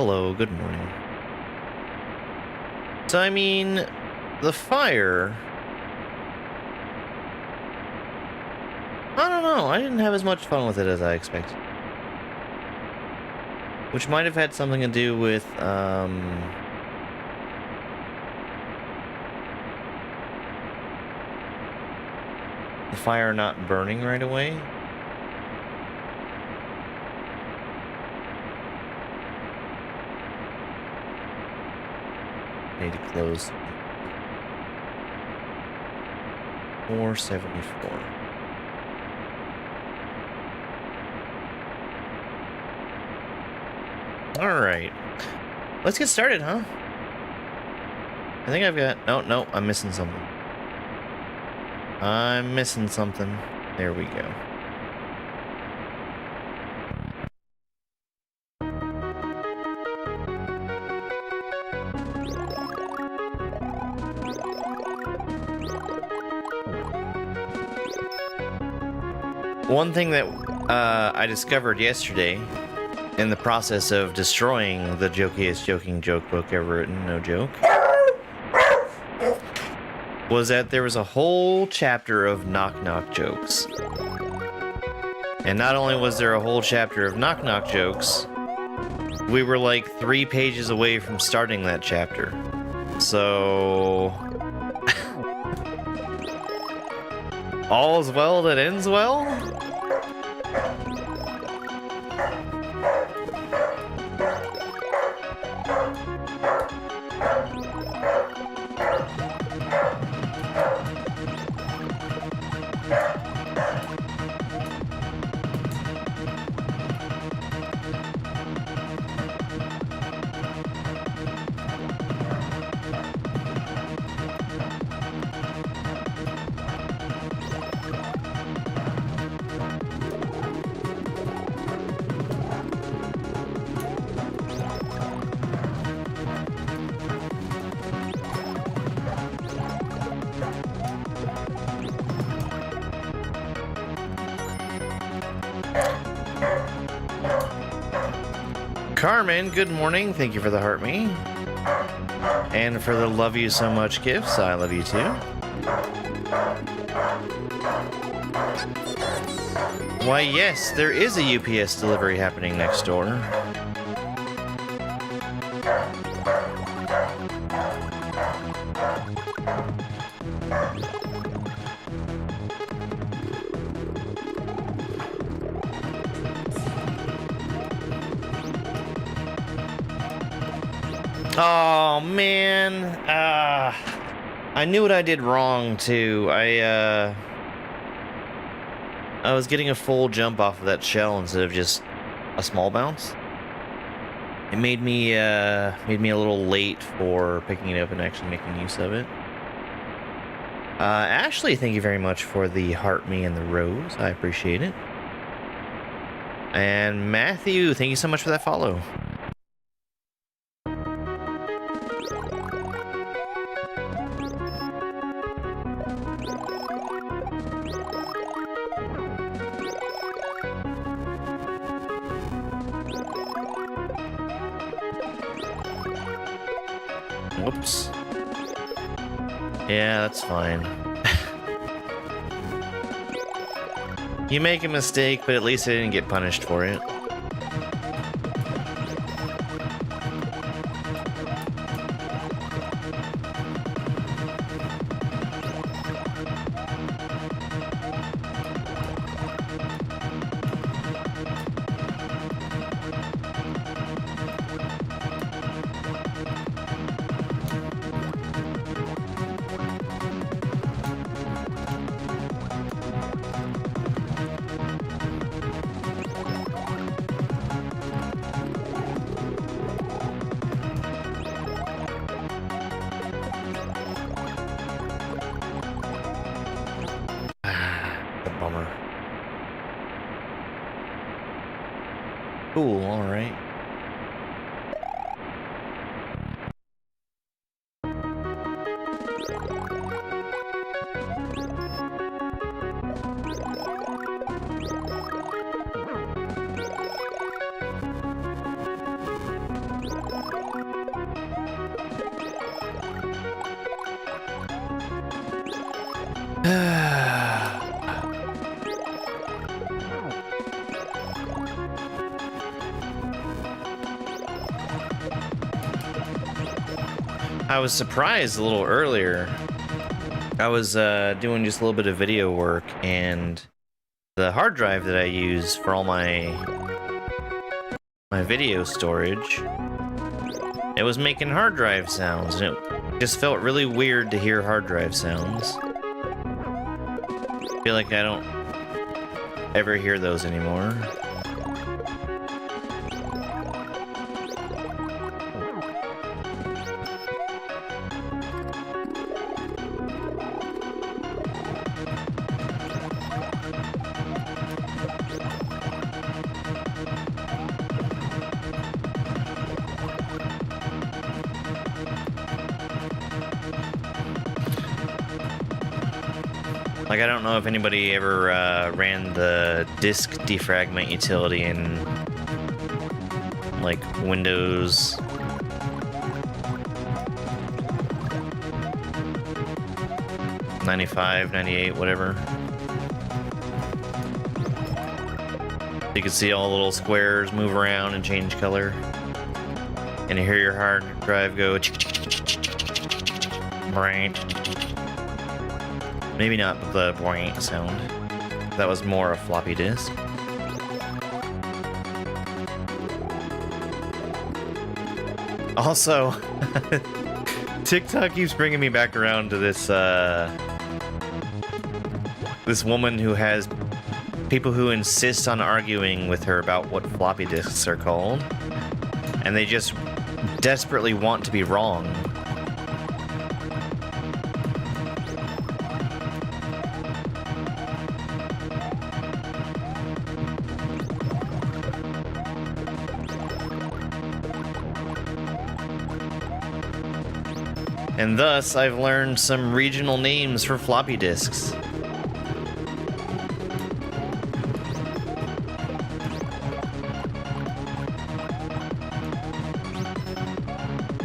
Hello, good morning. So, I mean, the fire... I don't know, I didn't have as much fun with it as I expected. Which might have had something to do with, the fire not burning right away. Need to close 474. All right, let's get started, huh? I think I've got... No, I'm missing something. I'm missing something. There we go. One thing that I discovered yesterday in the process of destroying the jokiest joking joke book ever written, no joke, was that there was a whole chapter of knock-knock jokes. And not only was there a whole chapter of knock-knock jokes, we were like 3 pages away from starting that chapter. So... all's well that ends well? Carmen, good morning. Thank you for the heart me. And for the love you so much gifts. I love you too. Why, yes, there is a UPS delivery happening next door. Oh man, I knew what I did wrong too. I was getting a full jump off of that shell instead of just a small bounce. It made me a little late for picking it up and actually making use of it. Ashley, thank you very much for the heart me and the rose. I appreciate it. And Matthew, thank you so much for that follow. Whoops. Yeah, that's fine. You make a mistake, but at least I didn't get punished for it. Cool, alright. I was surprised a little earlier. I was doing just a little bit of video work, and the hard drive that I use for all my video storage, it was making hard drive sounds, and it just felt really weird to hear hard drive sounds. I feel like I don't ever hear those anymore. Like, I don't know if anybody ever ran the disk defragment utility in, like, Windows. '95, '98, whatever. You can see all the little squares move around and change color. And you hear your hard drive go. Maybe not the boing sound. That was more a floppy disk. Also, TikTok keeps bringing me back around to this this woman who has people who insist on arguing with her about what floppy disks are called, and they just desperately want to be wrong. And thus, I've learned some regional names for floppy disks.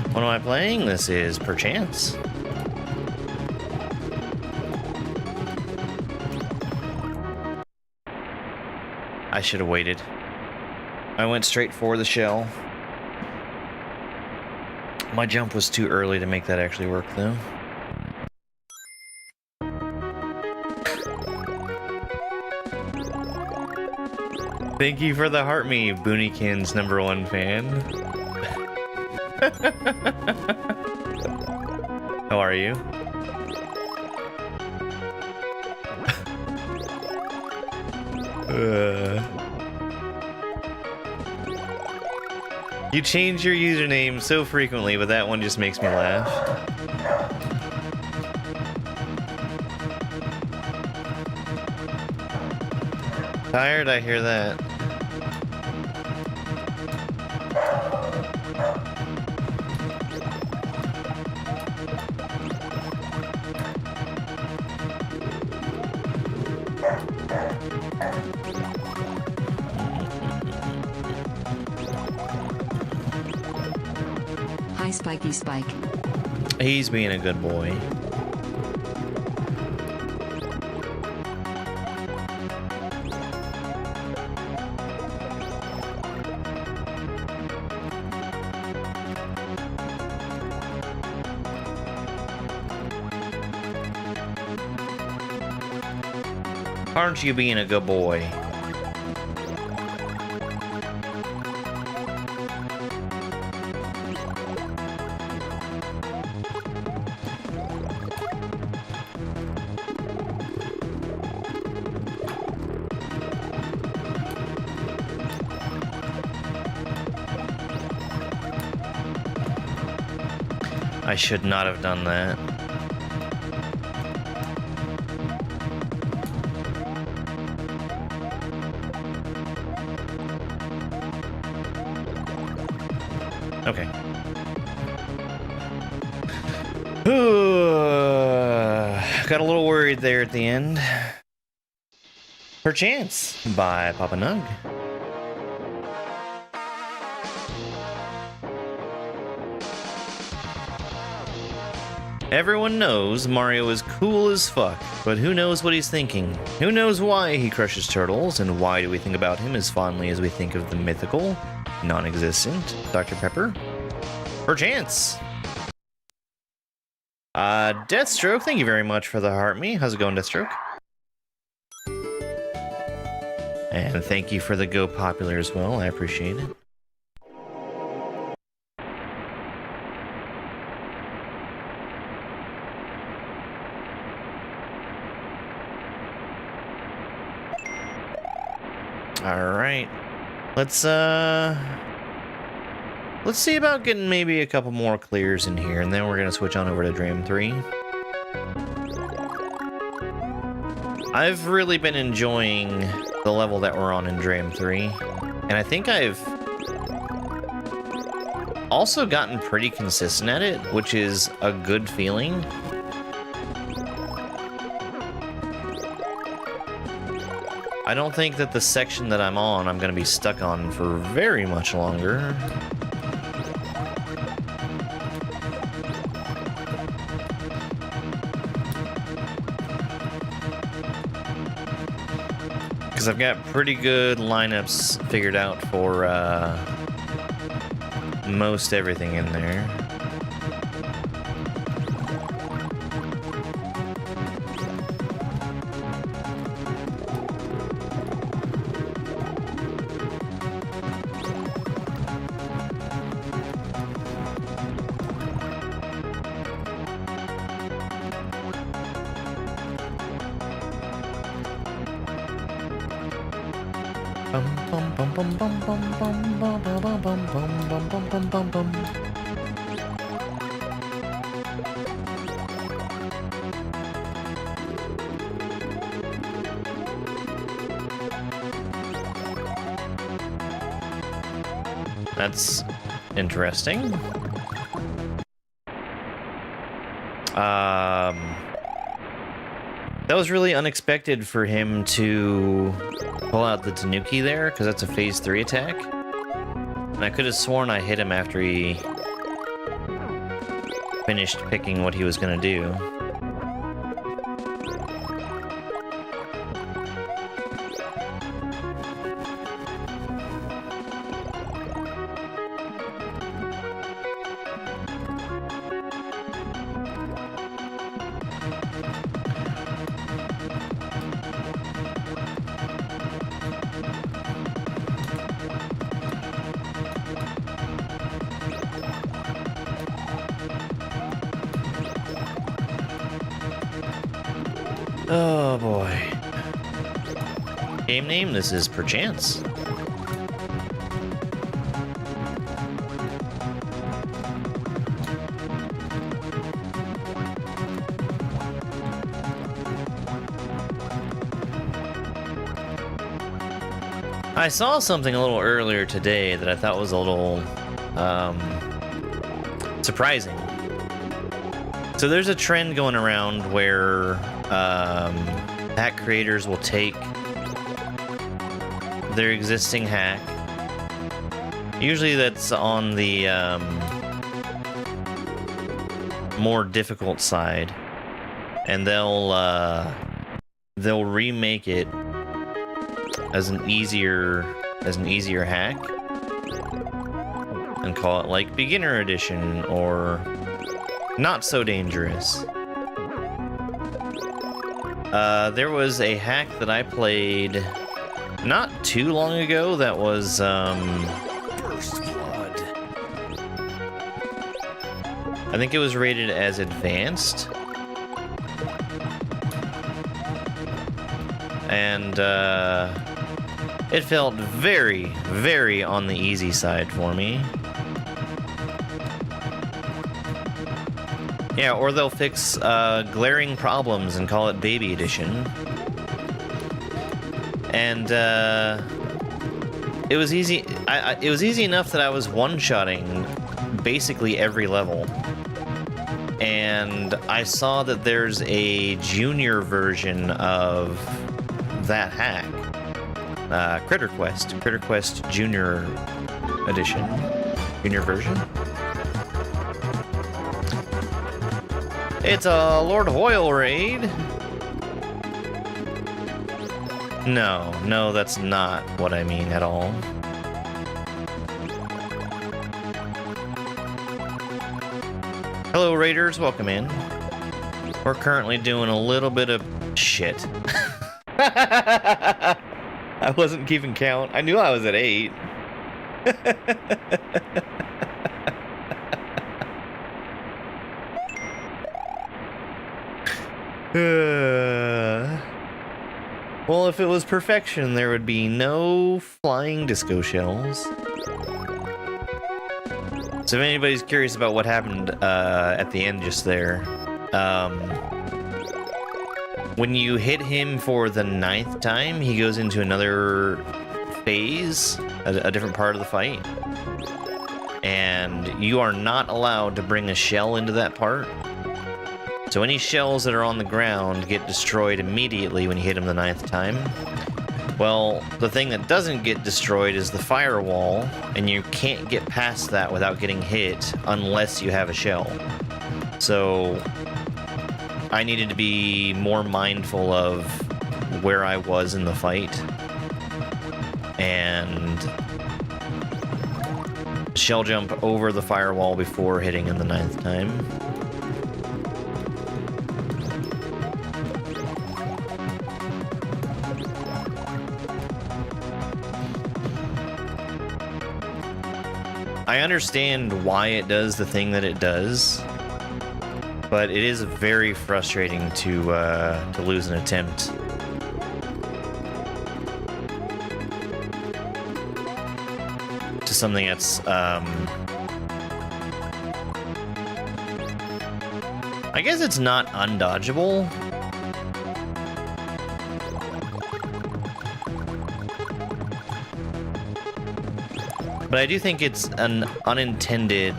What am I playing? This is Perchance. I should have waited. I went straight for the shell. My jump was too early to make that actually work, though. Thank you for the heart me, Booneykin's #1 fan. How are you? You change your username so frequently, but that one just makes me laugh. Tired? I hear that. Hi, Spiky Spike. He's being a good boy. Aren't you being a good boy? I should not have done that. Okay. Got a little worried there at the end. Perchance by Papa Nug. Everyone knows Mario is cool as fuck, but who knows what he's thinking? Who knows why he crushes turtles, and why do we think about him as fondly as we think of the mythical, non-existent Dr. Pepper? Perchance! Deathstroke, thank you very much for the heart me. How's it going, Deathstroke? And thank you for the Go Popular as well, I appreciate it. Alright. Let's see about getting maybe a couple more clears in here, and then we're gonna switch on over to Dram 3. I've really been enjoying the level that we're on in Dram 3, and I think I've also gotten pretty consistent at it, which is a good feeling. I don't think that the section that I'm on, I'm going to be stuck on for very much longer. Because I've got pretty good lineups figured out for most everything in there. That's interesting. That was really unexpected for him to pull out the Tanuki there, because that's a phase 3 attack. And I could have sworn I hit him after he finished picking what he was going to do. Oh boy. Game name, this is Perchance. I saw something a little earlier today that I thought was a little surprising. So there's a trend going around where hack creators will take their existing hack. Usually that's on the more difficult side, and they'll remake it as an easier hack and call it like beginner edition or not so dangerous. There was a hack that I played not too long ago that was First Blood. I think it was rated as advanced. And it felt very, very on the easy side for me. Yeah, or they'll fix glaring problems and call it Baby Edition. And it was easy. It was easy enough that I was one-shotting basically every level. And I saw that there's a junior version of that hack. Critter Quest Junior Edition. Junior version. It's a Lord Hoyle raid. No, that's not what I mean at all. Hello, Raiders. Welcome in. We're currently doing a little bit of shit. I wasn't keeping count. I knew I was at 8. Well, if it was perfection, there would be no flying disco shells. So if anybody's curious about what happened at the end just there, when you hit him for the 9th time, he goes into another phase, a different part of the fight. And you are not allowed to bring a shell into that part. So any shells that are on the ground get destroyed immediately when you hit them the 9th time. Well, the thing that doesn't get destroyed is the firewall, and you can't get past that without getting hit unless you have a shell. So I needed to be more mindful of where I was in the fight and shell jump over the firewall before hitting him the 9th time. I understand why it does the thing that it does, but it is very frustrating to lose an attempt. To something that's I guess it's not undodgeable. But I do think it's an unintended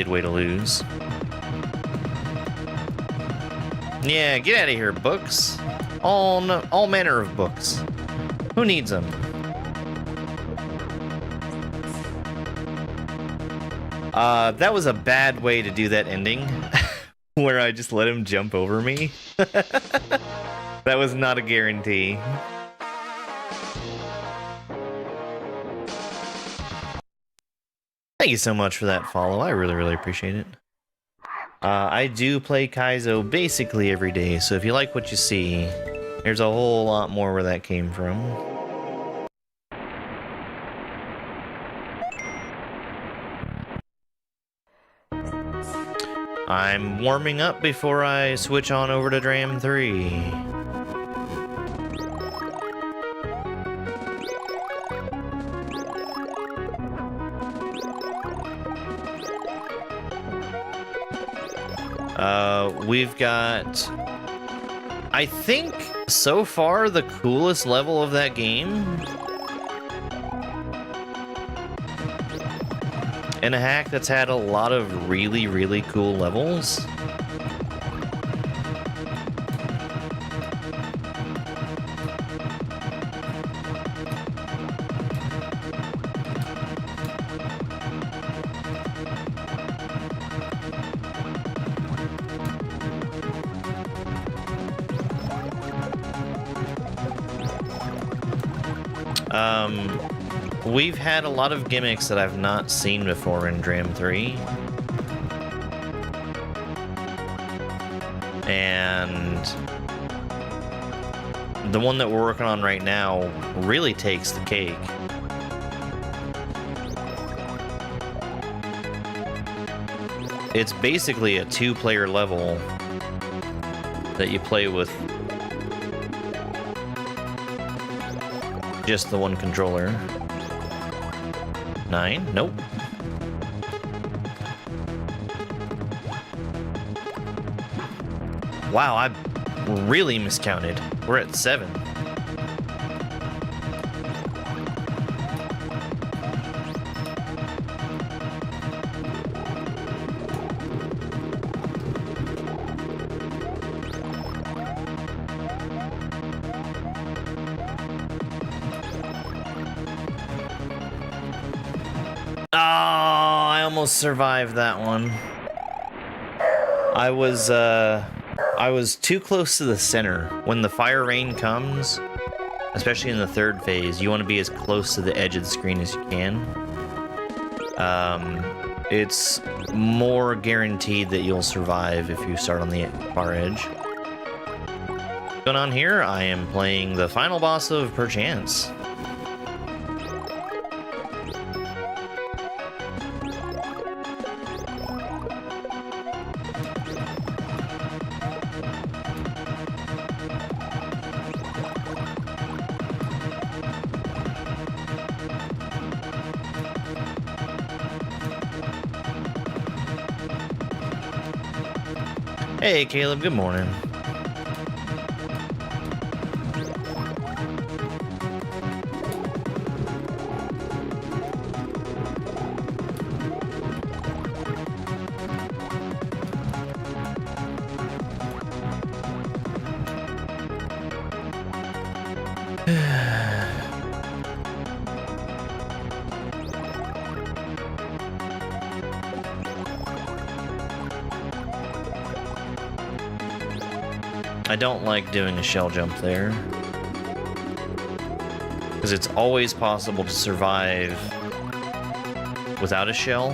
way to lose. Yeah, get out of here, books. All manner of books. Who needs them? That was a bad way to do that ending, where I just let him jump over me. That was not a guarantee. Thank you so much for that follow. I really, really appreciate it. I do play Kaizo basically every day, so if you like what you see, there's a whole lot more where that came from. I'm warming up before I switch on over to Dram 3. We've got, I think, so far, the coolest level of that game. And a hack that's had a lot of really, really cool levels. We've had a lot of gimmicks that I've not seen before in Dram 3. And the one that we're working on right now really takes the cake. It's basically a 2-player level that you play with just the one controller. 9? Nope. Wow, I really miscounted. We're at 7. almost survived that one. I was too close to the center. When the fire rain comes, especially in the third phase, you want to be as close to the edge of the screen as you can. It's more guaranteed that you'll survive if you start on the far edge. What's going on here? I am playing the final boss of Perchance. Hey, Caleb, good morning. I don't like doing a shell jump there, because it's always possible to survive without a shell.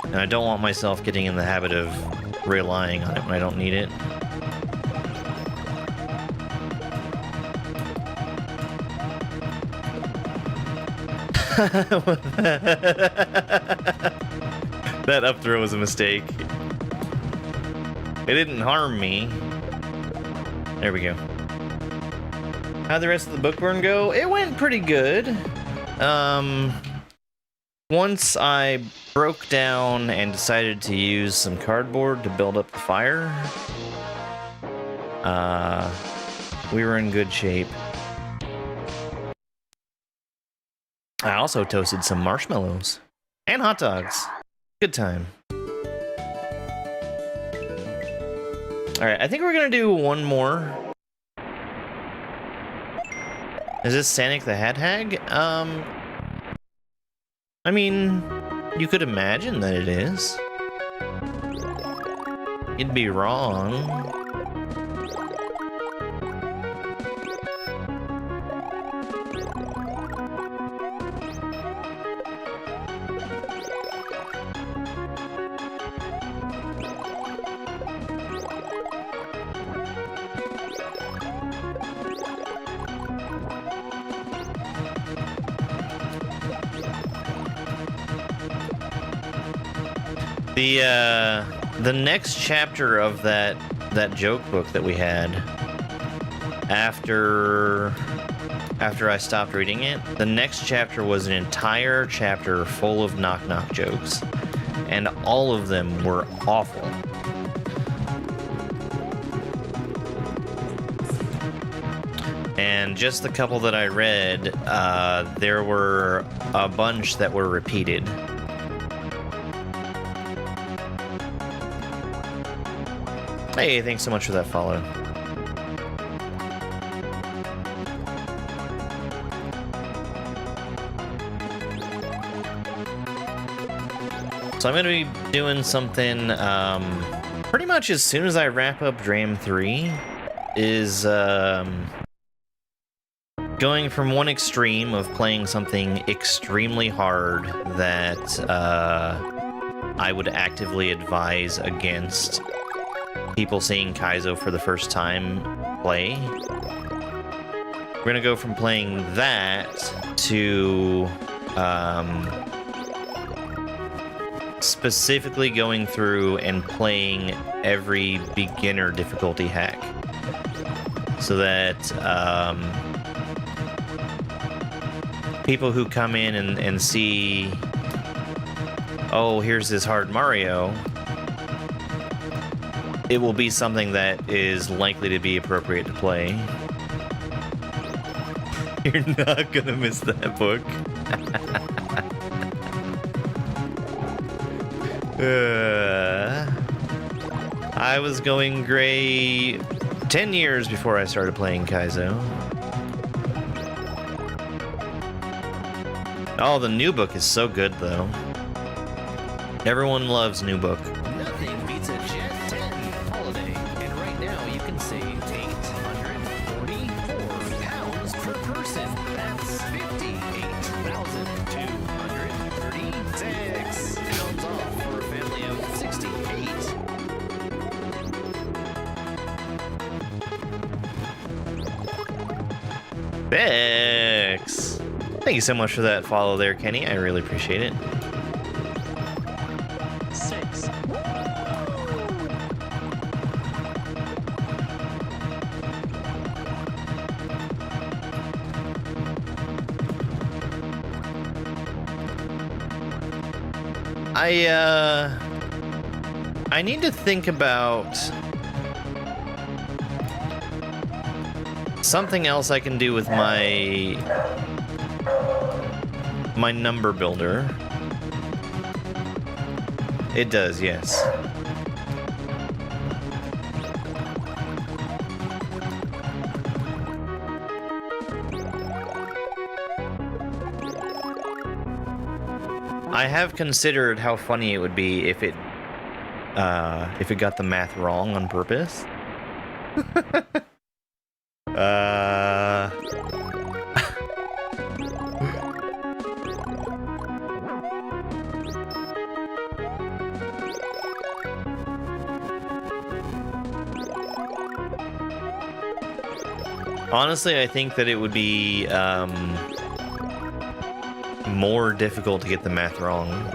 And I don't want myself getting in the habit of relying on it when I don't need it. That up throw was a mistake. It didn't harm me. There we go. How'd the rest of the bookburn go? It went pretty good. Once I broke down and decided to use some cardboard to build up the fire, we were in good shape. I also toasted some marshmallows and hot dogs. Good time. Alright, I think we're gonna do one more. Is this Sonic the Hedgehog? I mean, you could imagine that it is. You'd be wrong. The next chapter of that joke book that we had after I stopped reading it, the next chapter was an entire chapter full of knock-knock jokes, and all of them were awful. And just the couple that I read, there were a bunch that were repeated. Hey, thanks so much for that follow. So I'm going to be doing something pretty much as soon as I wrap up Dram 3, is going from one extreme of playing something extremely hard that I would actively advise against people seeing Kaizo for the first time play. We're gonna go from playing that to specifically going through and playing every beginner difficulty hack, so that people who come in and see, oh, here's this hard Mario, it will be something that is likely to be appropriate to play. You're not gonna miss that book. I was going gray 10 years before I started playing Kaizo. Oh, the new book is so good, though. Everyone loves new book. Nothing beats a Jet 10 holiday, and right now you can save 844 pounds per person. That's 58,236 pounds off for a family of 68. Bex! Thank you so much for that follow there, Kenny. I really appreciate it. 6. I need to think about something else I can do with my number builder. It does, yes. I have considered how funny it would be if it got the math wrong on purpose. Honestly, I think that it would be more difficult to get the math wrong.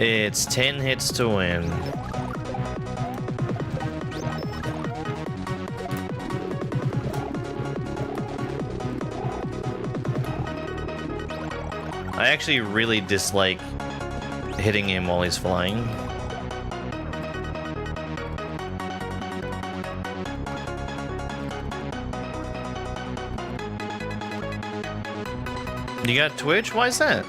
It's 10 hits to win. I actually really dislike hitting him while he's flying. You got Twitch? Why is that?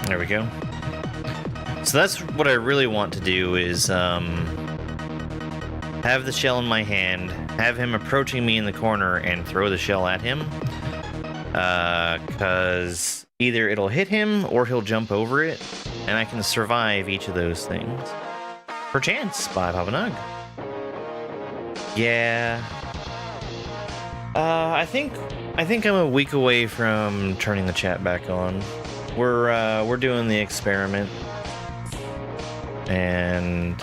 There we go. So that's what I really want to do is have the shell in my hand, have him approaching me in the corner and throw the shell at him. Because either it'll hit him or he'll jump over it, and I can survive each of those things. Perchance, by Papa Nug. Yeah. I think I'm a week away from turning the chat back on. We're doing the experiment, and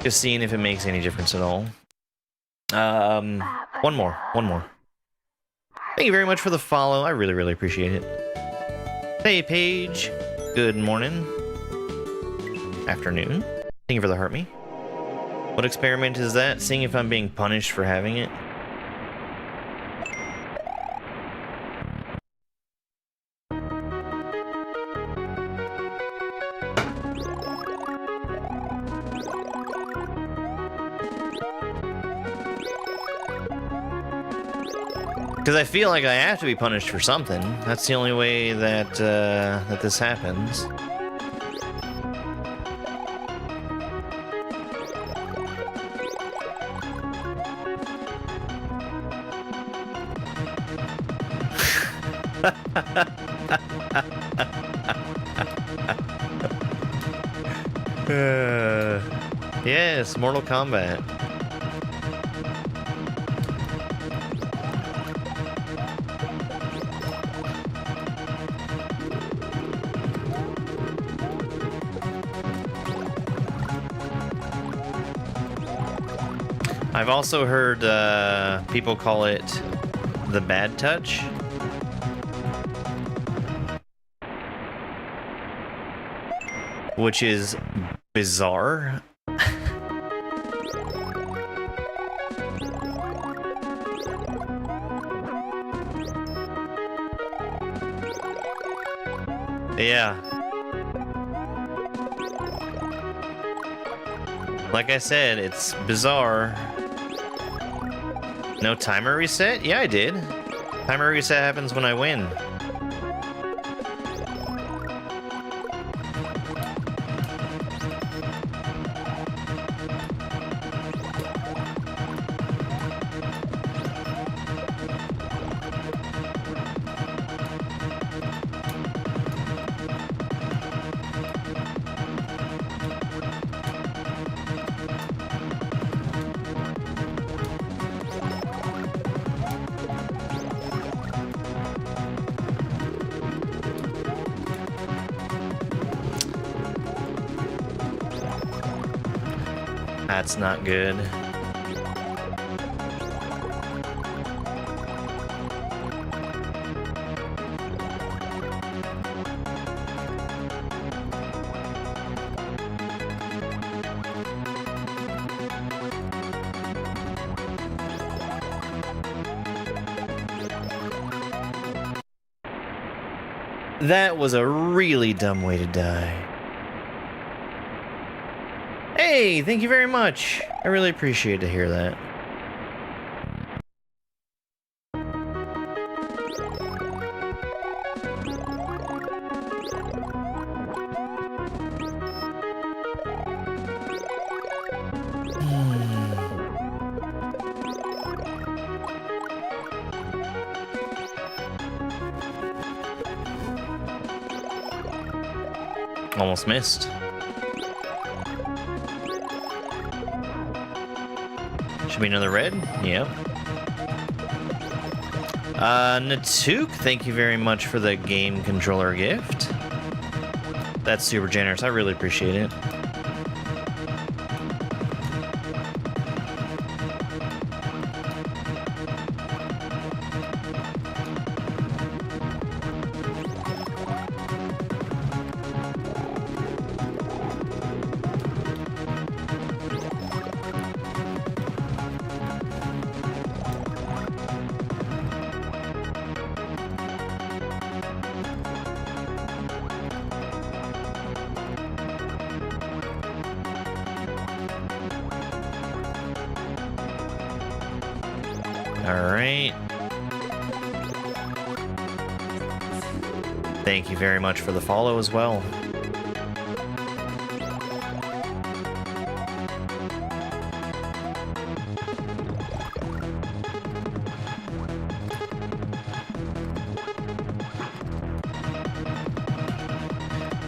just seeing if it makes any difference at all. One more. Thank you very much for the follow. I really appreciate it. Hey, Paige. Good morning. Afternoon. Thank you for the heart me. What experiment is that? Seeing if I'm being punished for having it? Because I feel like I have to be punished for something. That's the only way that that this happens. Yes, Mortal Kombat. I've also heard people call it the bad touch. Which is bizarre. Yeah. Like I said, it's bizarre. No timer reset? Yeah, I did. Timer reset happens when I win. That's not good. That was a really dumb way to die. Hey, thank you very much. I really appreciate to hear that. Almost missed. Should be another red. Yep. Natuk, thank you very much for the game controller gift. That's super generous. I really appreciate it. Alright. Thank you very much for the follow as well.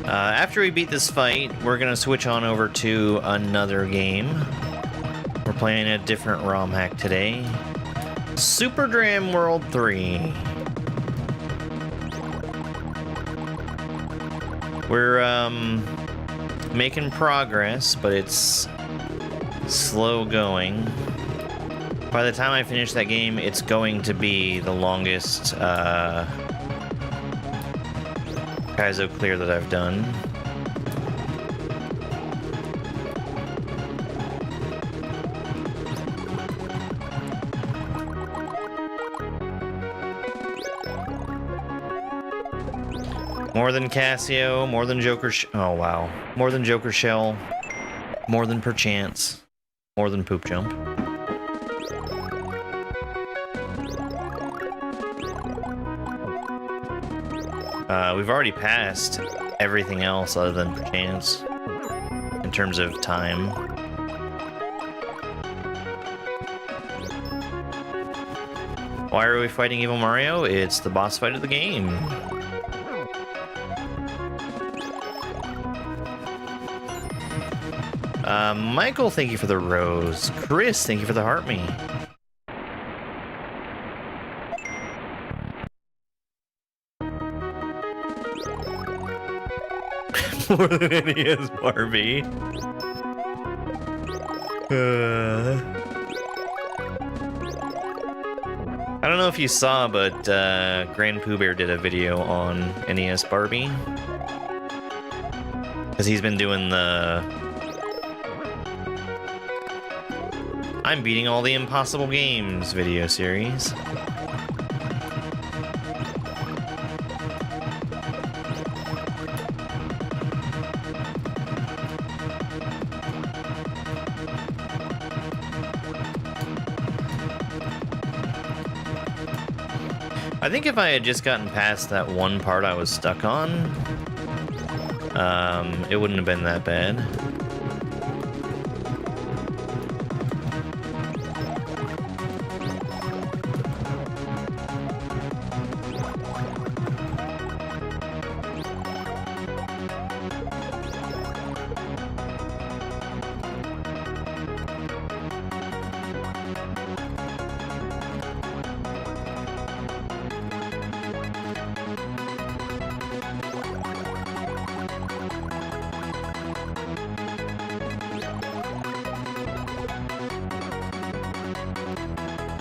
After we beat this fight, we're gonna switch on over to another game. We're playing a different ROM hack today. Super Dram World 3. We're making progress, but it's slow going. By the time I finish that game, it's going to be the longest kaizo clear that I've done. More than Casio, more than Joker oh wow. More than Joker Shell, more than Perchance, more than Poop Jump. We've already passed everything else other than Perchance in terms of time. Why are we fighting Evil Mario? It's the boss fight of the game. Michael, thank you for the rose. Chris, thank you for the heart me. More than NES Barbie. I don't know if you saw, but Grand Pooh Bear did a video on NES Barbie. Because he's been doing the... I'm beating all the impossible games video series. I think if I had just gotten past that one part I was stuck on, it wouldn't have been that bad.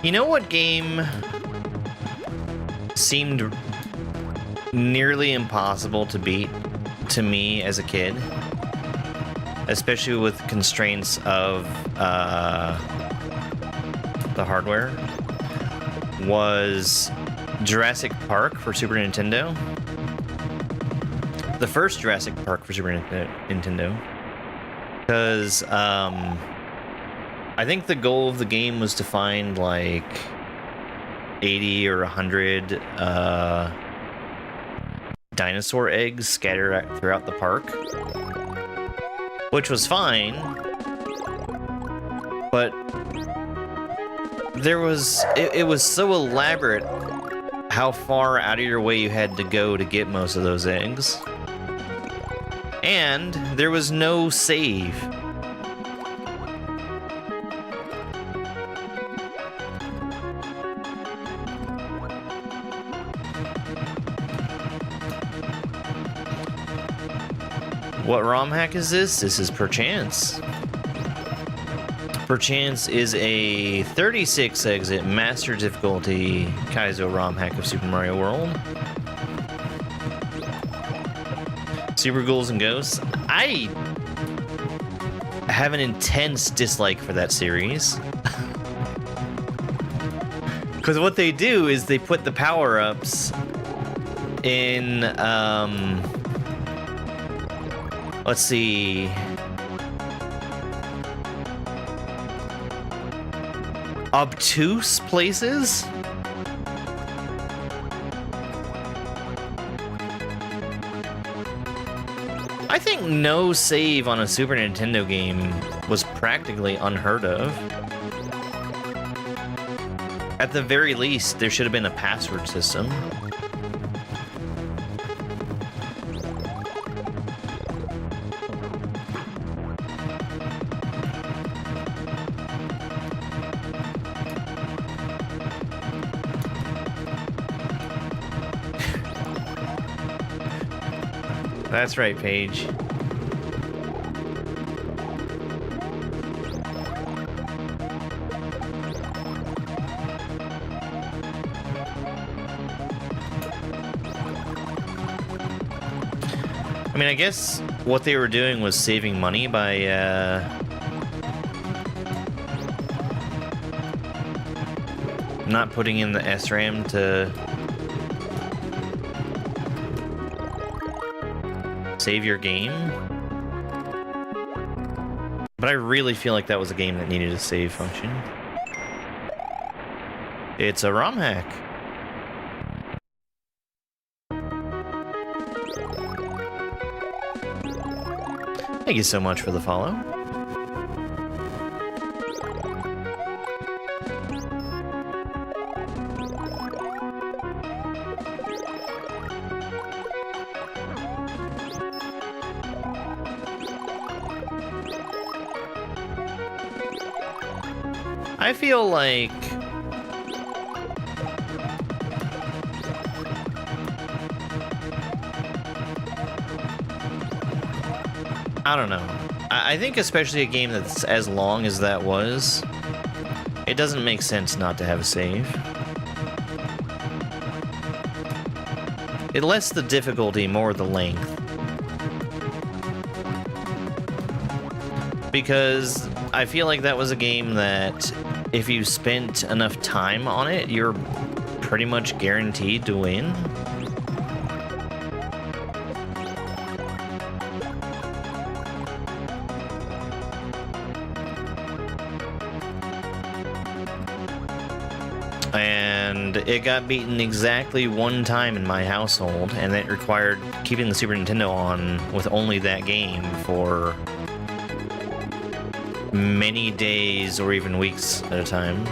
You know what game seemed nearly impossible to beat to me as a kid? Especially with constraints of the hardware? Was Jurassic Park for Super Nintendo. The first Jurassic Park for Super Nintendo. Because, I think the goal of the game was to find like 80 or 100 dinosaur eggs scattered throughout the park, which was fine, but there was it was so elaborate how far out of your way you had to go to get most of those eggs, and there was no save. What ROM hack is this? This is Perchance. Perchance is a 36 exit master difficulty kaizo ROM hack of Super Mario World. Super Ghouls and Ghosts. I have an intense dislike for that series. Because what they do is they put the power-ups in, let's see. Obtuse places? I think no save on a Super Nintendo game was practically unheard of. At the very least, there should have been a password system. That's right, Paige. I mean, I guess what they were doing was saving money by, not putting in the SRAM to save your game. But I really feel like that was a game that needed a save function. It's a ROM hack. Thank you so much for the follow. I feel like I don't know. I think especially a game that's as long as that was, it doesn't make sense not to have a save. less the difficulty, more the length. Because I feel like that was a game that if you spent enough time on it, you're pretty much guaranteed to win. And it got beaten exactly one time in my household, and it required keeping the Super Nintendo on with only that game for many days or even weeks at a time.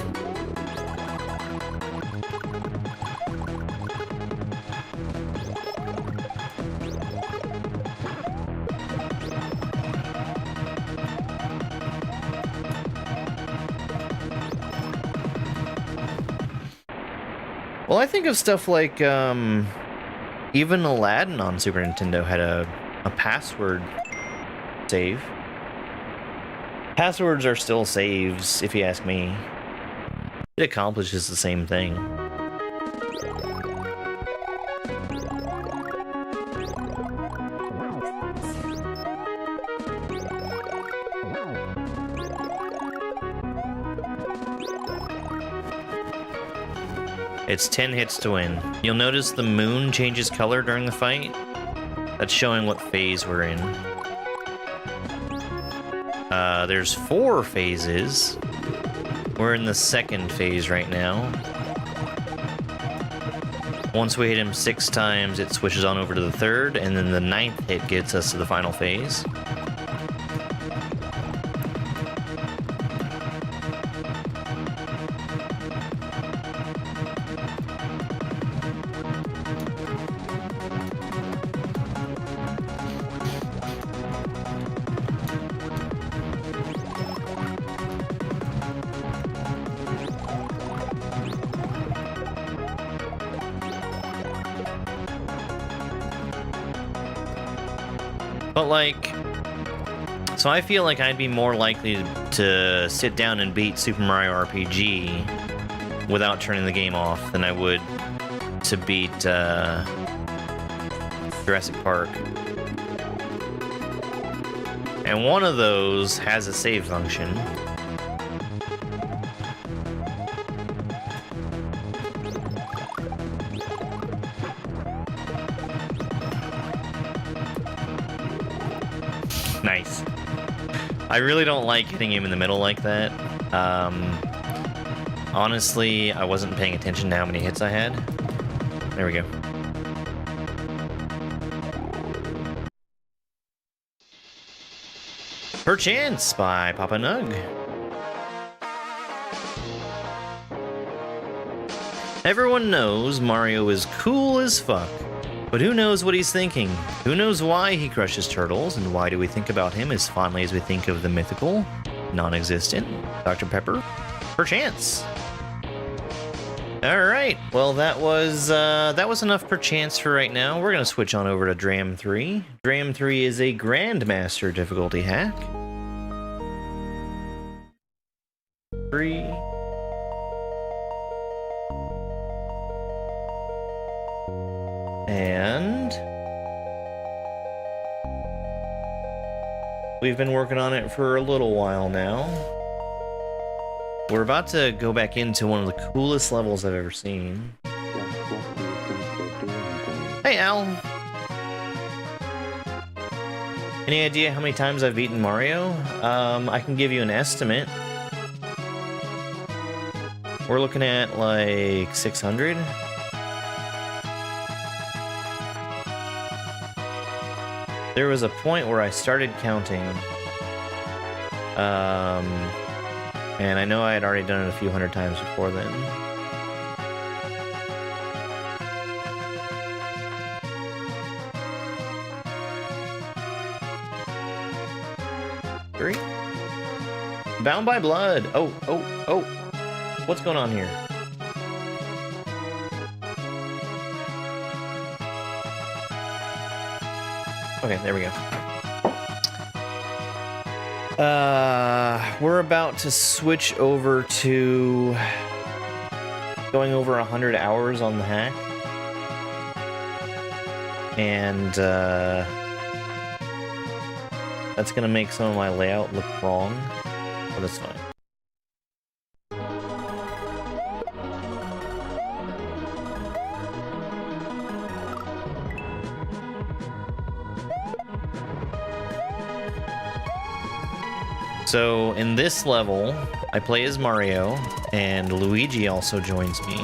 Well, I think of stuff like, even Aladdin on Super Nintendo had a password save. Passwords are still saves, if you ask me. It accomplishes the same thing. It's 10 hits to win. You'll notice the moon changes color during the fight. That's showing what phase we're in. There's 4 phases. We're in the second phase right now. Once we hit him 6 times, it switches on over to the third, and then the 9th hit gets us to the final phase. But like, so I feel like I'd be more likely to sit down and beat Super Mario RPG without turning the game off than I would to beat Jurassic Park. And one of those has a save function. Nice. I really don't like hitting him in the middle like that. Honestly, I wasn't paying attention to how many hits I had. There we go. Perchance by Papa Nug. Everyone knows Mario is cool as fuck. But who knows what he's thinking? Who knows why he crushes turtles, and why do we think about him as fondly as we think of the mythical, non-existent Dr. Pepper? Perchance. All right. Well, that was enough perchance for right now. We're gonna switch on over to Dram 3. Dram 3 is a Grandmaster difficulty hack. 3. And we've been working on it for a little while now. We're about to go back into one of the coolest levels I've ever seen. Hey, Al. Any idea how many times I've beaten Mario? I can give you an estimate. We're looking at like 600. There was a point where I started counting, and I know I had already done it a few hundred times before then. Three. Bound by Blood. Oh. What's going on here? Okay, there we go. We're about to switch over to going over 100 hours on the hack. And that's gonna make some of my layout look wrong, but that's fine. So in this level, I play as Mario, and Luigi also joins me.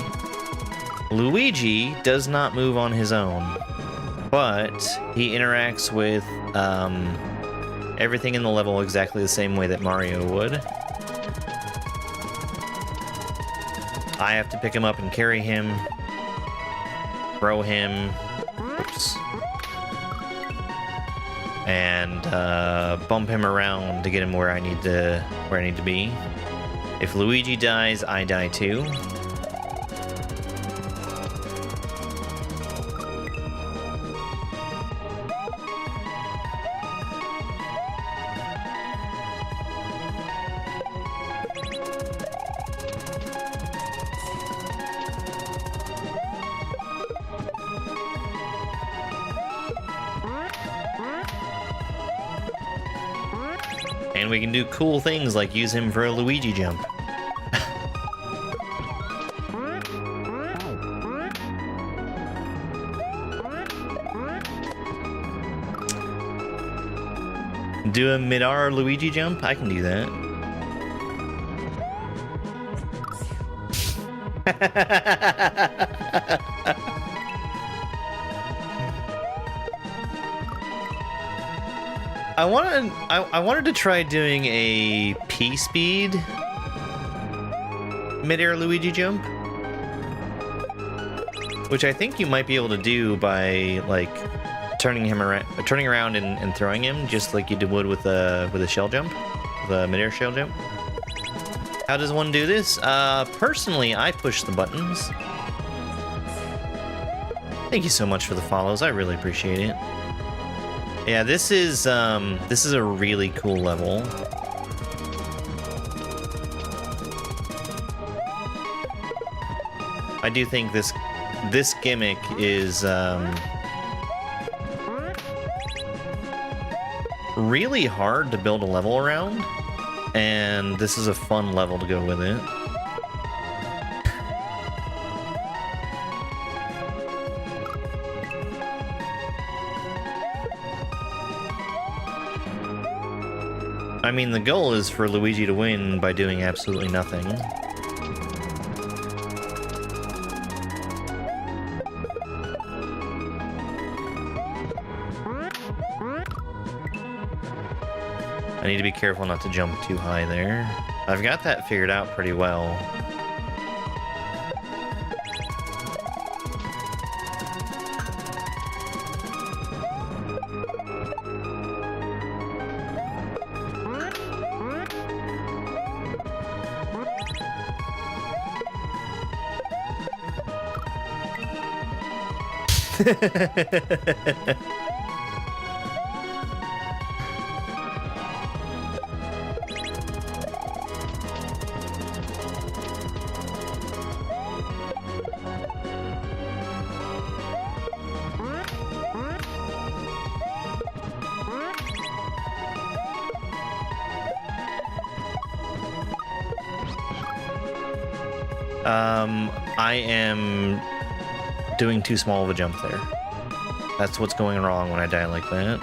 Luigi does not move on his own, but he interacts with everything in the level exactly the same way that Mario would. I have to pick him up and carry him, throw him, oops, and bump him around to get him where I need to be. If Luigi dies, I die too. And we can do cool things like use him for a Luigi jump. Do a mid-R Luigi jump? I can do that. I wanted to try doing a P-speed mid-air Luigi jump, which I think you might be able to do by like turning around and throwing him, just like you would with a shell jump, the mid-air shell jump. How does one do this? Personally, I push the buttons. Thank you so much for the follows. I really appreciate it. Yeah, this is a really cool level. I do think this gimmick is really hard to build a level around, and this is a fun level to go with it. I mean, the goal is for Luigi to win by doing absolutely nothing. I need to be careful not to jump too high there. I've got that figured out pretty well. I am doing too small of a jump there. That's what's going wrong when I die like that.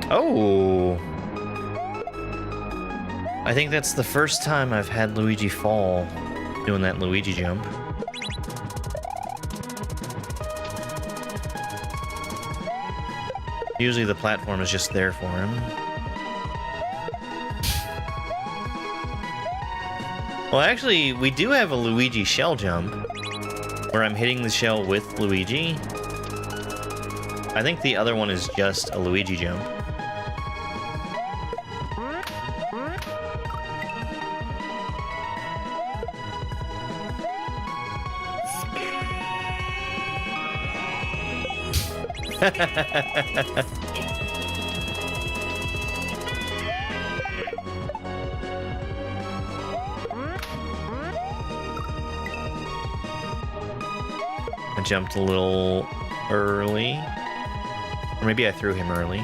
Oh! I think that's the first time I've had Luigi fall doing that Luigi jump. Usually the platform is just there for him. Well, actually, we do have a Luigi shell jump, where I'm hitting the shell with Luigi. I think the other one is just a Luigi jump. I jumped a little early. Or maybe I threw him early.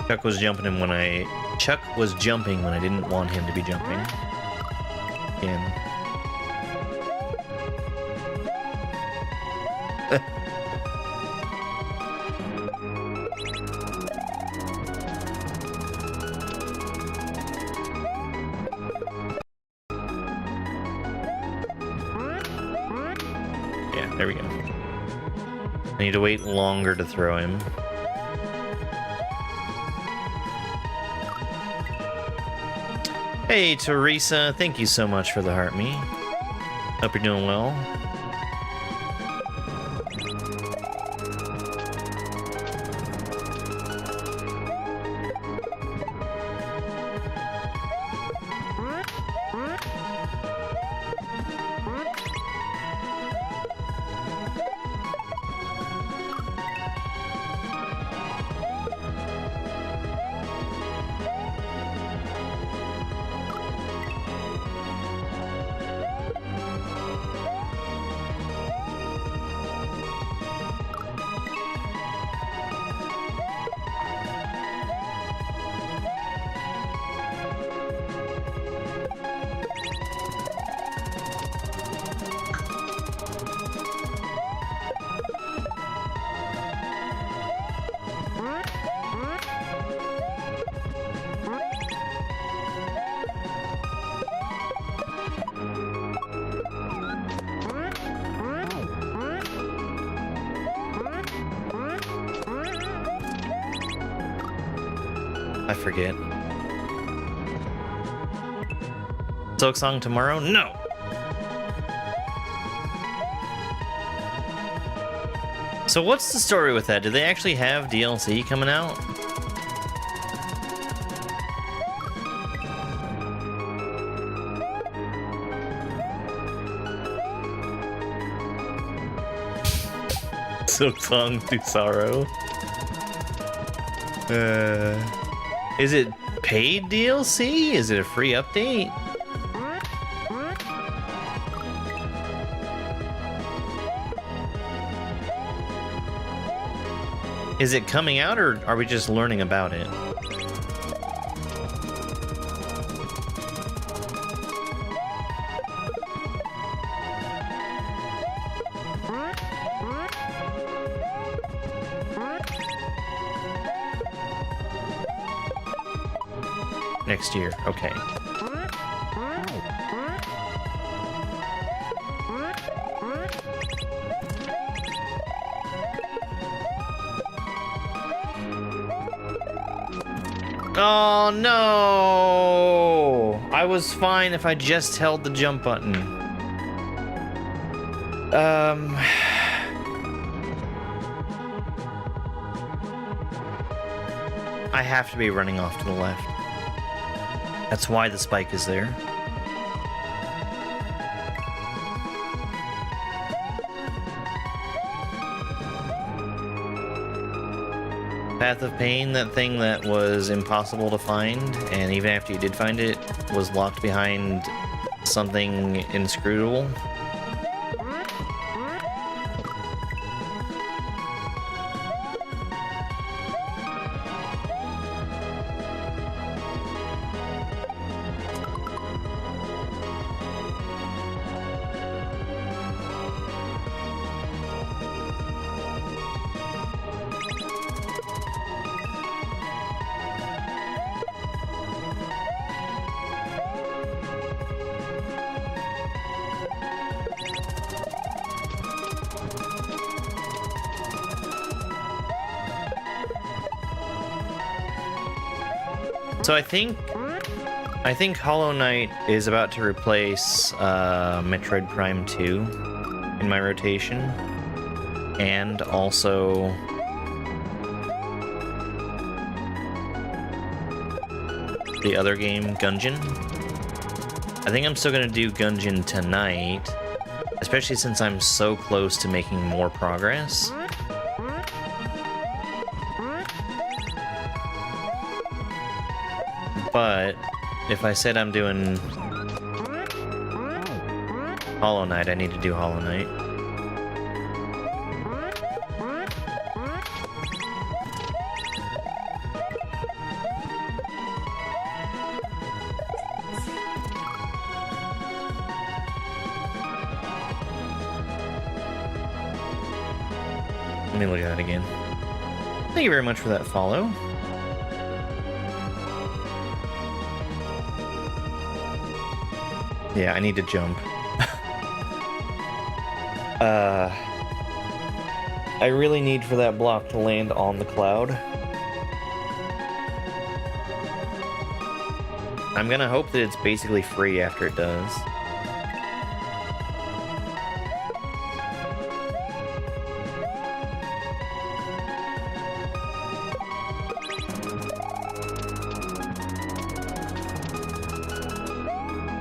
Chuck was jumping when I didn't want him to be jumping. Again. Yeah, there we go. I need to wait longer to throw him. Hey, Teresa, thank you so much for the heart me. Hope you're doing well. I forget. Silk Song tomorrow? No! So what's the story with that? Do they actually have DLC coming out? Silk Song to Sorrow. Is it paid DLC? Is it a free update? Is it coming out, or are we just learning about it? Next year, okay. Oh no! I was fine if I just held the jump button. I have to be running off to the left. That's why the spike is there. Path of Pain, that thing that was impossible to find, and even after you did find it, was locked behind something inscrutable. So I think Hollow Knight is about to replace Metroid Prime 2 in my rotation, and also the other game, Gungeon. I think I'm still gonna do Gungeon tonight, especially since I'm so close to making more progress. But if I said I'm doing Hollow Knight. I need to do Hollow Knight. Let me look at that again. Thank you very much for that follow. Yeah, I need to jump. I really need for that block to land on the cloud. I'm gonna hope that it's basically free after it does.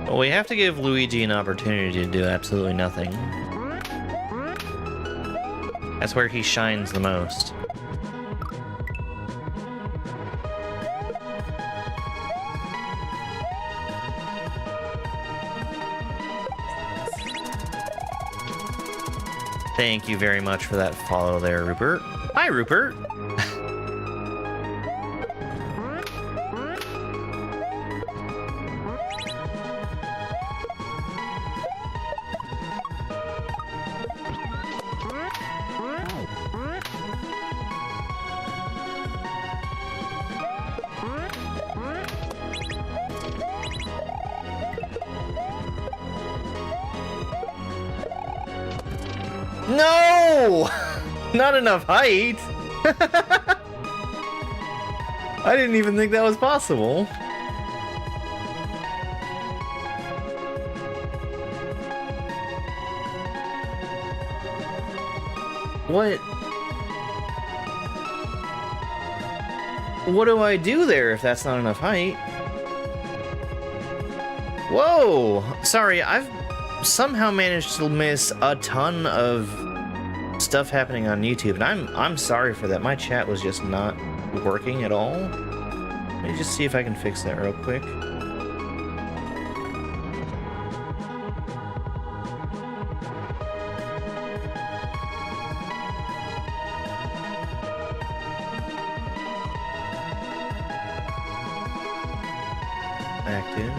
Well, we have to give Luigi an opportunity to do absolutely nothing. That's where he shines the most. Thank you very much for that follow there, Rupert. Hi, Rupert! No! Not enough height! I didn't even think that was possible. What? What do I do there if that's not enough height? Whoa! Sorry, I've somehow managed to miss a ton of stuff happening on YouTube, and I'm sorry for that. My chat was just not working at all. Let me just see if I can fix that real quick. Active.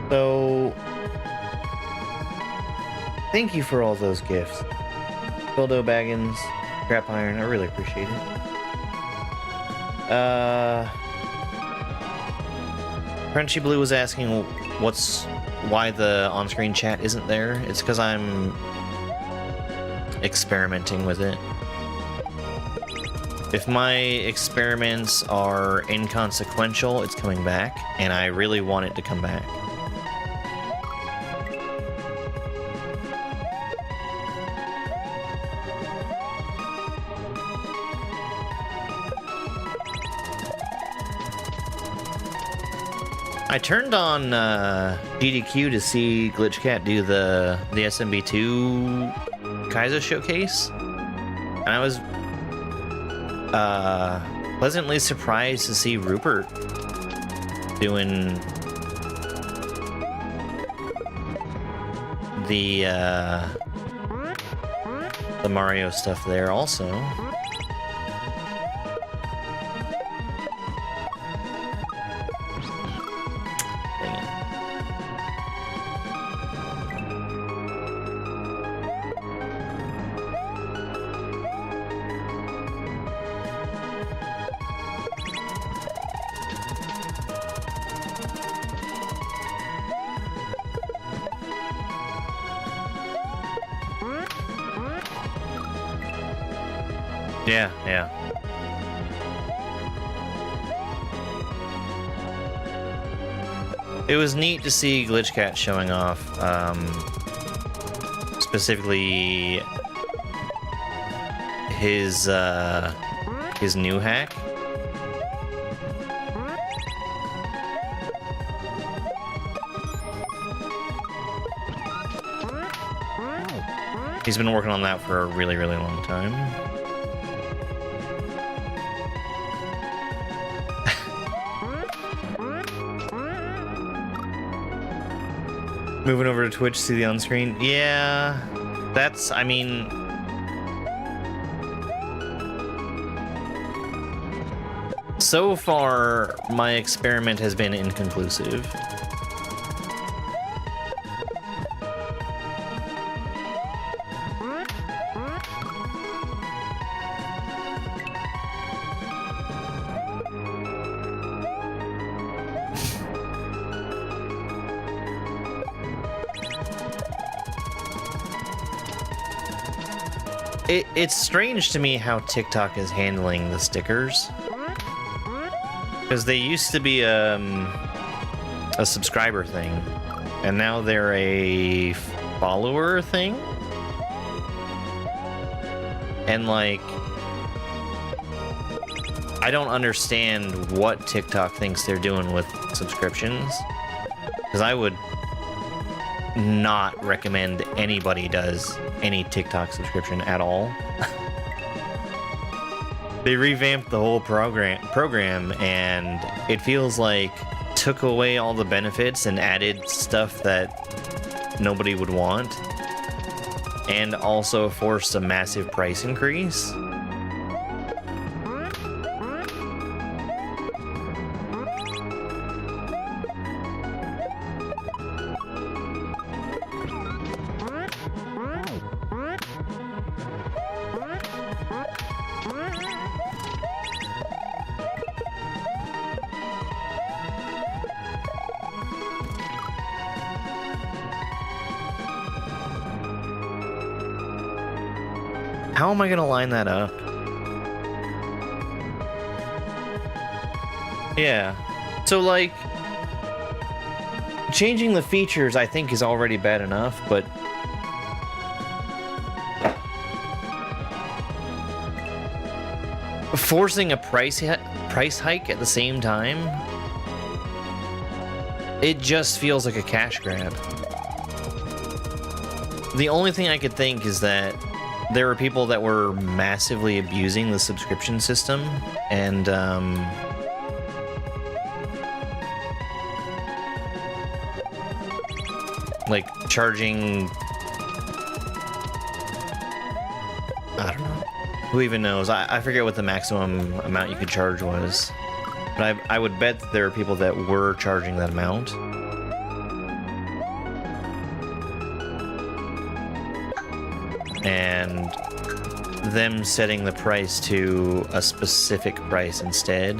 So, thank you for all those gifts. Dildo Baggins, Scrap Iron, I really appreciate it. Crunchy Blue was asking why the on-screen chat isn't there. It's because I'm experimenting with it. If my experiments are inconsequential, it's coming back, and I really want it to come back. I turned on GDQ to see GlitchCat do the SMB2 Kaizo showcase, and I was pleasantly surprised to see Rupert doing the Mario stuff there also. Yeah, yeah. It was neat to see GlitchCat showing off, specifically his new hack. He's been working on that for a really, really long time. Moving over to Twitch, see the on-screen. Yeah, that's, I mean... So far, my experiment has been inconclusive. It's strange to me how TikTok is handling the stickers. Because they used to be a subscriber thing, and now they're a follower thing. And like, I don't understand what TikTok thinks they're doing with subscriptions. Because I would not recommend anybody does any TikTok subscription at all. They revamped the whole program and it feels like took away all the benefits and added stuff that nobody would want, and also forced a massive price increase. How am I gonna line that up? Yeah. So, like, changing the features, I think, is already bad enough, but forcing a price hike at the same time, it just feels like a cash grab. The only thing I could think is that there were people that were massively abusing the subscription system, and like charging, I don't know, who even knows? I forget what the maximum amount you could charge was, but I would bet that there are people that were charging that amount. And them setting the price to a specific price instead.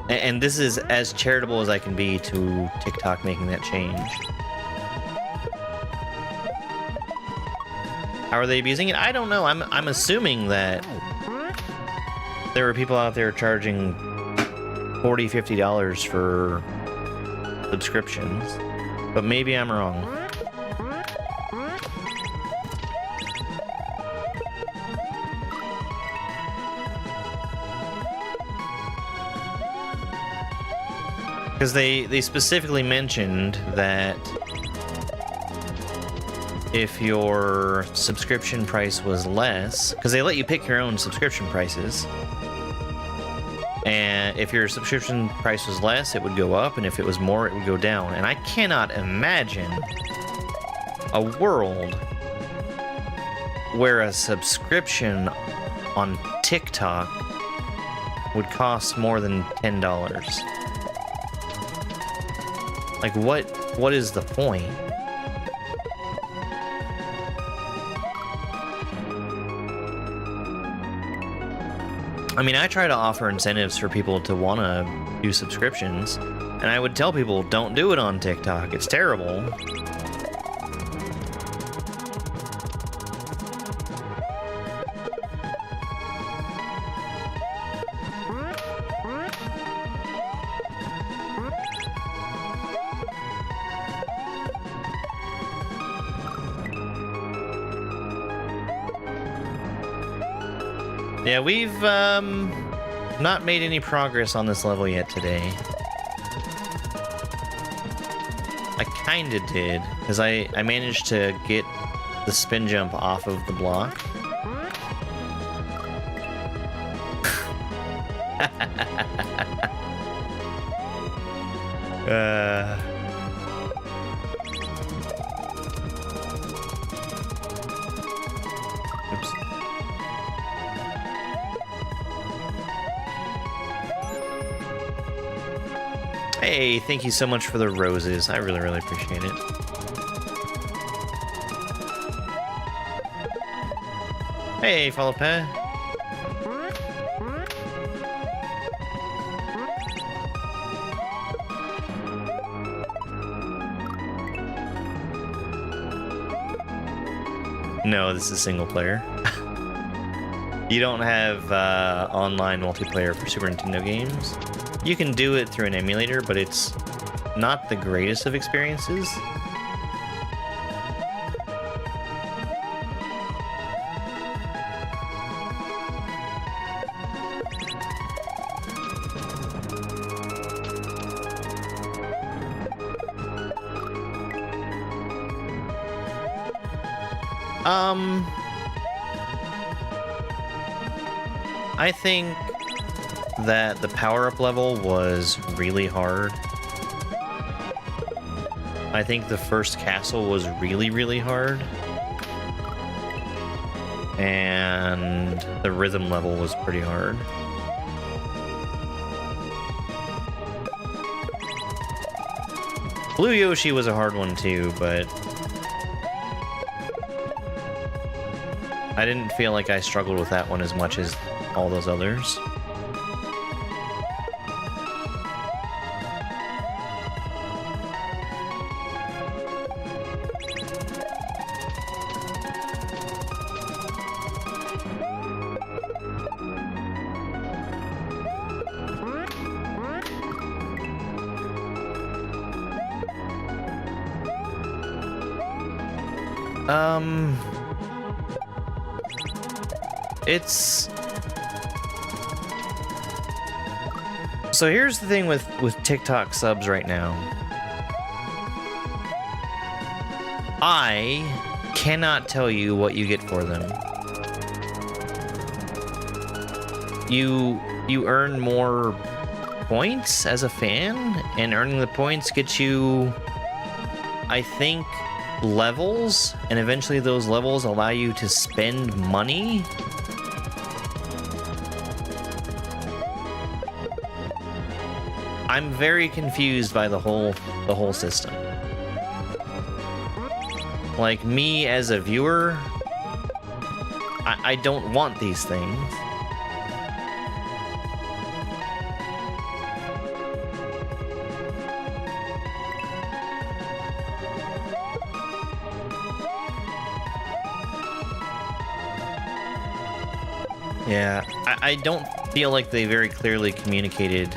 And this is as charitable as I can be to TikTok making that change. How are they abusing it? I don't know. I'm assuming that there were people out there charging $40, $50 for subscriptions, but maybe I'm wrong. Because they specifically mentioned that if your subscription price was less, because they let you pick your own subscription prices, and if your subscription price was less, it would go up, and if it was more, it would go down. And I cannot imagine a world where a subscription on TikTok would cost more than $10. Like, what is the point? I mean, I try to offer incentives for people to want to do subscriptions, and I would tell people, don't do it on TikTok. It's terrible. Yeah, we've not made any progress on this level yet today. I kinda did, because I managed to get the spin jump off of the block. Hey, thank you so much for the roses. I really, really appreciate it. Hey, follow pet. No, this is single player. You don't have online multiplayer for Super Nintendo games. You can do it through an emulator, but it's not the greatest of experiences. I think that the power-up level was really hard. I think the first castle was really, really hard. And the rhythm level was pretty hard. Blue Yoshi was a hard one too, but I didn't feel like I struggled with that one as much as all those others. It's... So here's the thing with TikTok subs right now. I cannot tell you what you get for them. You earn more points as a fan, and earning the points gets you, I think, levels, and eventually those levels allow you to spend money. I'm very confused by the whole system. Like, me as a viewer, I don't want these things. Yeah, I don't feel like they very clearly communicated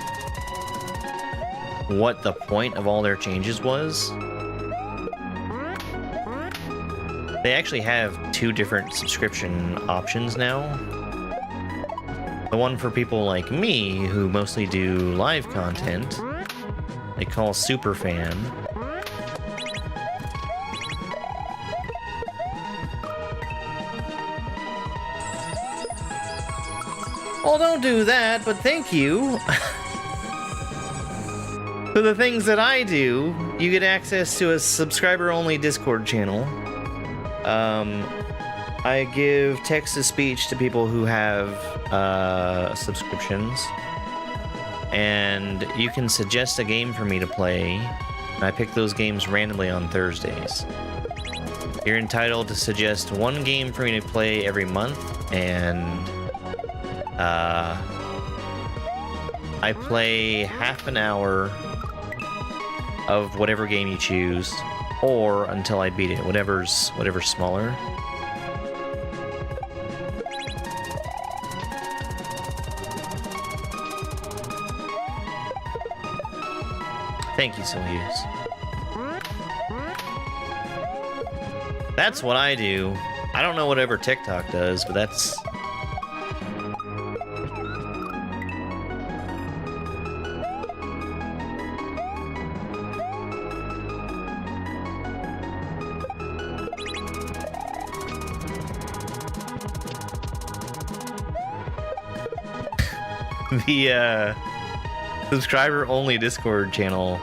what the point of all their changes was. They actually have two different subscription options now. The one for people like me, who mostly do live content, they call Superfan. Well, don't do that, but thank you. For the things that I do, you get access to a subscriber-only Discord channel. I give text-to-speech to people who have subscriptions. And you can suggest a game for me to play. And I pick those games randomly on Thursdays. You're entitled to suggest one game for me to play every month, and I play half an hour of whatever game you choose, or until I beat it, whatever's smaller. Thank you, Silhuse. That's what I do. I don't know whatever TikTok does, but that's... The subscriber-only Discord channel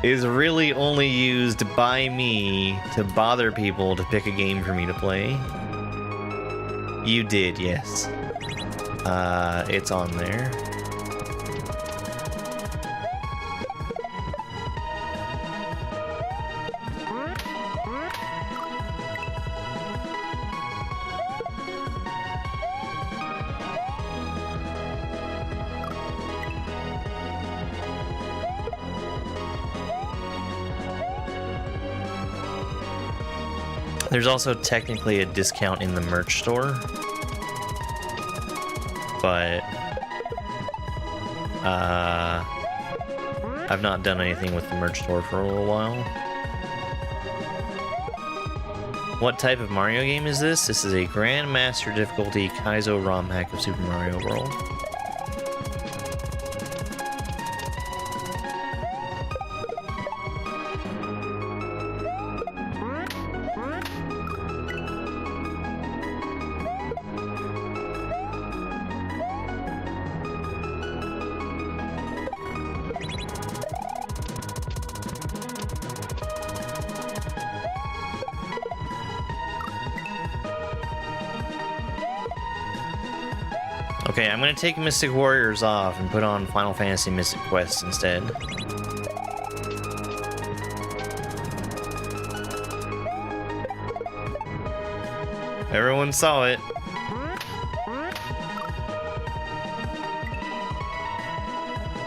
is really only used by me to bother people to pick a game for me to play. You did, yes. It's on there. There's also technically a discount in the merch store, but I've not done anything with the merch store for a little while. What type of Mario game is this? This is a Grandmaster difficulty kaizo ROM hack of Super Mario World. Okay, I'm gonna take Mystic Warriors off and put on Final Fantasy Mystic Quest instead. Everyone saw it.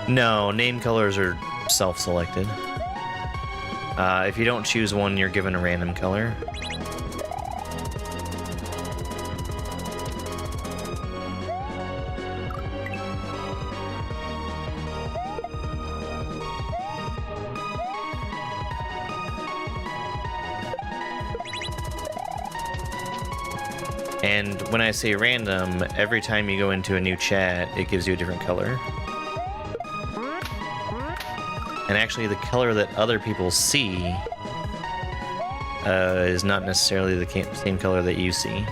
No, name colors are self-selected. If you don't choose one, you're given a random color. And when I say random, every time you go into a new chat, it gives you a different color. And actually, the color that other people see is not necessarily the same color that you see.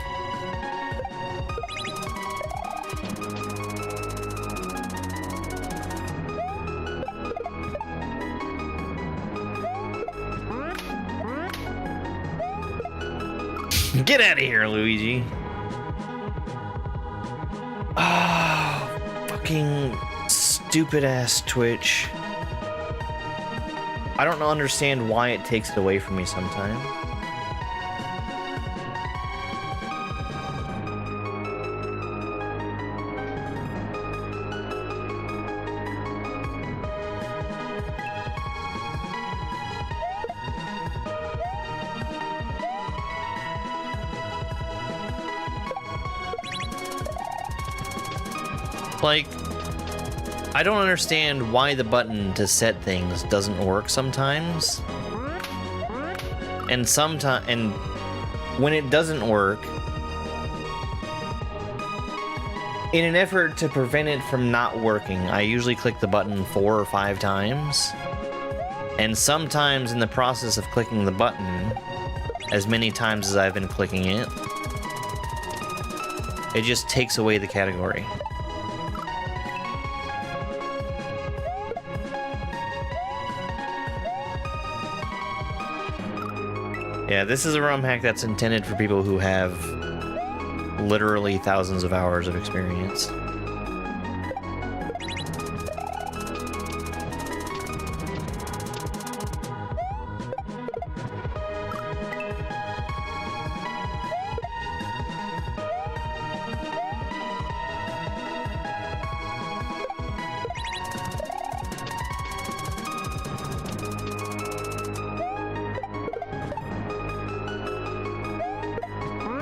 Get out of here, Luigi. Oh, fucking stupid ass Twitch. I don't understand why it takes it away from me sometimes. Like, I don't understand why the button to set things doesn't work sometimes. And when it doesn't work, in an effort to prevent it from not working, I usually click the button 4 or 5 times. And sometimes in the process of clicking the button, as many times as I've been clicking it, it just takes away the category. Yeah, this is a ROM hack that's intended for people who have literally thousands of hours of experience.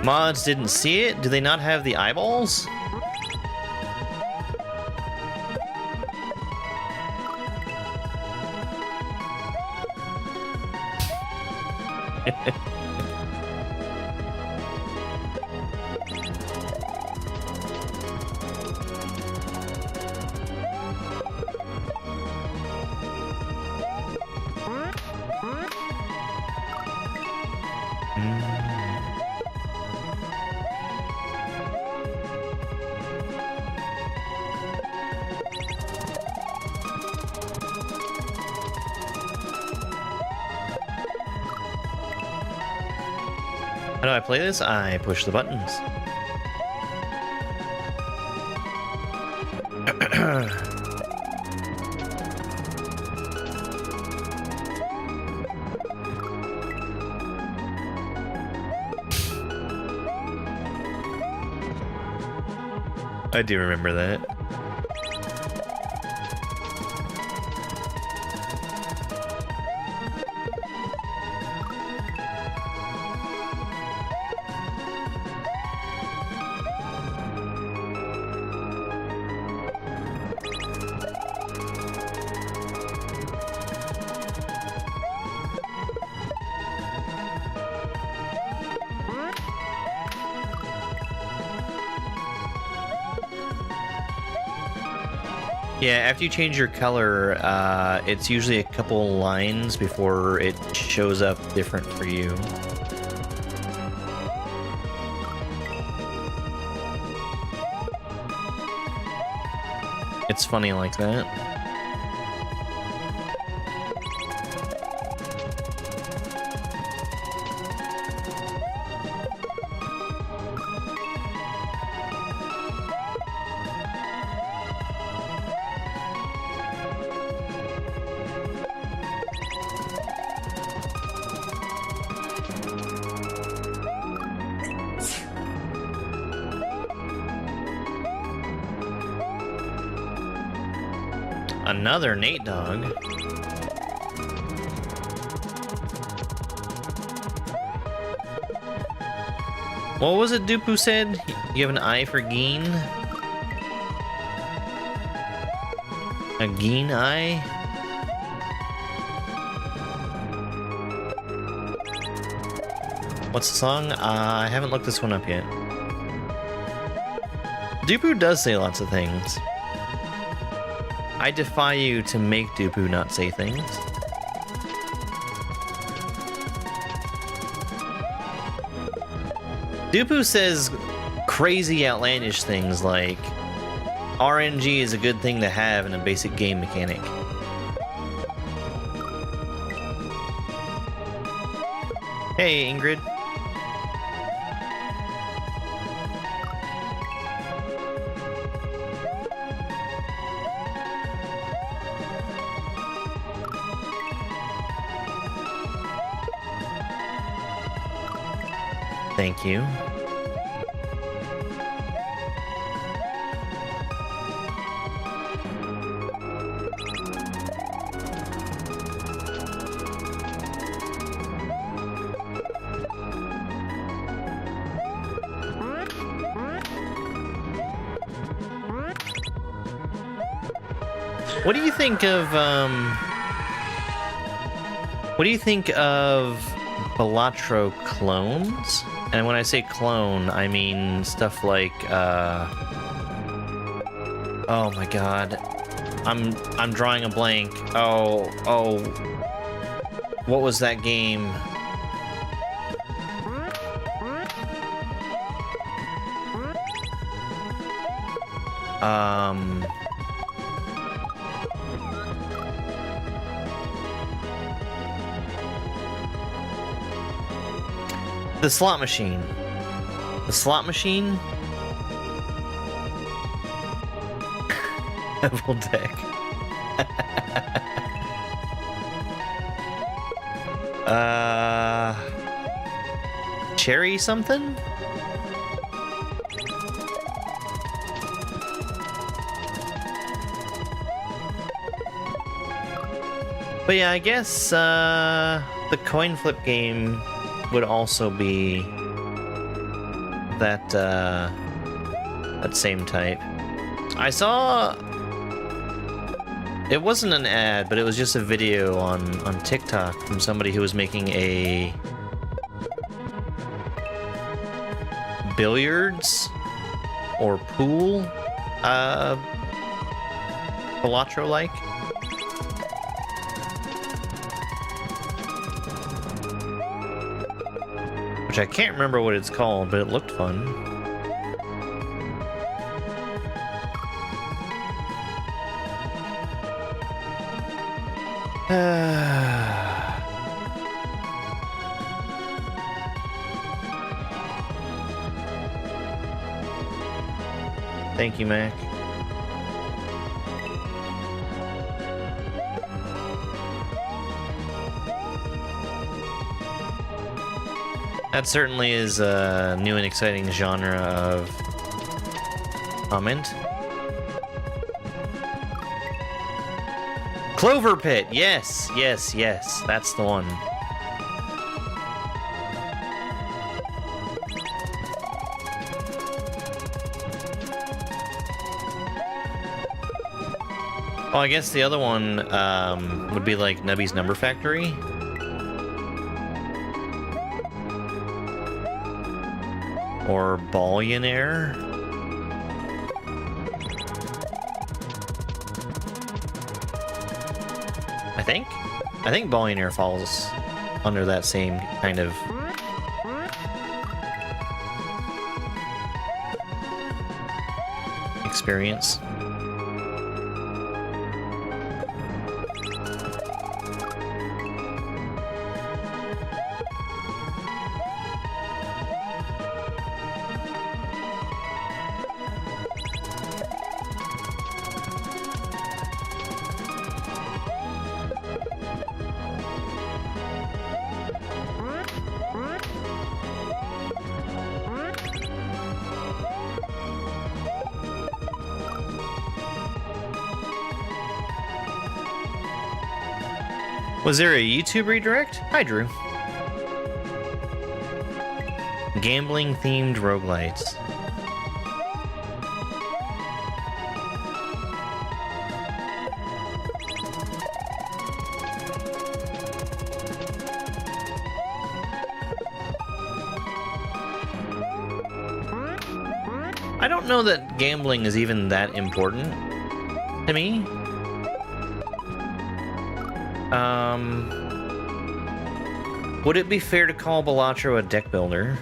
Mods didn't see it? Do they not have the eyeballs? How do I play this? I push the buttons. I do remember that. Yeah, after you change your color, it's usually a couple lines before it shows up different for you. It's funny like that. Another Nate dog. What was it Dupu said? You have an eye for Geen? A Geen eye? What's the song? I haven't looked this one up yet. Dupu does say lots of things. I defy you to make Dupu not say things. Dupu says crazy outlandish things like RNG is a good thing to have in a basic game mechanic. Hey, Ingrid. Thank you. What do you think of Balatro clones? And when I say clone, I mean stuff like oh my god. I'm drawing a blank. Oh. What was that game? The slot machine. The slot machine? Level deck. Cherry something? But yeah, I guess the coin flip game would also be that that same type. I saw it wasn't an ad, but it was just a video on TikTok from somebody who was making a billiards or pool Balatro like. Which I can't remember what it's called, but it looked fun. Thank you, Mac. That certainly is a new and exciting genre of comment. Clover Pit, yes, that's the one. Well, I guess the other one would be like Nubby's Number Factory. Or Ballionaire. I think. I think Billionaire falls under that same kind of experience. Was there a YouTube redirect? Hi, Drew. Gambling-themed roguelites. I don't know that gambling is even that important to me. Would it be fair to call Balatro a deck builder?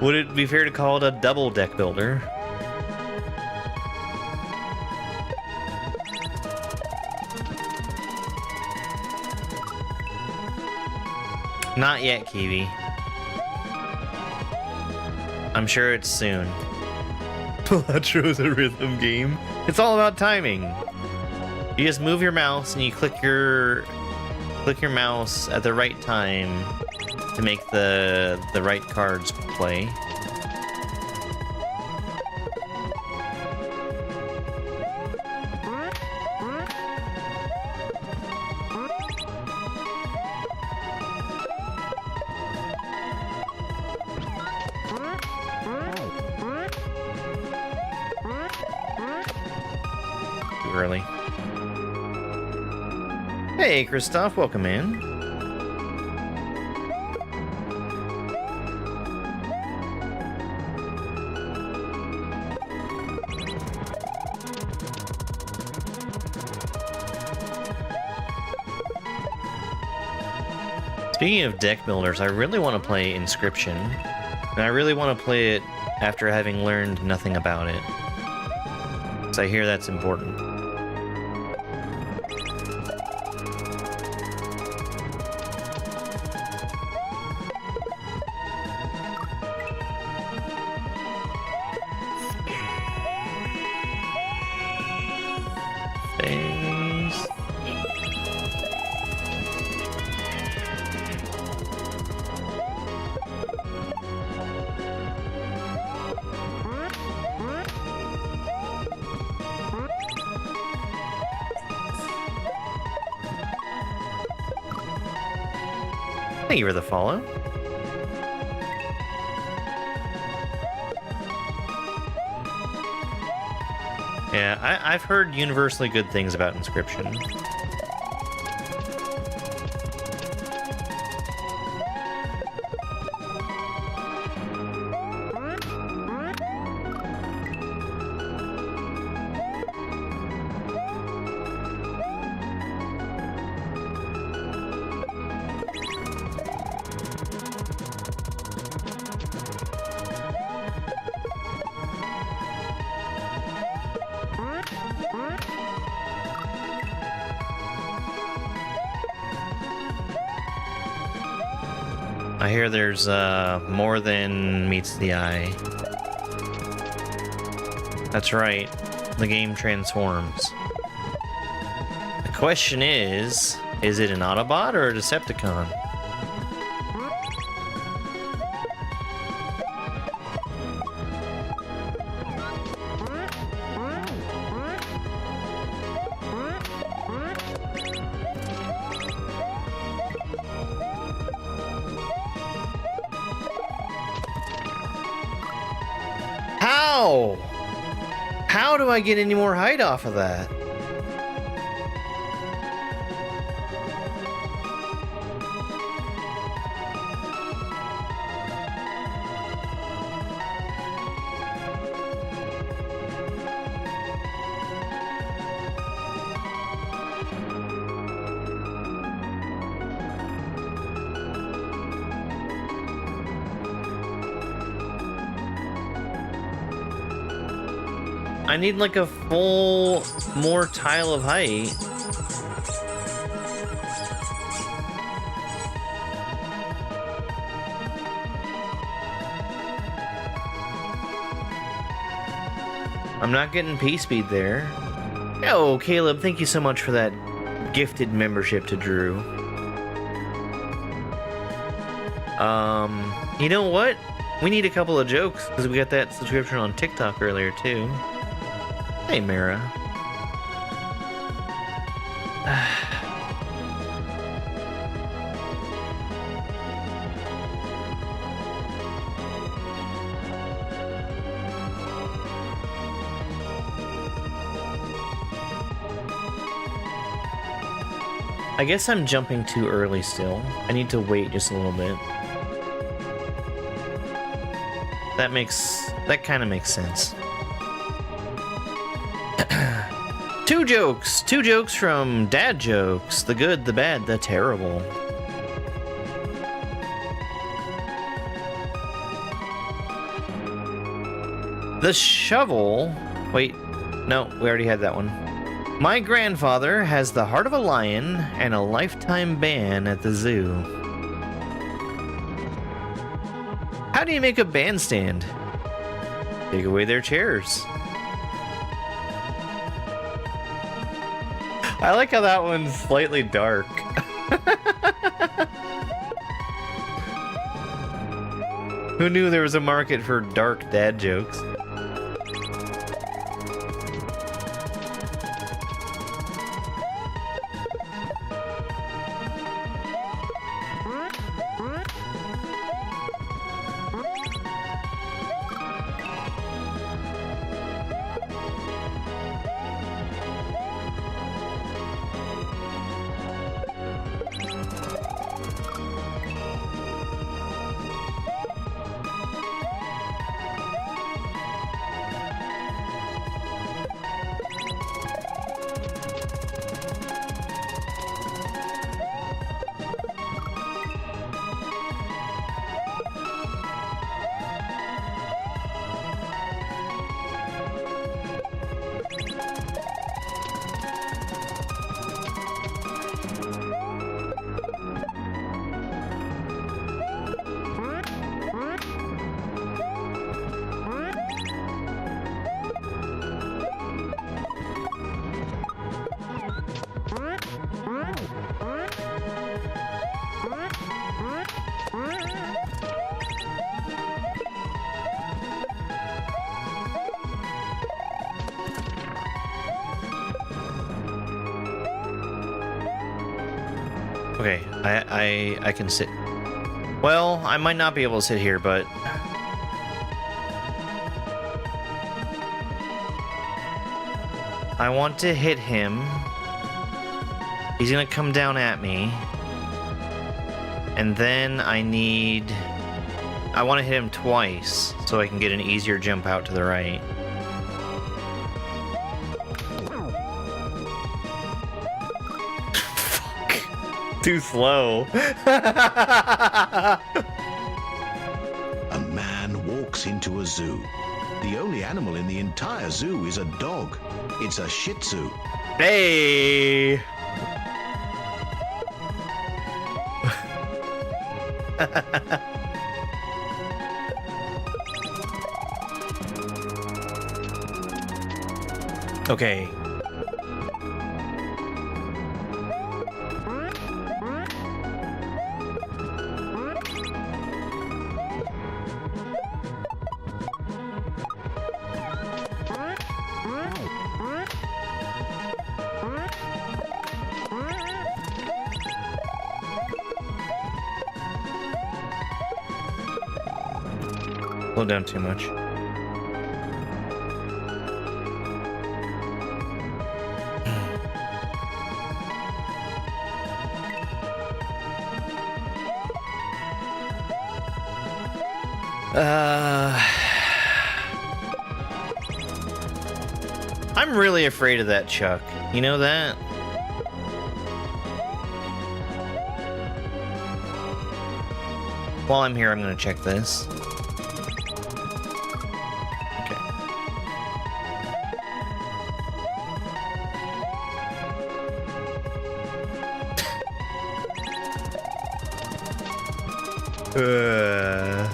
Would it be fair to call it a double deck builder? Not yet, Kiwi. I'm sure it's soon. Palatro's a rhythm game. It's all about timing. You just move your mouse and you click your mouse at the right time to make the right cards play. Early. Hey, Christoph, welcome in. Speaking of deck builders, I really want to play Inscription, and I really want to play it after having learned nothing about it. So I hear that's important. Thank you for the follow. Yeah, I've heard universally good things about Inscription. I hear there's more than meets the eye. That's right, the game transforms. The question is it an Autobot or a Decepticon? How do I get any more height off of that? I need like a full more tile of height. I'm not getting P-Speed there. Oh, Caleb, thank you so much for that gifted membership to Drew. You know what? We need a couple of jokes, because we got that subscription on TikTok earlier, too. Hey, Mara. I guess I'm jumping too early still. I need to wait just a little bit. That kind of makes sense. Two jokes from Dad Jokes. The good, the bad, the terrible. The shovel. Wait, no, we already had that one. My grandfather has the heart of a lion and a lifetime ban at the zoo. How do you make a bandstand? Take away their chairs. I like how that one's slightly dark. Who knew there was a market for dark dad jokes? Okay, I can sit. Well, I might not be able to sit here, but I want to hit him. He's gonna come down at me. And then I want to hit him twice so I can get an easier jump out to the right. Too slow. A man walks into a zoo. The only animal in the entire zoo is a dog. It's a Shih Tzu. Hey! Okay. Slow down too much. I'm really afraid of that Chuck. You know that? While I'm here, I'm gonna check this. Okay. Ooh.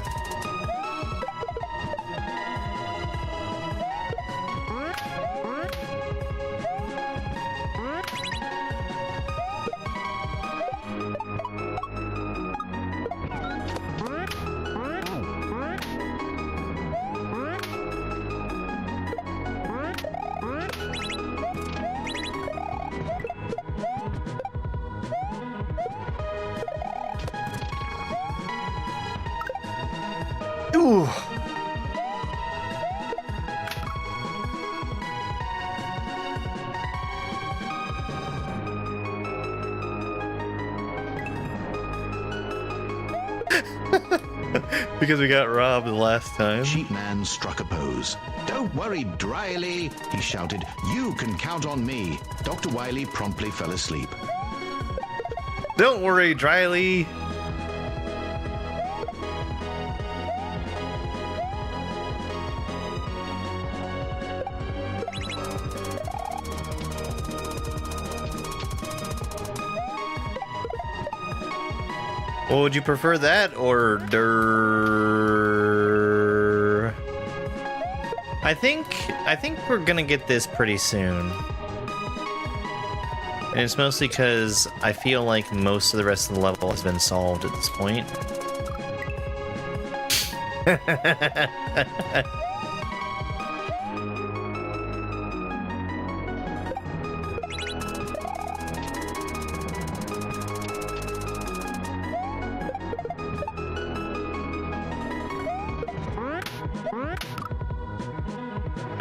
Because we got robbed the last time. Sheepman struck a pose. Don't worry, Dryly, he shouted. You can count on me. Dr. Wily promptly fell asleep. Don't worry, Dryly. Well, would you prefer that or der? I think we're gonna get this pretty soon. And it's mostly because I feel like most of the rest of the level has been solved at this point.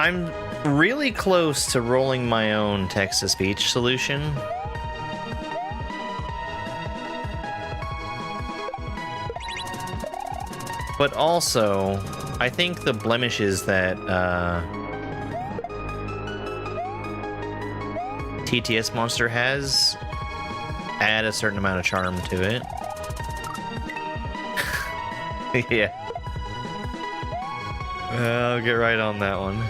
I'm really close to rolling my own text-to-speech solution. But also, I think the blemishes that TTS Monster has add a certain amount of charm to it. Yeah. I'll get right on that one.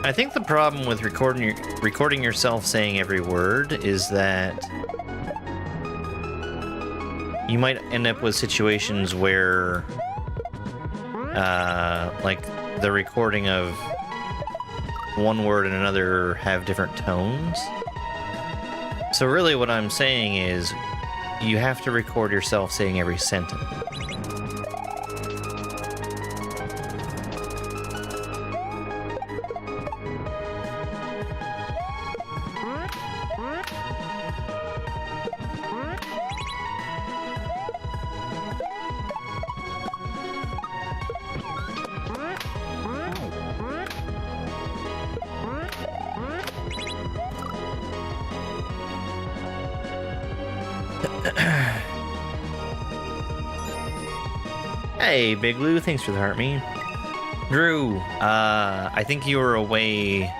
I think the problem with recording yourself saying every word is that you might end up with situations where, like, the recording of one word and another have different tones. So really what I'm saying is you have to record yourself saying every sentence. Hey, Big Lou, thanks for the heart me. Drew, I think you were away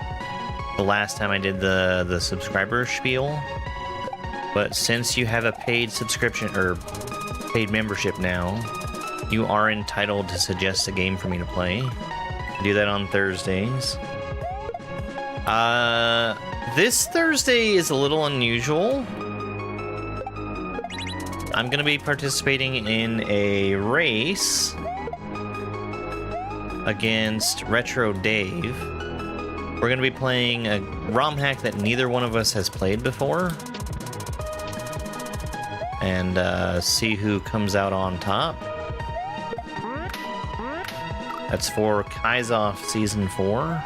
the last time I did the subscriber spiel, but since you have a paid subscription or paid membership now, you are entitled to suggest a game for me to play. I do that on Thursdays. This Thursday is a little unusual. I'm going to be participating in a race against Retro Dave. We're going to be playing a ROM hack that neither one of us has played before. And see who comes out on top. That's for Kaizo Season 4.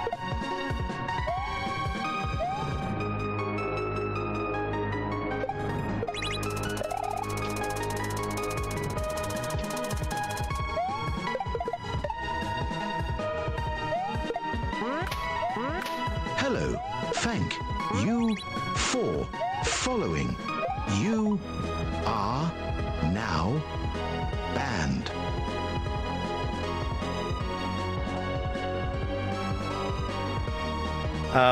hello, thank, you, for, following. You are now banned.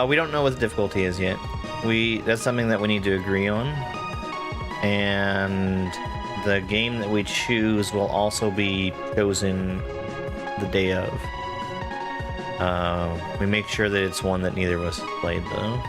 We don't know what the difficulty is yet. That's something that we need to agree on. And the game that we choose will also be chosen the day of. We make sure that it's one that neither of us has played, though.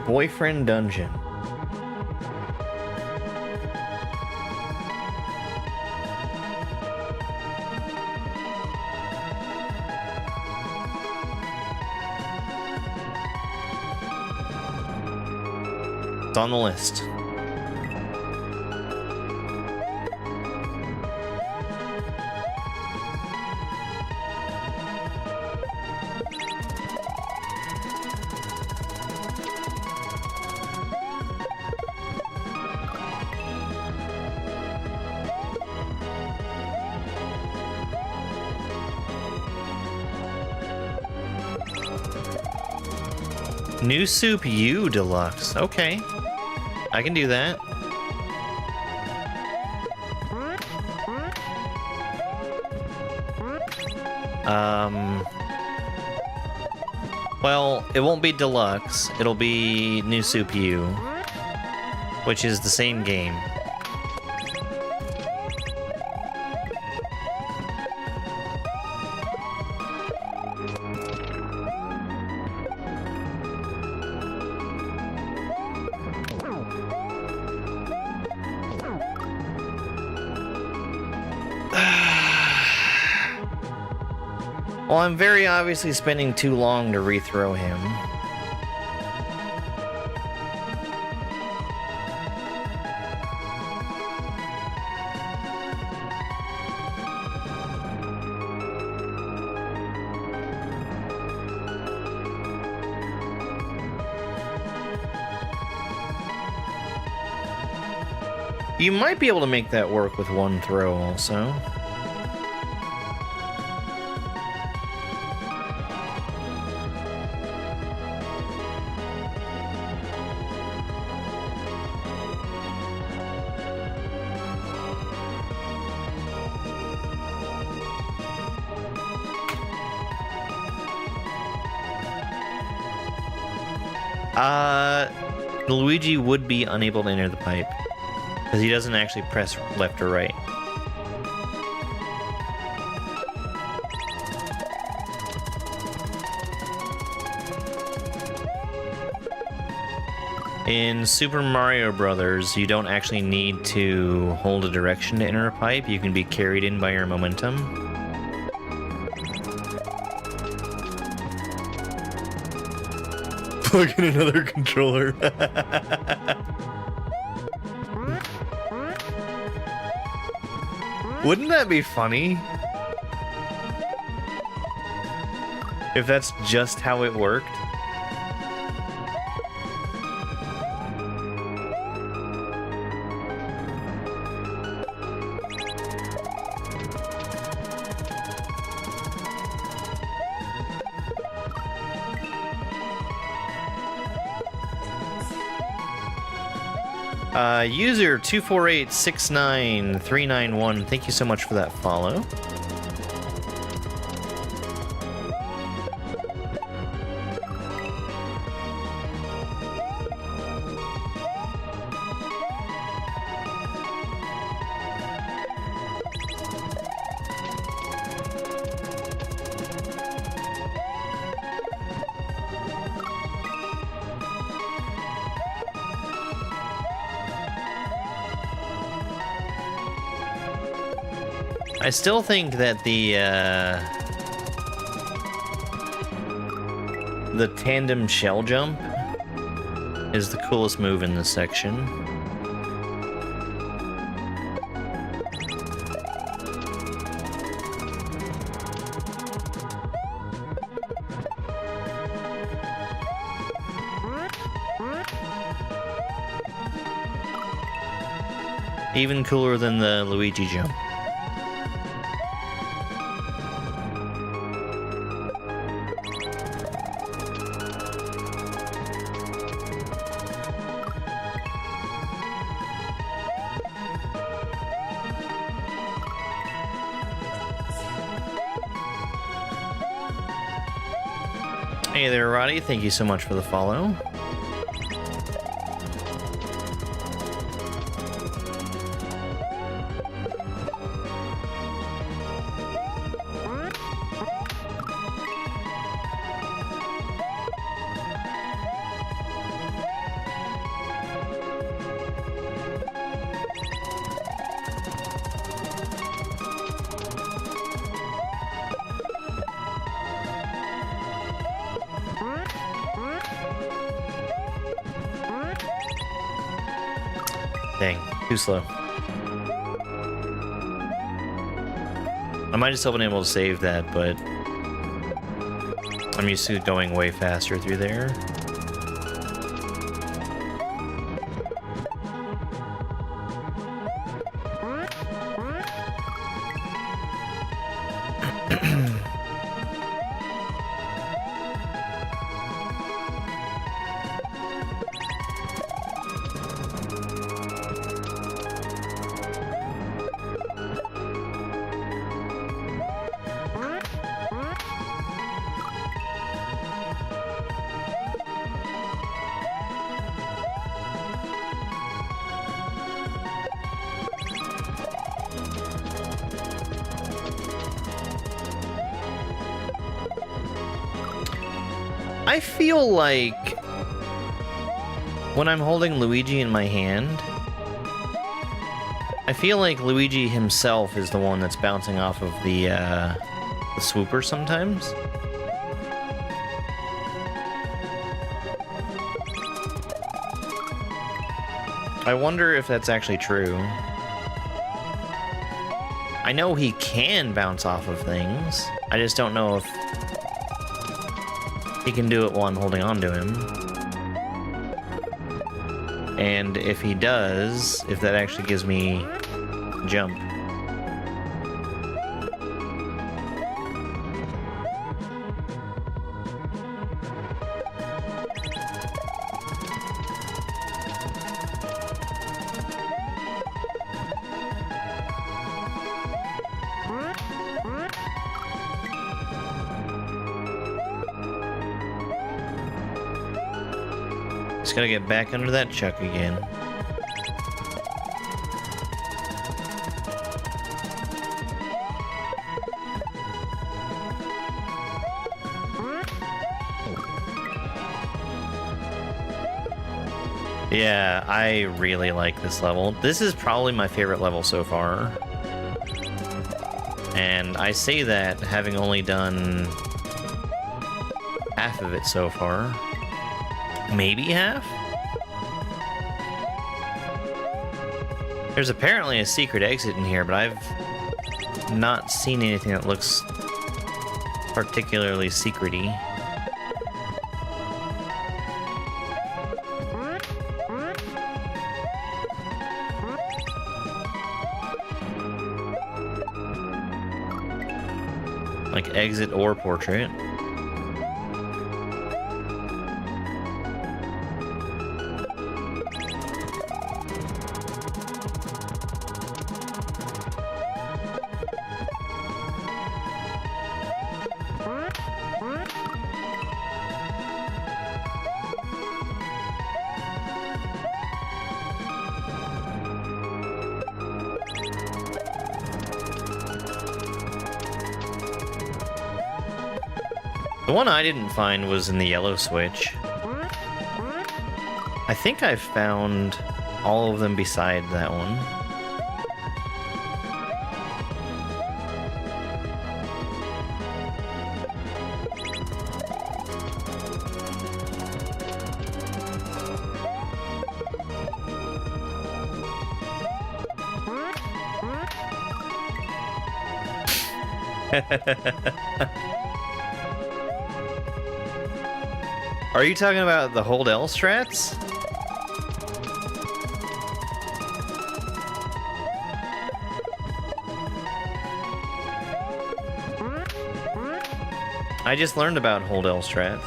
Boyfriend Dungeon. It's on the list. New Soup U Deluxe. Okay. I can do that. Well, it won't be Deluxe. It'll be New Soup U, which is the same game. Well, I'm very obviously spending too long to rethrow him. You might be able to make that work with one throw also. Luigi would be unable to enter the pipe because he doesn't actually press left or right. In Super Mario Brothers, you don't actually need to hold a direction to enter a pipe. You can be carried in by your momentum. Plug in another controller. Wouldn't that be funny? If that's just how it worked? User 248693991, thank you so much for that follow. I still think that the tandem shell jump is the coolest move in this section. Even cooler than the Luigi jump. Hey there, Roddy. Thank you so much for the follow. Dang, too slow. I might have still been able to save that, but I'm used to going way faster through there. I feel like when I'm holding Luigi in my hand, I feel like Luigi himself is the one that's bouncing off of the swooper sometimes. I wonder if that's actually true. I know he can bounce off of things. I just don't know if he can do it while I'm holding on to him. And if he does, if that actually gives me jump. Just gotta get back under that chuck again. Yeah, I really like this level. This is probably my favorite level so far. And I say that having only done half of it so far. Maybe half? There's apparently a secret exit in here, but I've not seen anything that looks particularly secrety. Like exit or portrait. The one I didn't find was in the yellow switch. I think I've found all of them beside that one. Are you talking about the hold L strats? I just learned about Hold L strats.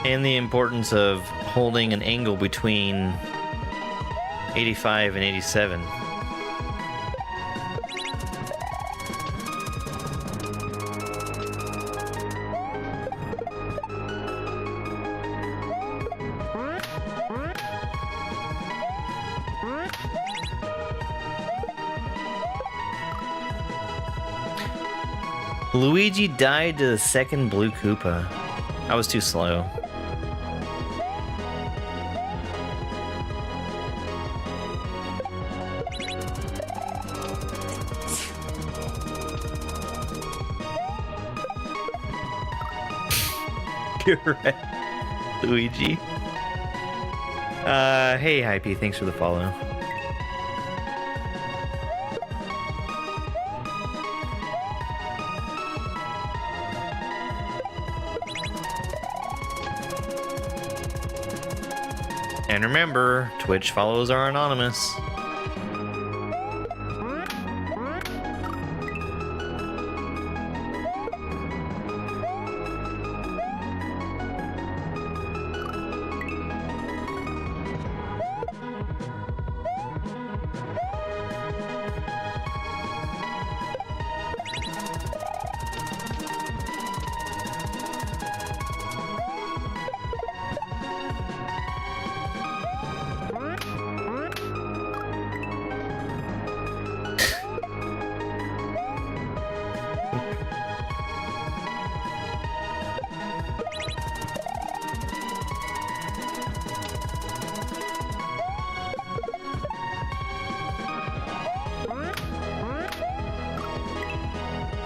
And the importance of holding an angle between 85 and 87. Luigi died to the second blue Koopa. I was too slow. You're right, Luigi. Hey, Hypey, thanks for the follow. And remember, Twitch follows are anonymous.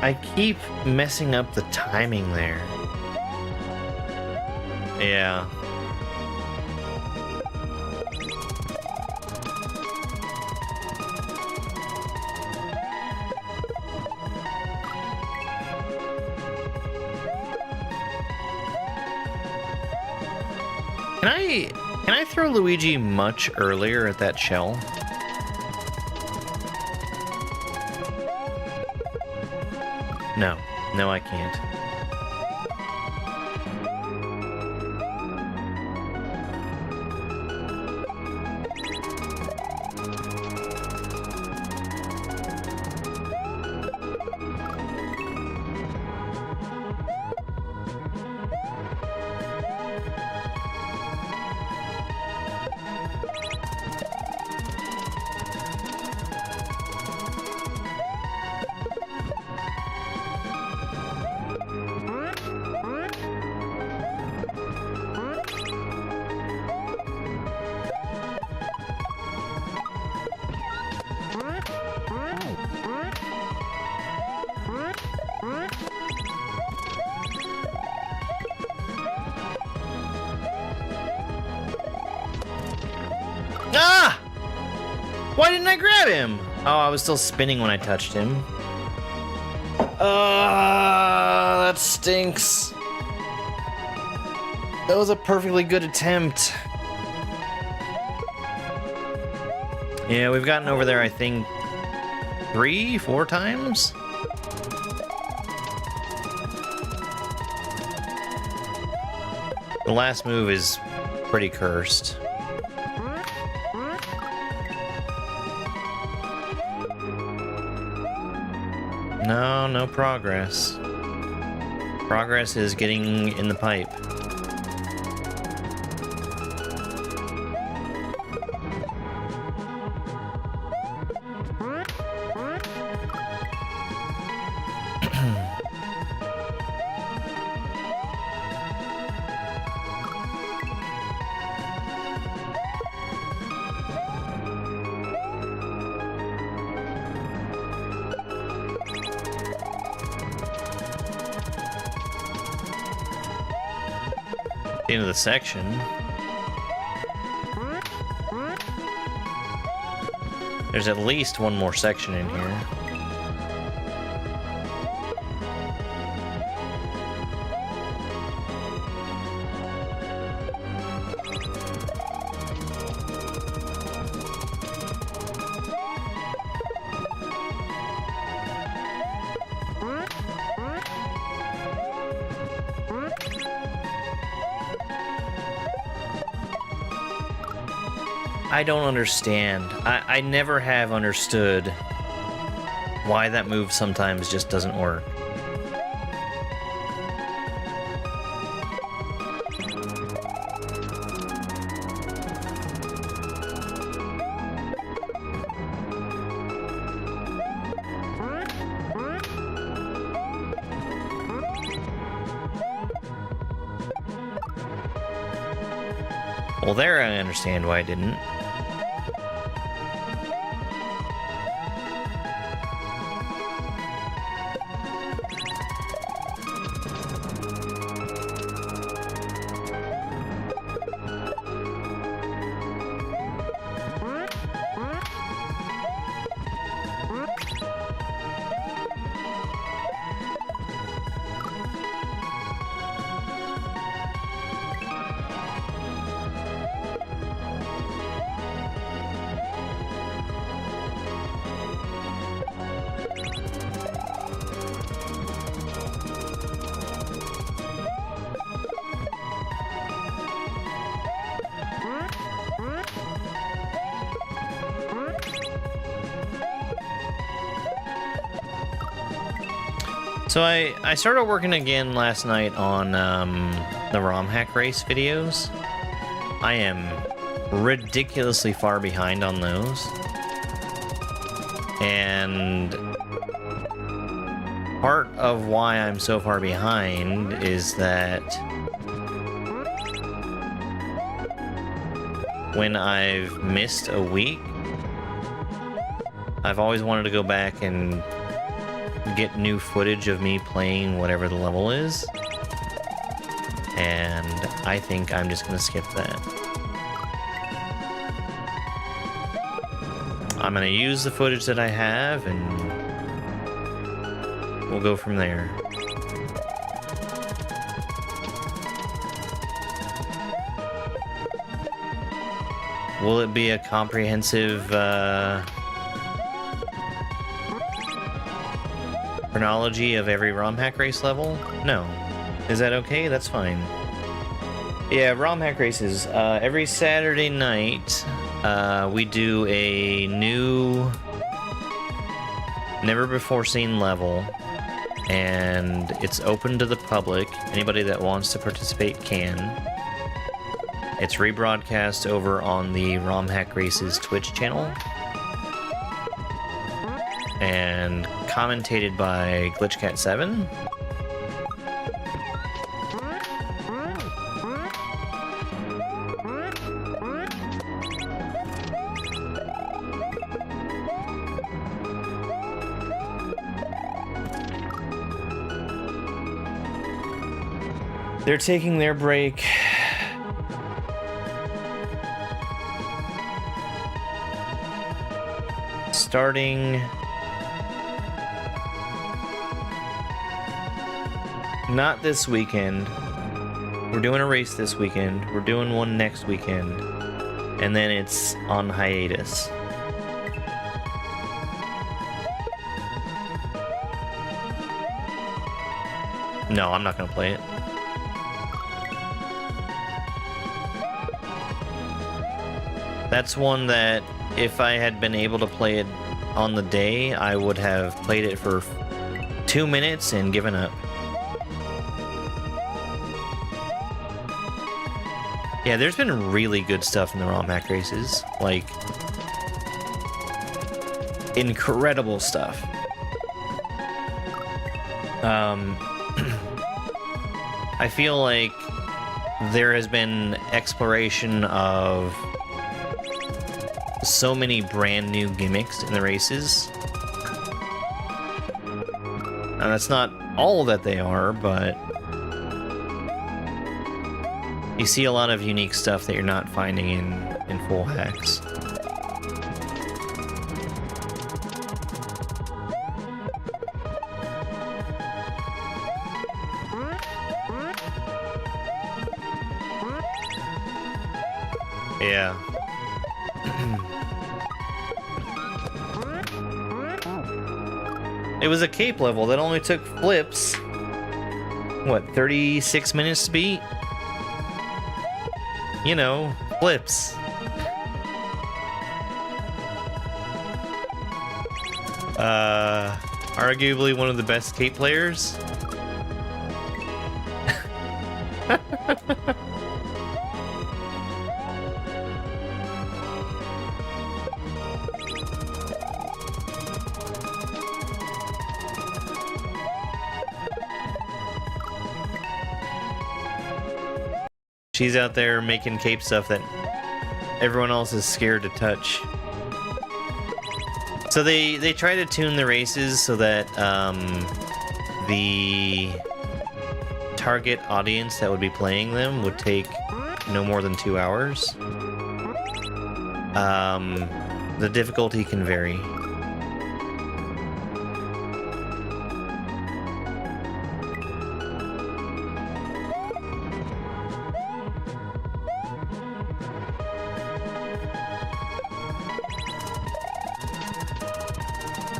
I keep messing up the timing there. Yeah. Can I throw Luigi much earlier at that shell? No, I can't. Ah! Why didn't I grab him? Oh, I was still spinning when I touched him. That stinks. That was a perfectly good attempt. Yeah, we've gotten over there, I think, 3-4 times? The last move is pretty cursed. No progress. Progress is getting in the pipe. End of the section. There's at least one more section in here. I don't understand. I never have understood why that move sometimes just doesn't work. Well, there I understand why I didn't. So I started working again last night on the romhack race videos. I am ridiculously far behind on those. And part of why I'm so far behind is that when I've missed a week, I've always wanted to go back and get new footage of me playing whatever the level is, and I think I'm just gonna skip that. I'm gonna use the footage that I have and we'll go from there. Will it be a comprehensive chronology of every romhack race level? No. Is that okay? That's fine. Yeah, romhack races. Every Saturday night, we do a new, never-before-seen level, and it's open to the public. Anybody that wants to participate can. It's rebroadcast over on the Romhack Races Twitch channel, and commentated by GlitchCat7. They're taking their break. Starting not this weekend. We're doing a race this weekend. We're doing one next weekend. And then it's on hiatus. No, I'm not gonna play it. That's one that if I had been able to play it on the day, I would have played it for 2 minutes and given up. Yeah, there's been really good stuff in the romhack races. Like, incredible stuff. I feel like there has been exploration of so many brand new gimmicks in the races. And that's not all that they are, but you see a lot of unique stuff that you're not finding in full hacks. Yeah. It was a cape level that only took flips, what, 36 minutes to beat? You know, flips. Arguably one of the best cape players. She's out there making cape stuff that everyone else is scared to touch. So they try to tune the races so that the target audience that would be playing them would take no more than 2 hours. The difficulty can vary.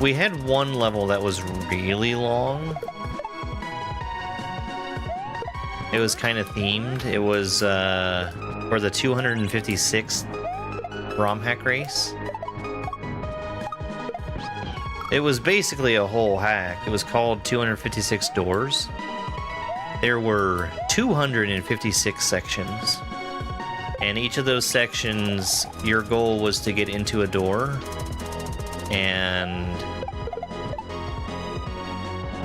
We had one level that was really long. It was kind of themed. It was for the 256th romhack race. It was basically a whole hack. It was called 256 Doors. There were 256 sections. And each of those sections, your goal was to get into a door. And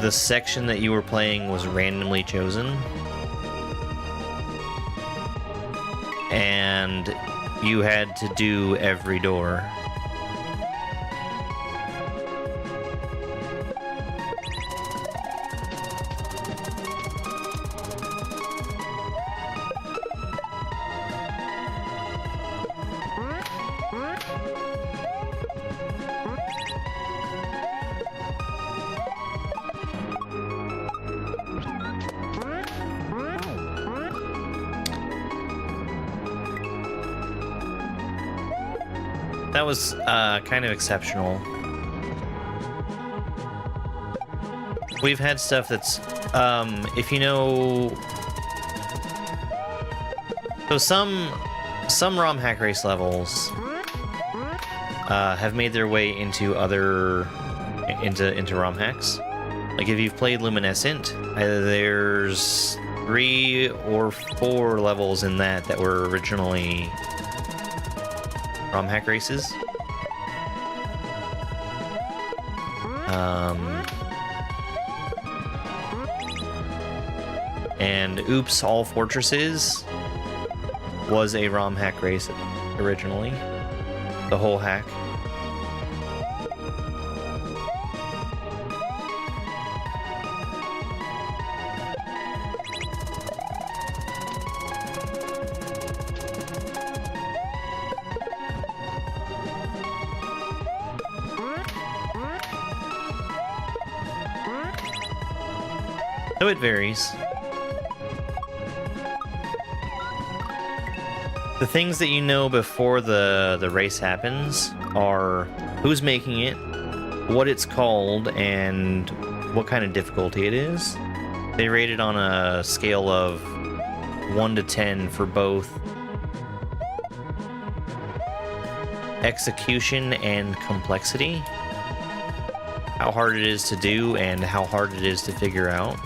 the section that you were playing was randomly chosen. And you had to do every door. That was kind of exceptional. We've had stuff that's, if you know, so some ROM hack race levels have made their way into into ROM hacks. Like if you've played Luminescent, there's 3 or 4 levels in that were originally ROM hack races. And Oops All Fortresses was a ROM hack race originally. The whole hack. So it varies. The things that you know before the race happens are who's making it, what it's called, and what kind of difficulty it is. They rate it on a scale of 1 to 10 for both execution and complexity. How hard it is to do and how hard it is to figure out.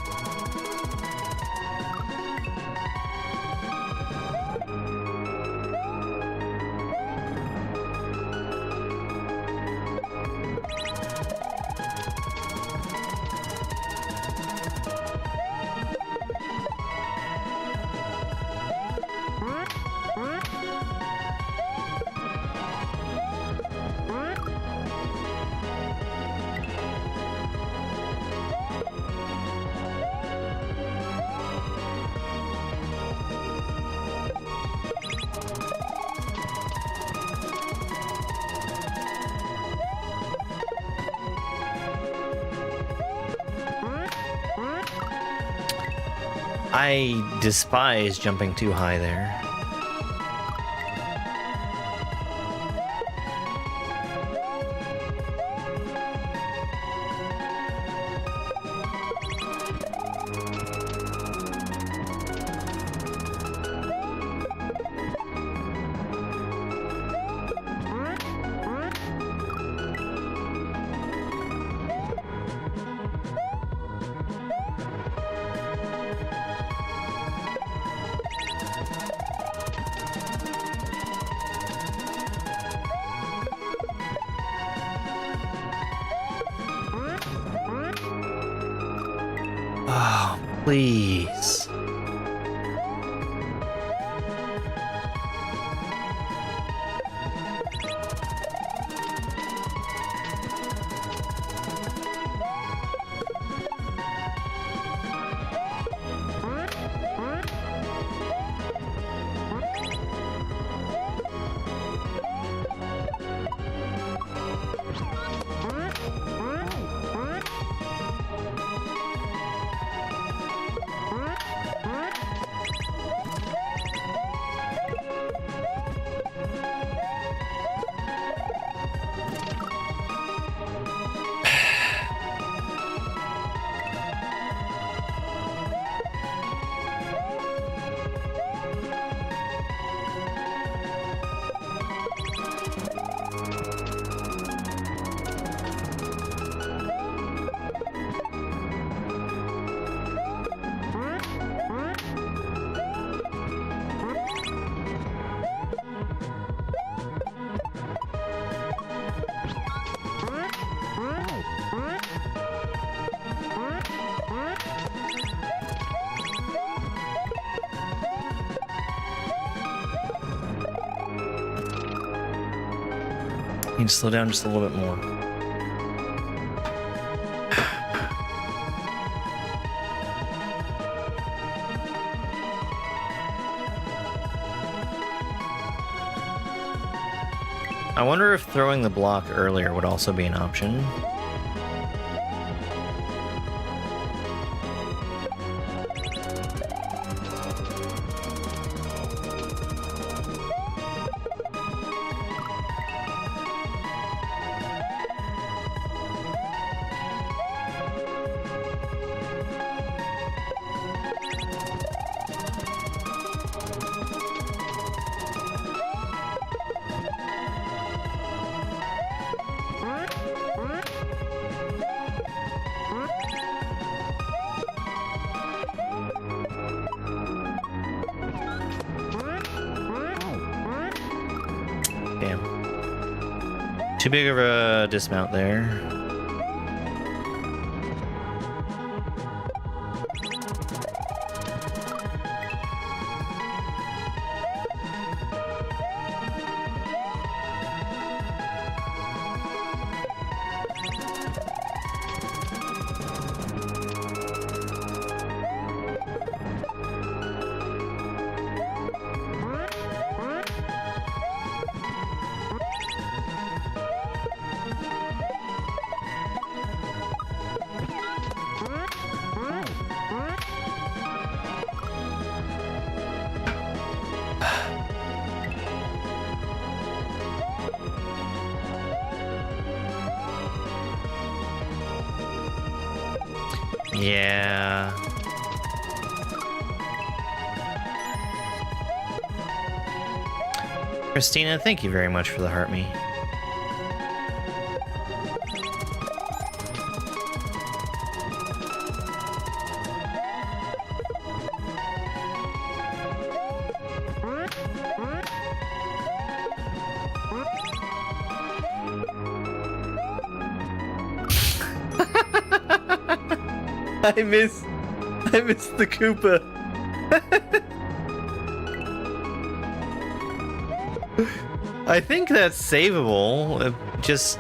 I despise jumping too high there. Oh, please. Need to slow down just a little bit more. I wonder if throwing the block earlier would also be an option. Too big of a dismount there. Yeah. Christina, thank you very much for the heart me. I miss the Koopa. I think that's savable, just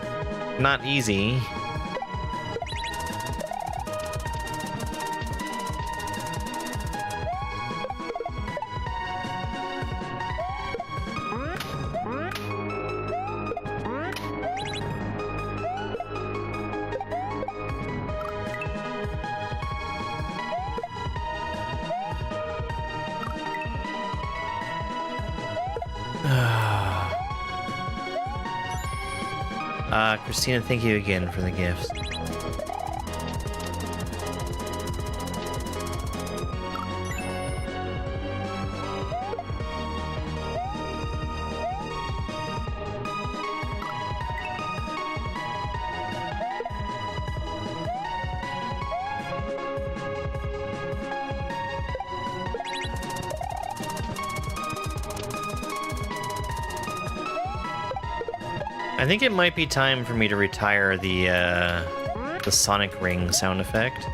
not easy. Christina, thank you again for the gifts. I think it might be time for me to retire the Sonic Ring sound effect.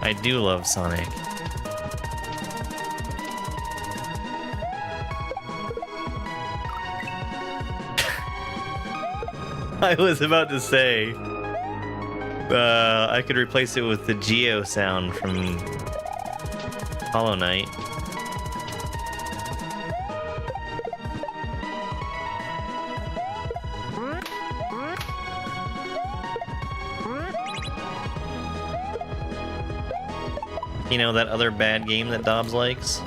I do love Sonic. I was about to say, I could replace it with the Geo sound from Hollow Knight. You know, that other bad game that Dobbs likes?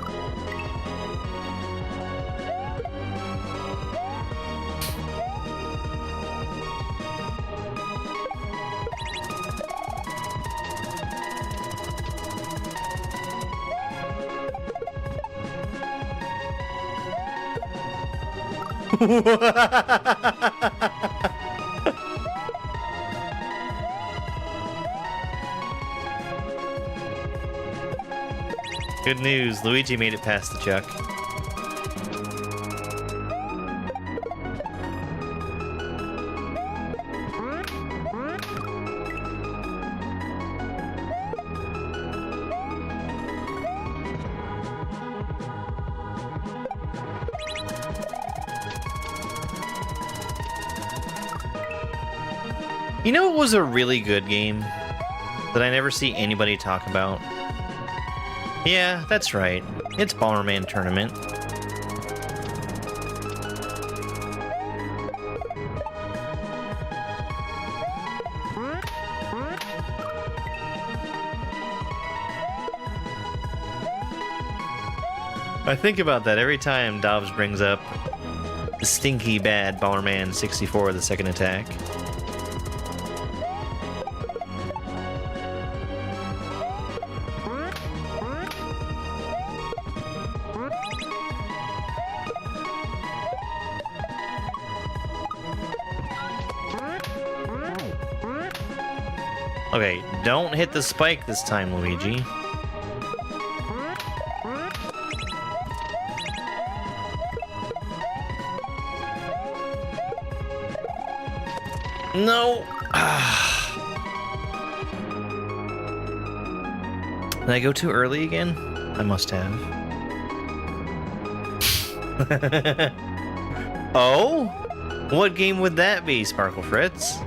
Good news, Luigi made it past the chuck. You know what was a really good game that I never see anybody talk about? Yeah, that's right. It's Bomberman Tournament. I think about that every time Dobbs brings up the stinky bad Bomberman 64, the second attack. Okay, don't hit the spike this time, Luigi. No! Did I go too early again? I must have. Oh? What game would that be, Sparkle Fritz?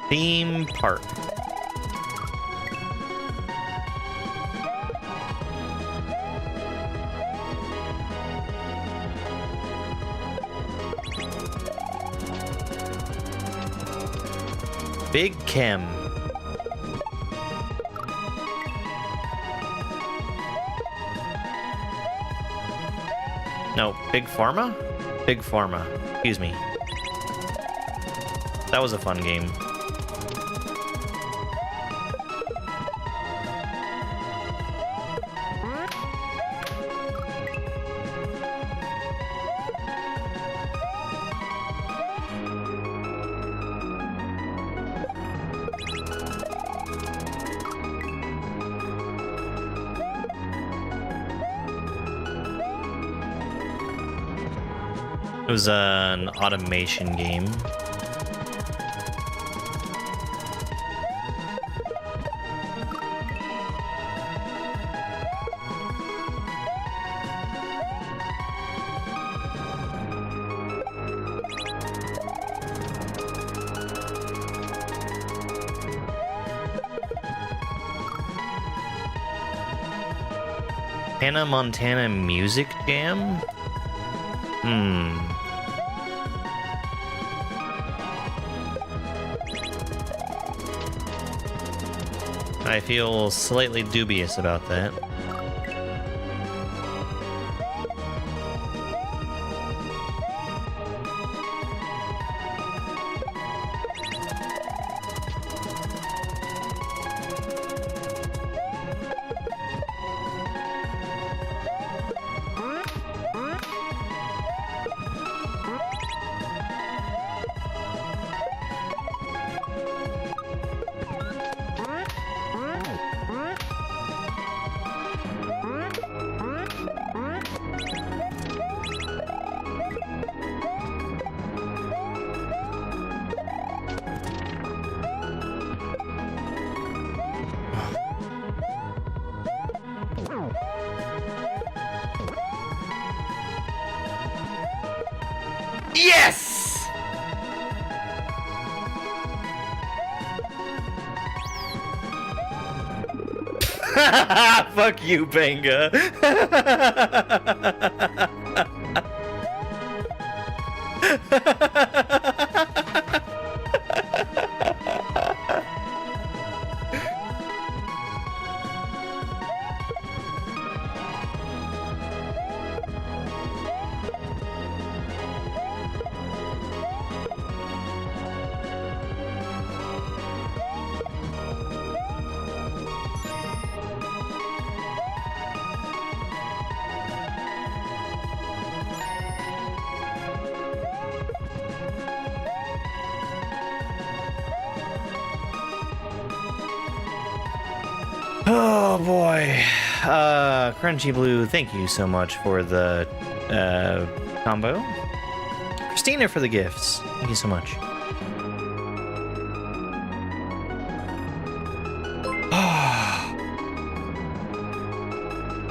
Theme park. Big Chem. No, Big Pharma? Big Pharma. Excuse me. That was a fun game. It was an automation game. Hannah Montana Music Jam? I feel slightly dubious about that. Yes! Fuck you, Panga. Oh boy. Crunchy Blue, thank you so much for the combo. Christina for the gifts. Thank you so much.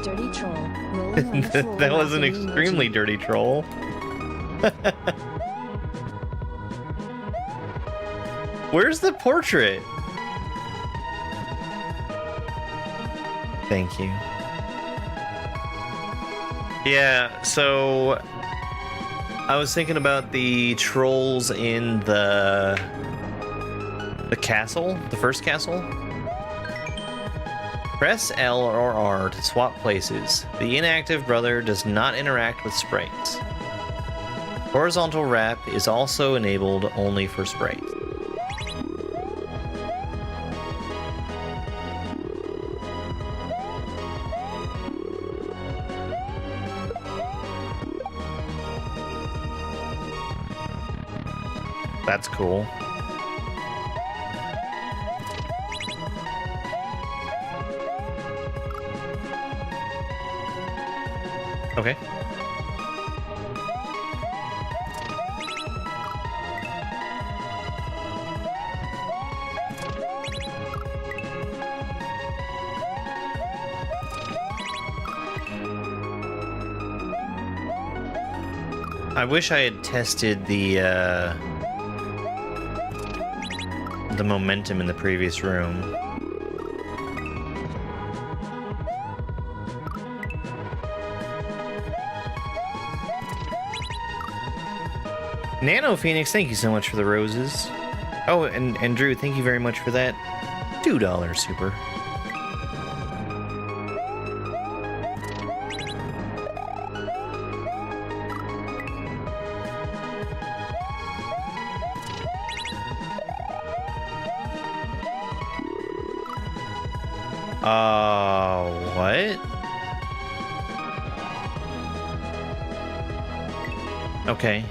Dirty troll. Rolling on the floor That was an laughing extremely emoji. dirty troll. Where's the portrait? Thank you. Yeah, so I was thinking about the trolls in the castle, the first castle. Press L or R to swap places. The inactive brother does not interact with sprites. Horizontal wrap is also enabled only for sprites. That's cool. Okay. I wish I had tested the momentum in the previous room. Nano Phoenix, thank you so much for the roses. Oh, and Drew, thank you very much for that $2 super. What? Okay.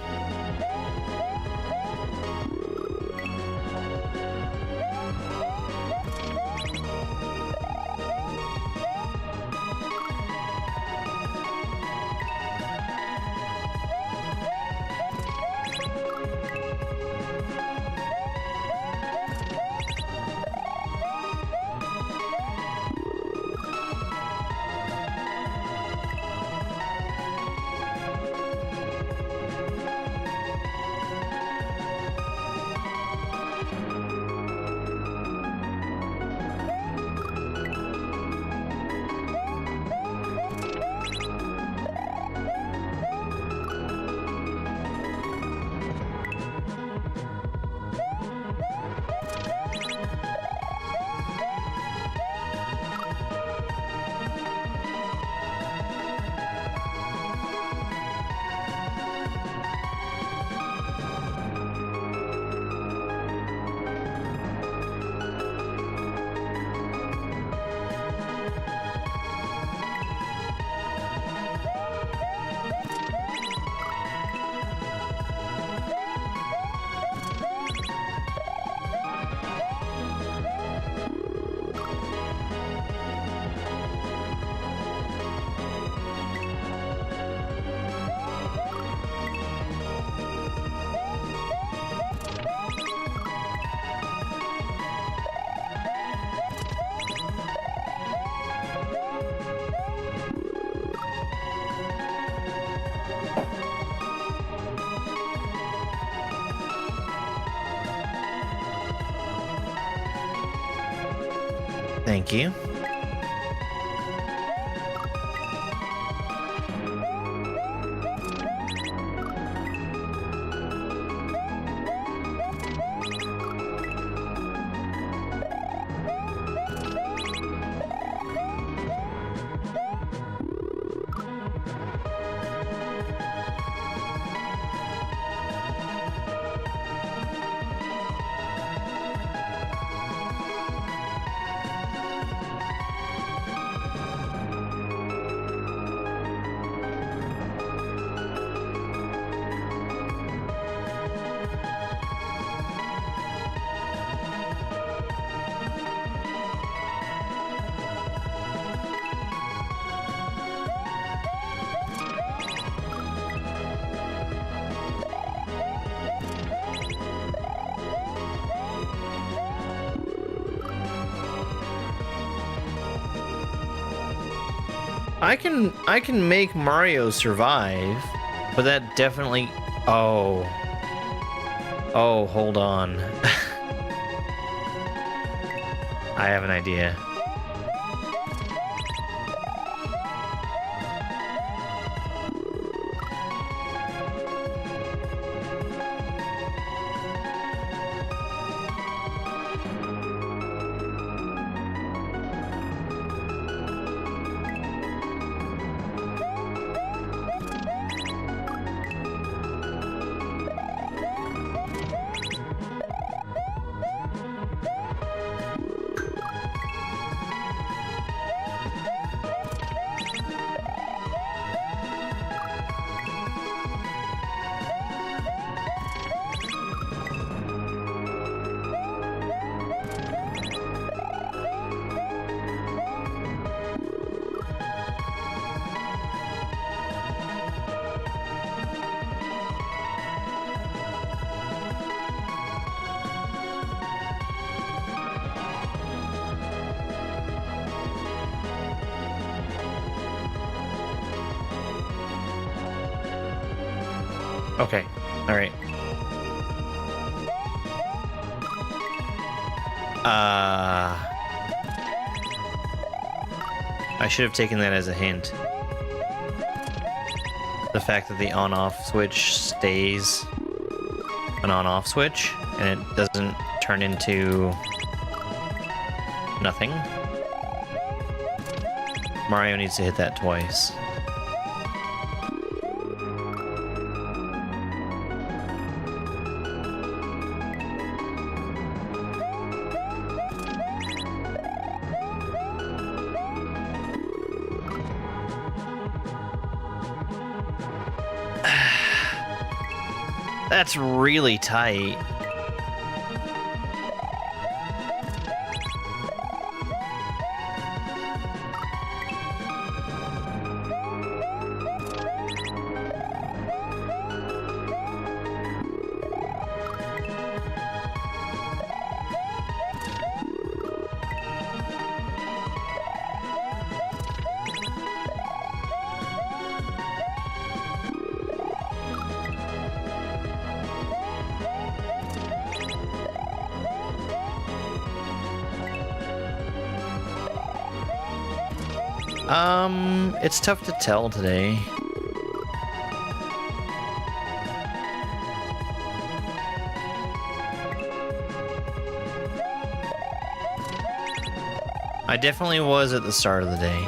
Thank you. I can make Mario survive, but that definitely... Oh. Oh, hold on. I have an idea. Okay, alright. I should have taken that as a hint. The fact that the on-off switch stays an on-off switch, and it doesn't turn into nothing. Mario needs to hit that twice. That's really tight. It's tough to tell today. I definitely was at the start of the day.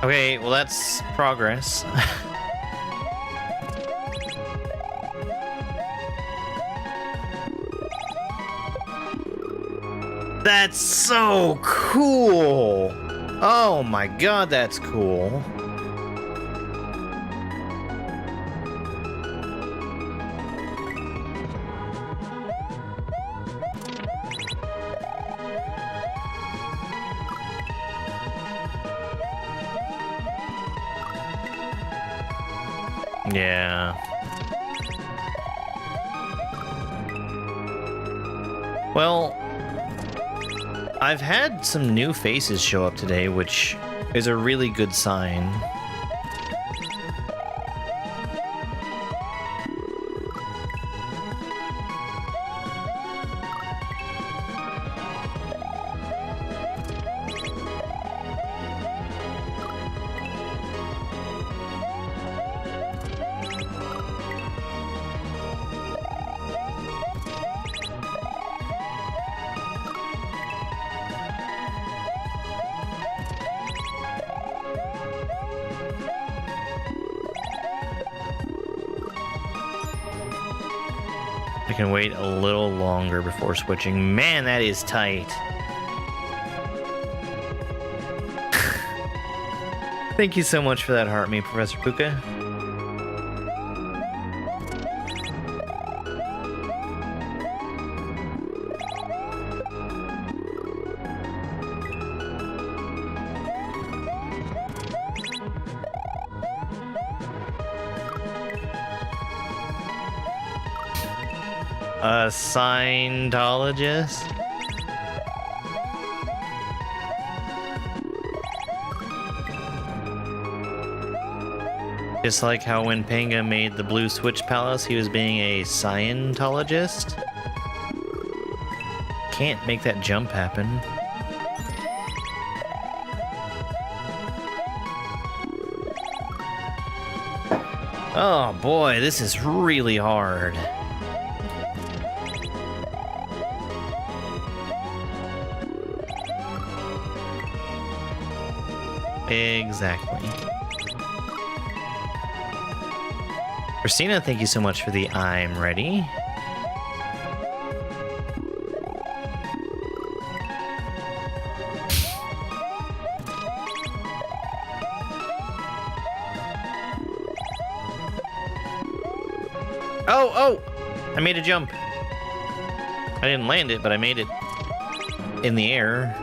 Okay, well that's progress. That's so cool! Oh my god, that's cool. Yeah. Well, I've had some new faces show up today, which is a really good sign. I can wait a little longer before switching. Man, that is tight. Thank you so much for that heart me, Professor Puka. A Scientologist? Just like how when Panga made the Blue Switch Palace, he was being a Scientologist? Can't make that jump happen. Oh boy, this is really hard. Exactly. Christina, thank you so much for the I'm ready. Oh! I made a jump. I didn't land it, but I made it in the air.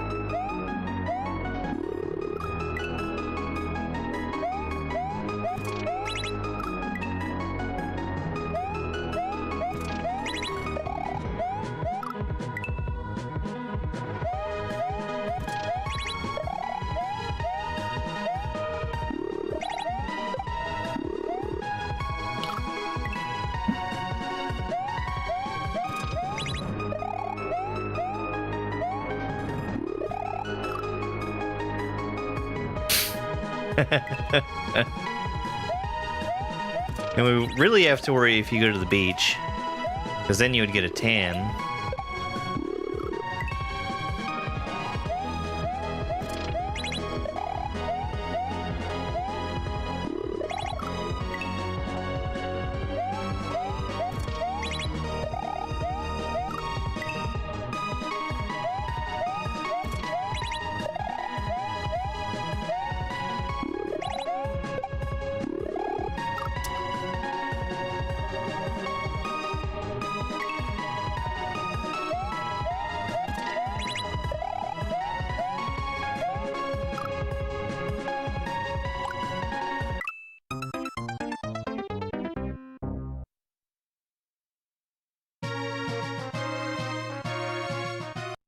And we really have to worry if you go to the beach, because then you would get a tan.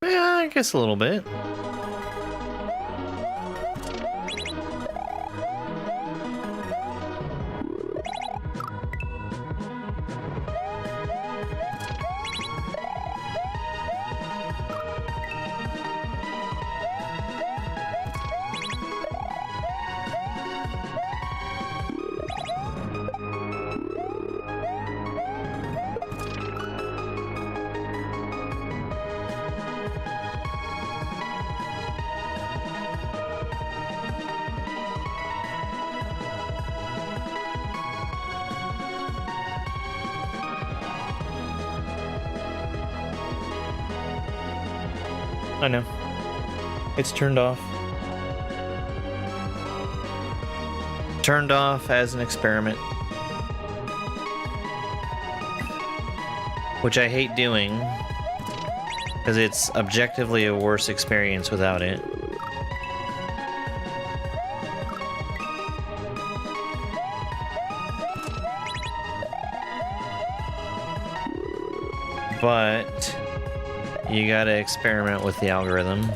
Yeah, I guess a little bit. I know. It's turned off. Turned off as an experiment. Which I hate doing, because it's objectively a worse experience without it. But you gotta experiment with the algorithm.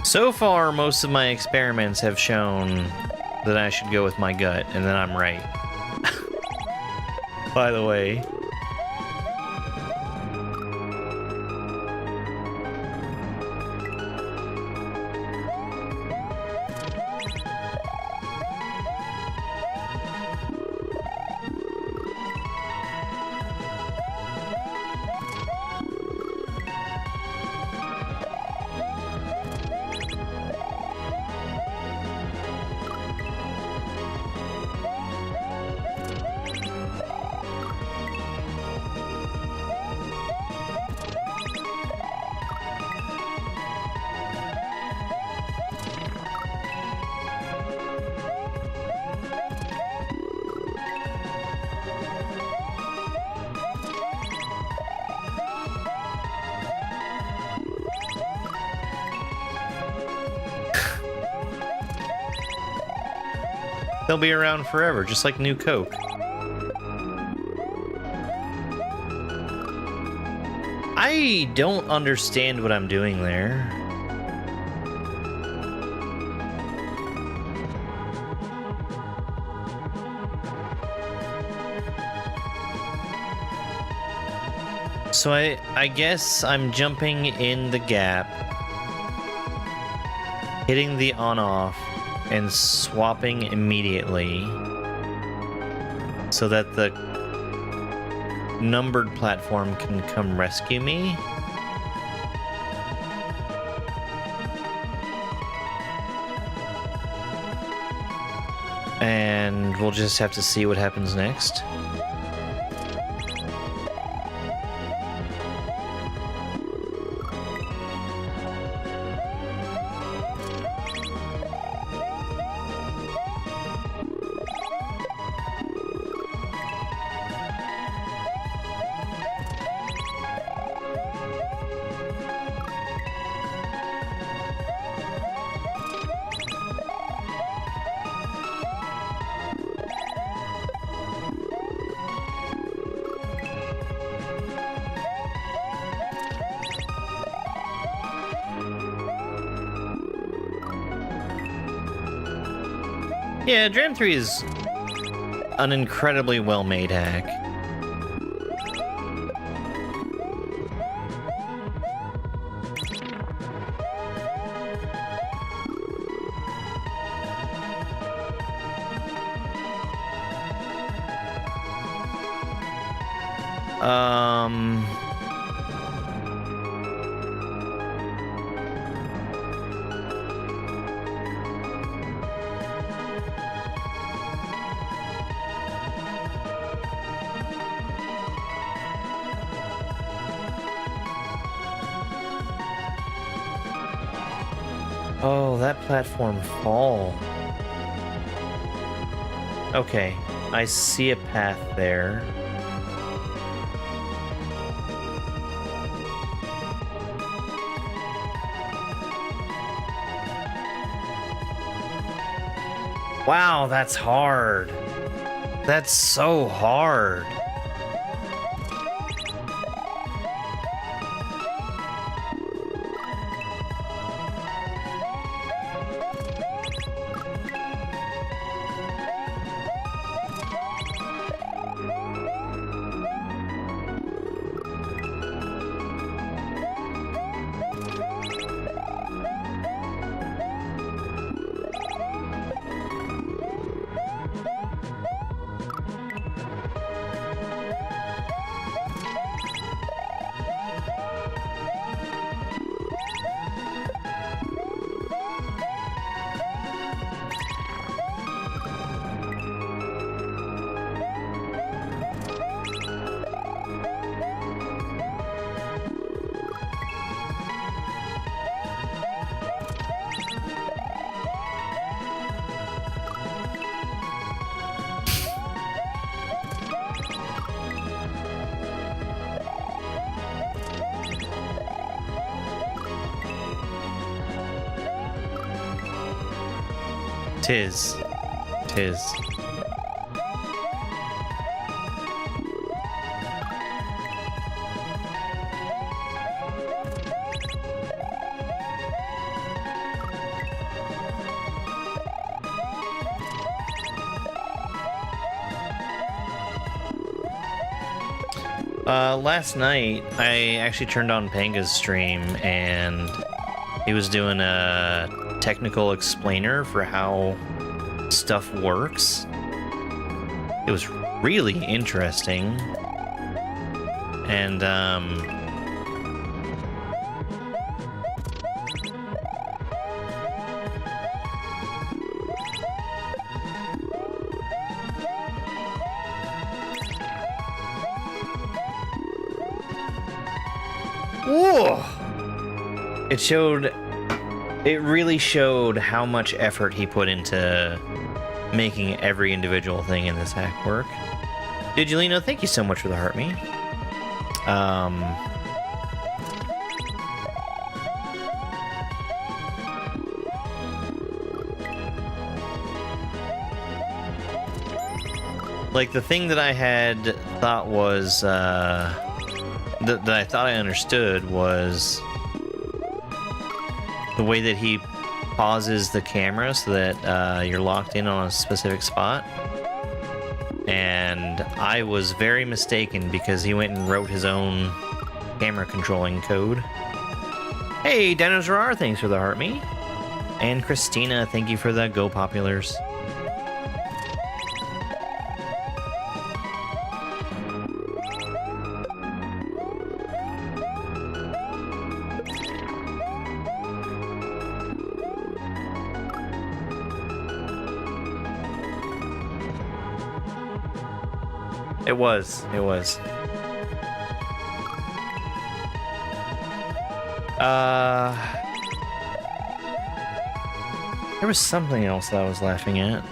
So far, most of my experiments have shown that I should go with my gut, and then I'm right. By the way. They'll be around forever, just like New Coke. I don't understand what I'm doing there. So I guess I'm jumping in the gap, hitting the on-off, and swapping immediately so that the numbered platform can come rescue me. And we'll just have to see what happens next. Yeah, Dram 3 is an incredibly well-made hack. Oh, that platform fall. Okay, I see a path there. Wow, that's hard. That's so hard. Tis. Last night, I actually turned on Panga's stream, and he was doing a technical explainer for how stuff works. It was really interesting. And, whoa! It really showed how much effort he put into making every individual thing in this hack work. Digilino, thank you so much for the heart me. Like, the thing that I had thought was, that I thought I understood was the way that he pauses the camera so that you're locked in on a specific spot. And I was very mistaken because he went and wrote his own camera controlling code. Hey, Dinosaur, thanks for the heart me. And Christina, thank you for the Go Populars. It was. There was something else that I was laughing at.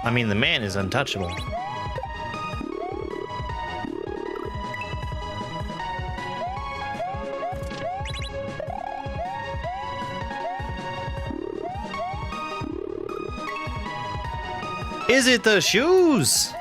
I mean, the man is untouchable. Is it the shoes?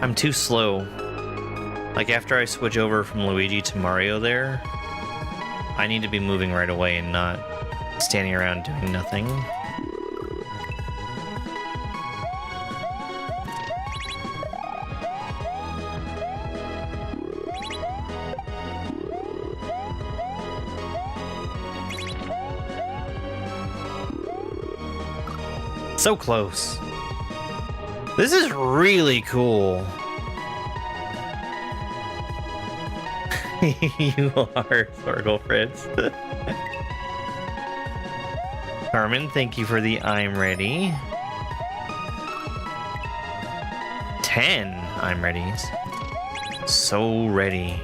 I'm too slow. Like, after I switch over from Luigi to Mario there, I need to be moving right away and not standing around doing nothing. So close. This is really cool. You are Sparkle Fritz. Carmen, thank you for the I'm ready. 10 I'm readies. So ready.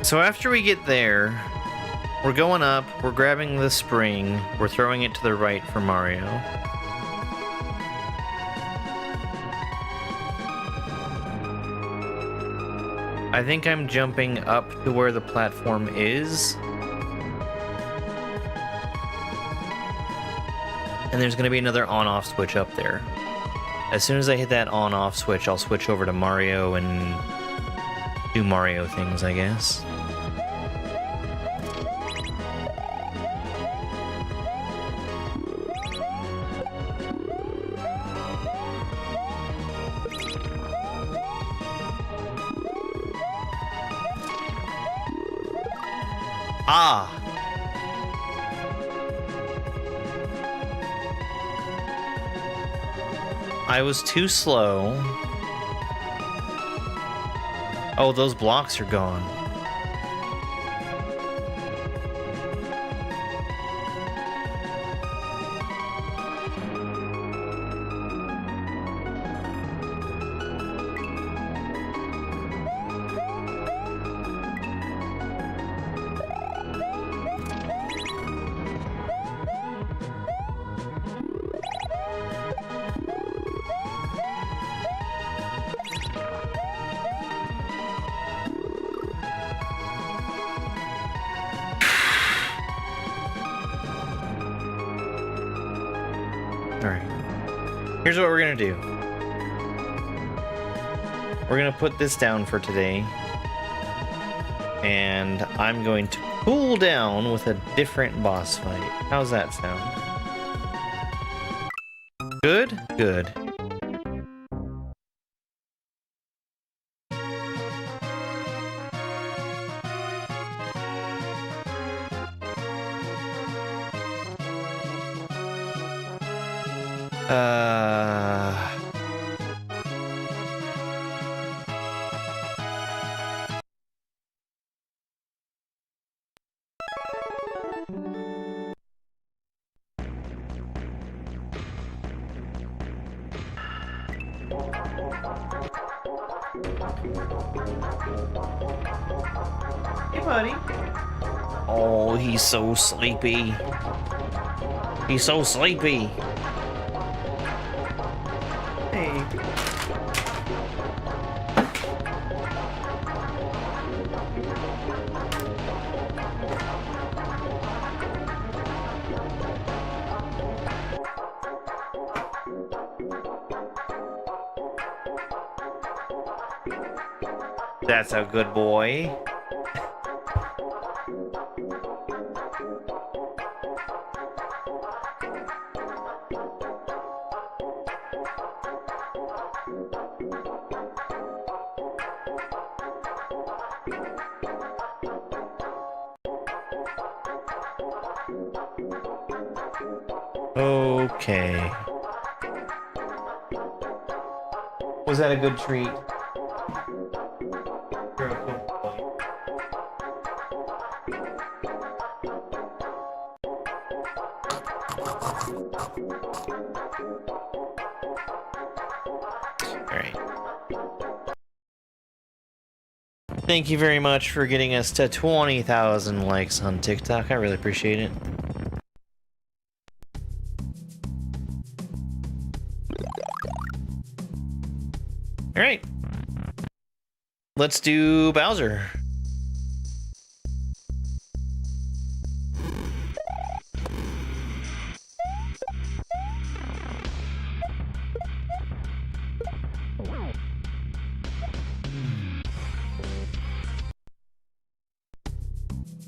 So after we get there, we're going up, we're grabbing the spring, we're throwing it to the right for Mario. I think I'm jumping up to where the platform is. And there's going to be another on-off switch up there. As soon as I hit that on-off switch, I'll switch over to Mario and do Mario things, I guess. Ah! I was too slow. Oh, those blocks are gone. Here's what we're gonna do. We're gonna put this down for today. And I'm going to cool down with a different boss fight. How's that sound? Good? Good. Hey, buddy. Oh, he's so sleepy. He's so sleepy. Hey. That's a good boy. Okay. Was that a good treat? You're a good boy. Alright. Thank you very much for getting us to 20,000 likes on TikTok. I really appreciate it. Alright. Let's do Bowser.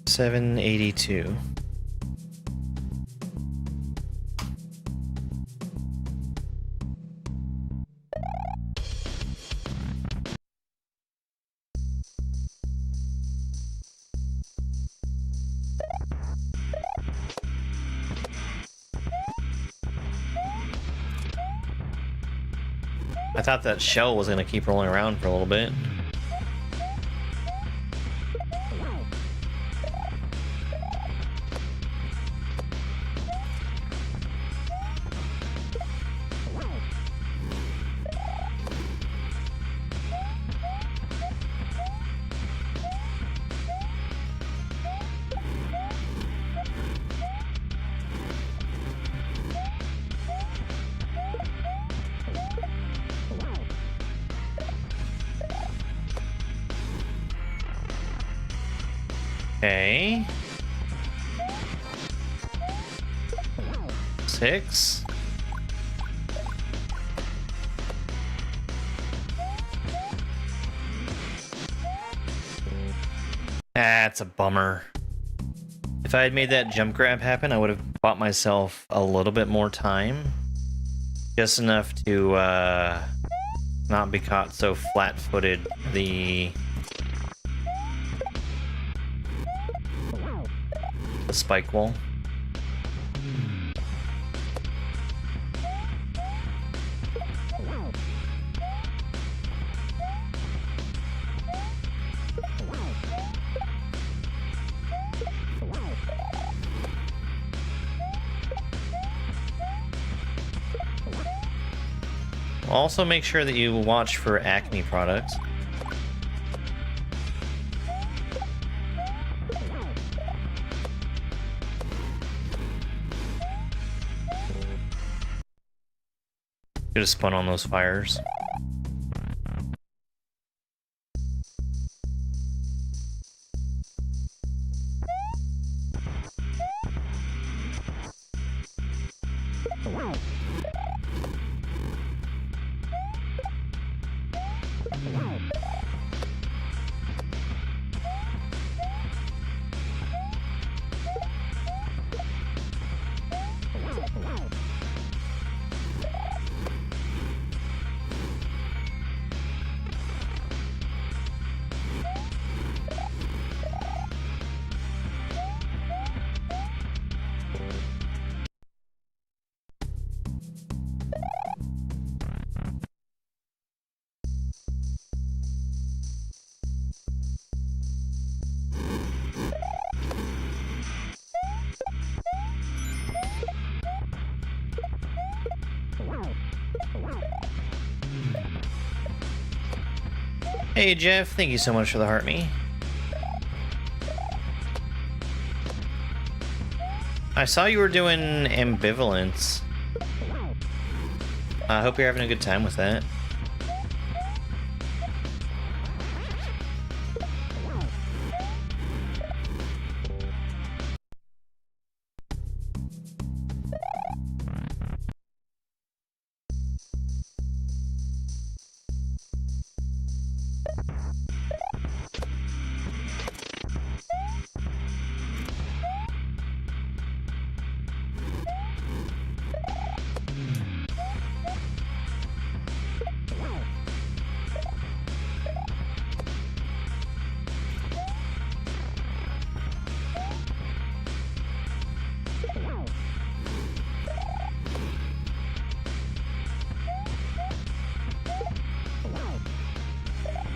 $782. I thought that shell was gonna keep rolling around for a little bit. Okay. 6. That's a bummer. If I had made that jump grab happen, I would have bought myself a little bit more time. Just enough to not be caught so flat-footed. The spike wall. Also make sure that you watch for Acme products. Could have spun on those fires. Hey Jeff, thank you so much for the heart me. I saw you were doing ambivalence. I hope you're having a good time with that.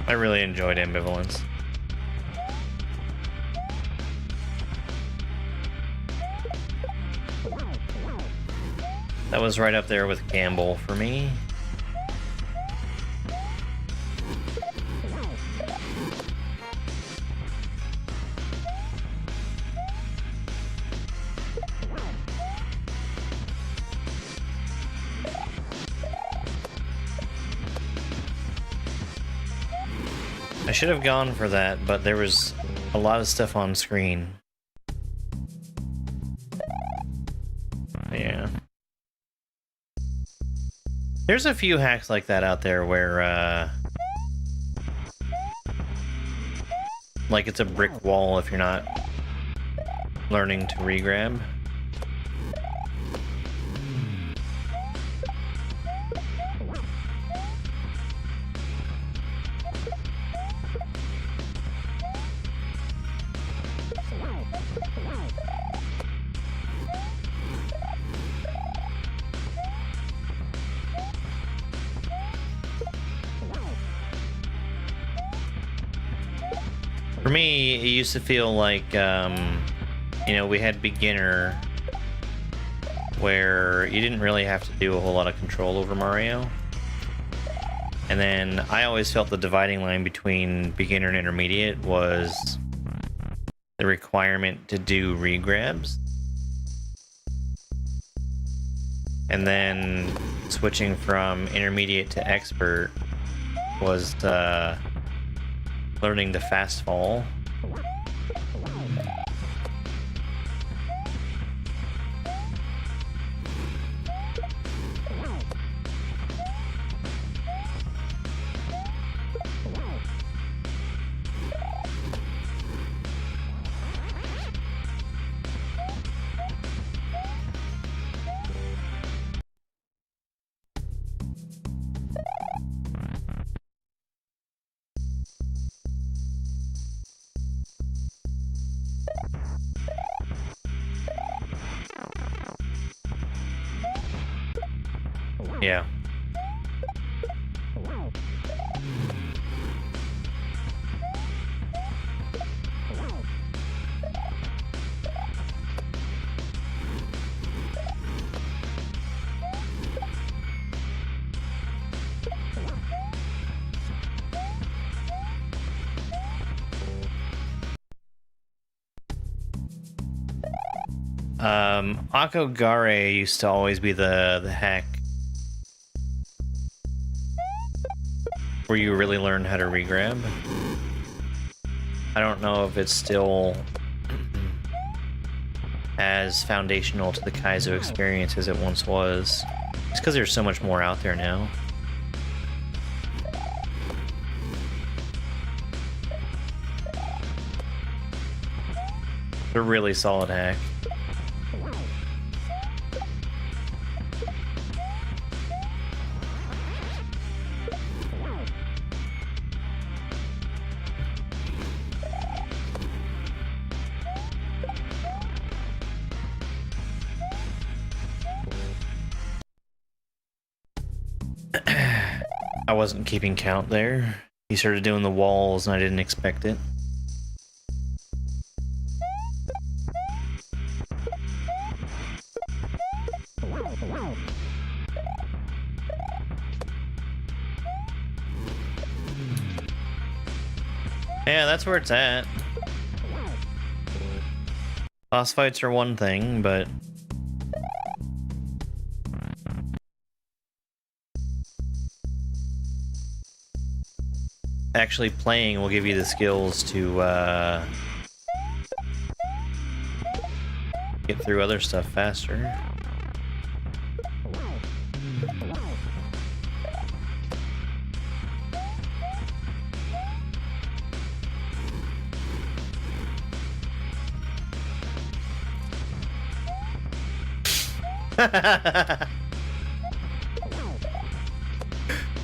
I really enjoyed ambivalence. That was right up there with Gamble for me. I should have gone for that, but there was a lot of stuff on screen. Yeah. There's a few hacks like that out there where, like it's a brick wall if you're not learning to regrab. For me, it used to feel like, you know, we had beginner, where you didn't really have to do a whole lot of control over Mario. And then I always felt the dividing line between beginner and intermediate was the requirement to do regrabs. And then switching from intermediate to expert was learning to fast fall. Yeah. Akogare used to always be the hack where you really learn how to regrab. I don't know if it's still as foundational to the Kaizo experience as it once was. It's because there's so much more out there now. It's a really solid hack. I wasn't keeping count there. He started doing the walls and I didn't expect it. Yeah, that's where it's at. Boss fights are one thing, but actually playing will give you the skills to get through other stuff faster.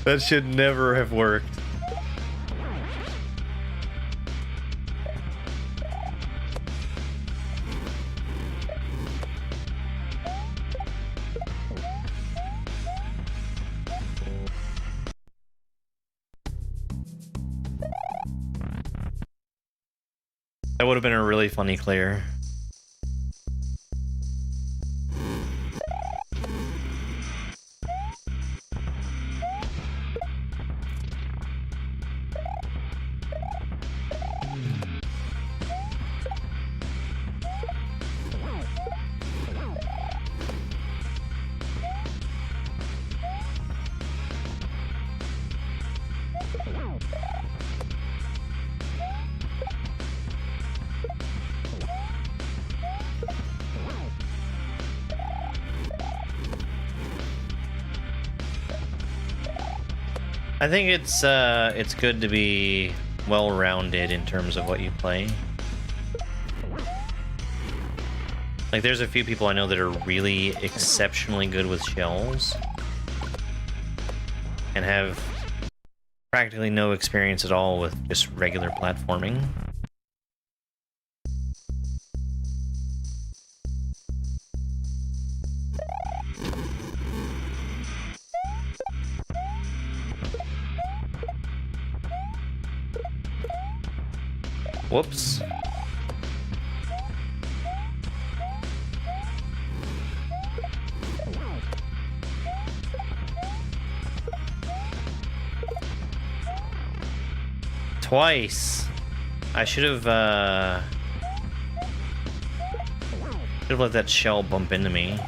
That should never have worked. That would have been a really funny clear. I think it's good to be well-rounded in terms of what you play. Like, there's a few people I know that are really exceptionally good with shells and have practically no experience at all with just regular platforming. Whoops. Twice. I should have let that shell bump into me.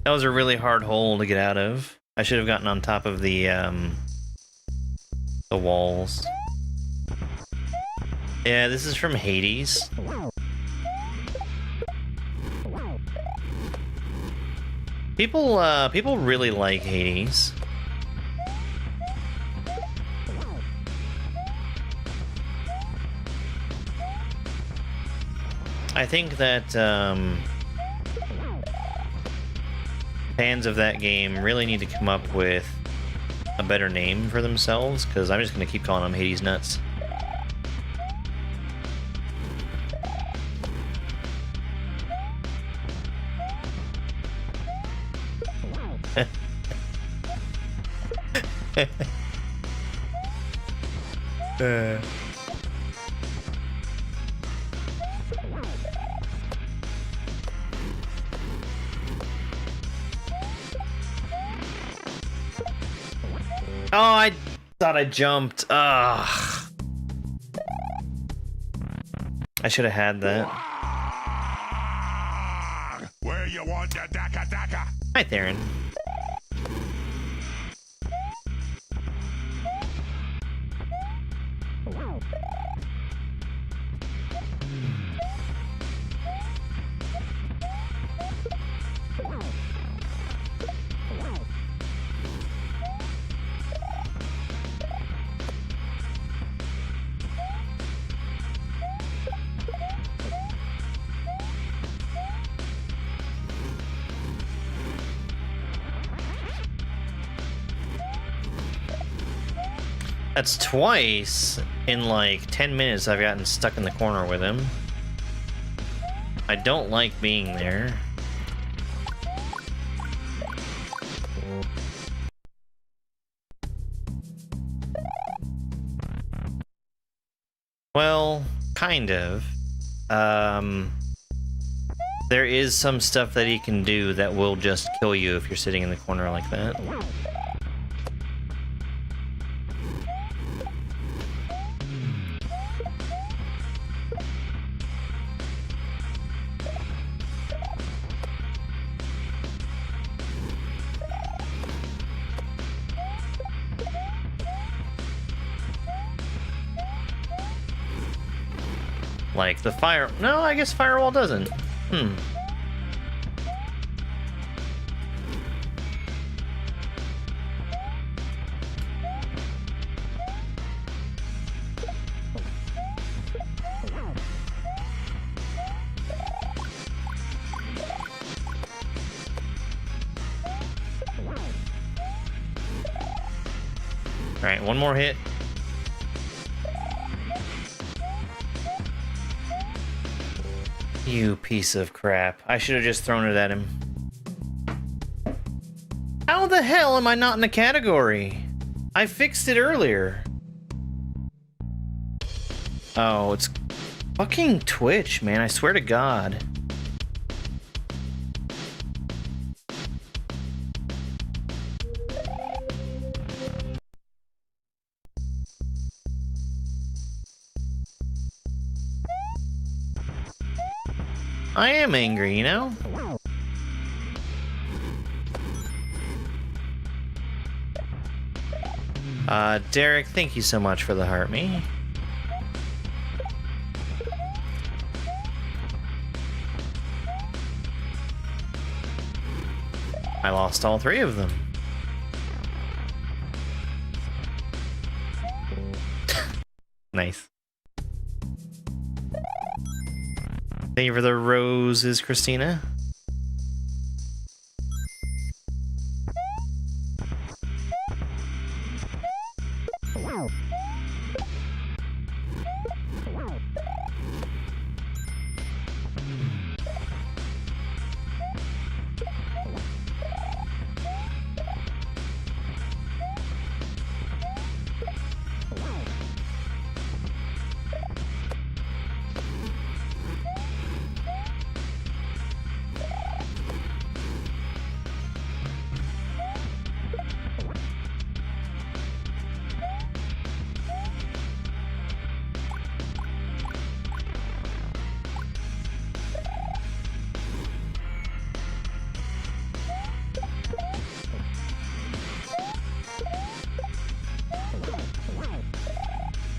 That was a really hard hole to get out of. I should have gotten on top of the walls. Yeah, this is from Hades. People really like Hades. I think that fans of that game really need to come up with a better name for themselves, because I'm just going to keep calling them Hades Nuts. Oh, I thought I jumped. Ugh. I should have had that. Where you want your daka daka? Hi, Theron. That's twice. in like 10 minutes I've gotten stuck in the corner with him. I don't like being there. Well, kind of. There is some stuff that he can do that will just kill you if you're sitting in the corner like that. Like the fire... No, I guess firewall doesn't. Alright, one more hit. You piece of crap. I should have just thrown it at him. How the hell am I not in the category? I fixed it earlier. Oh, it's fucking Twitch, man. I swear to God. I am angry, you know? Derek, thank you so much for the heart me. I lost all three of them. Nice. Thank you for the roses, Christina.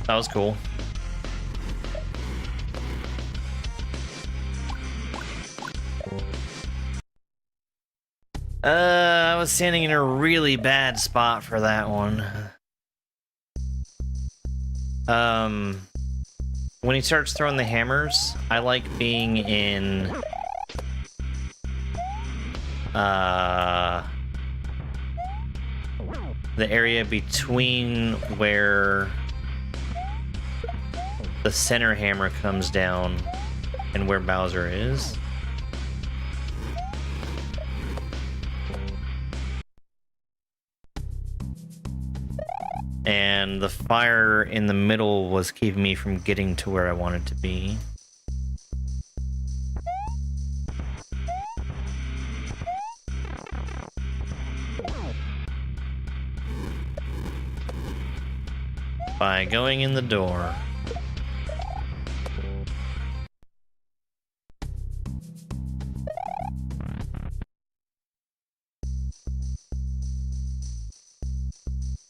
That was cool. I was standing in a really bad spot for that one. When he starts throwing the hammers, I like being in the area between where the center hammer comes down and where Bowser is. And the fire in the middle was keeping me from getting to where I wanted to be. By going in the door.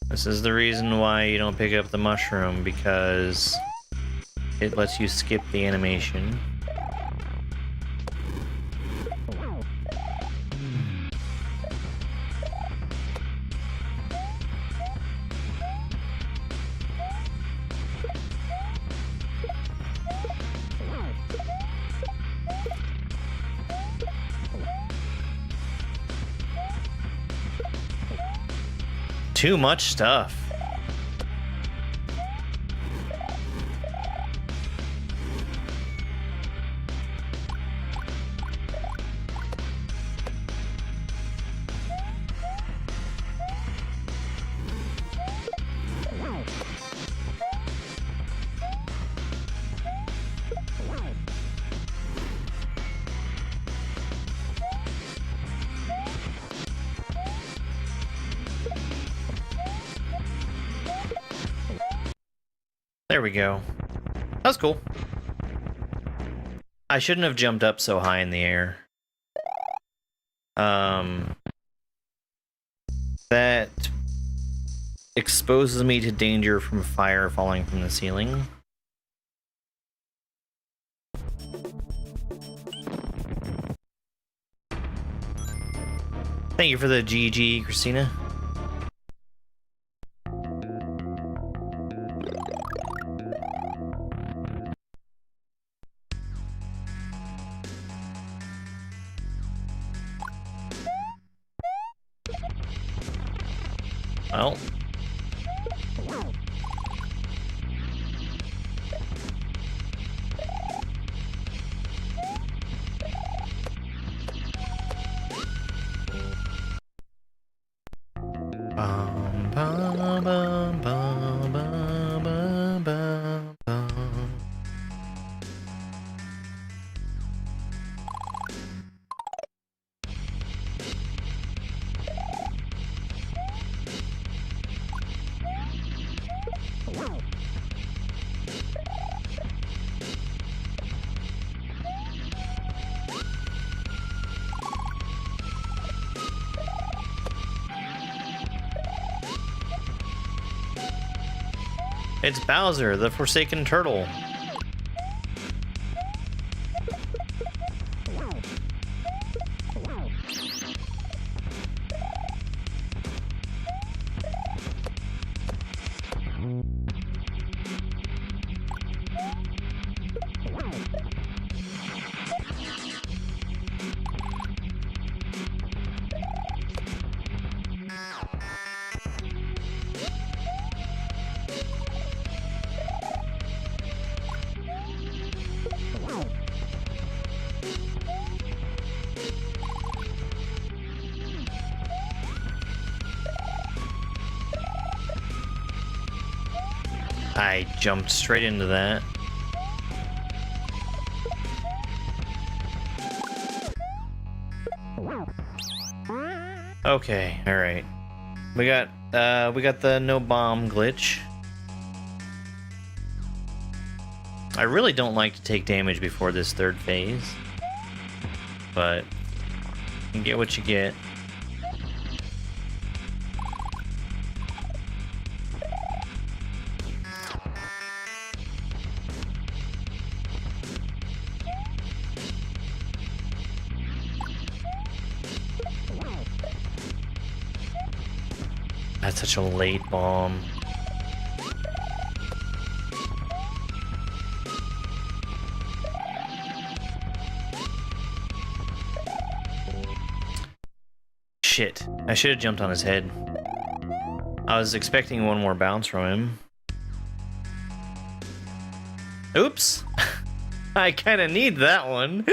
This is the reason why you don't pick up the mushroom, because it lets you skip the animation. Too much stuff. There we go. That was cool. I shouldn't have jumped up so high in the air. That exposes me to danger from fire falling from the ceiling. Thank you for the GG, Christina. Well. Bum, bum, bum, bum, bum, bum, bum, bum. It's Bowser, the Forsaken Turtle. I jumped straight into that. Okay, all right. We got the no bomb glitch. I really don't like to take damage before this third phase, but you get what you get. That's such a late bomb. Shit, I should have jumped on his head. I was expecting one more bounce from him. Oops! I kinda need that one.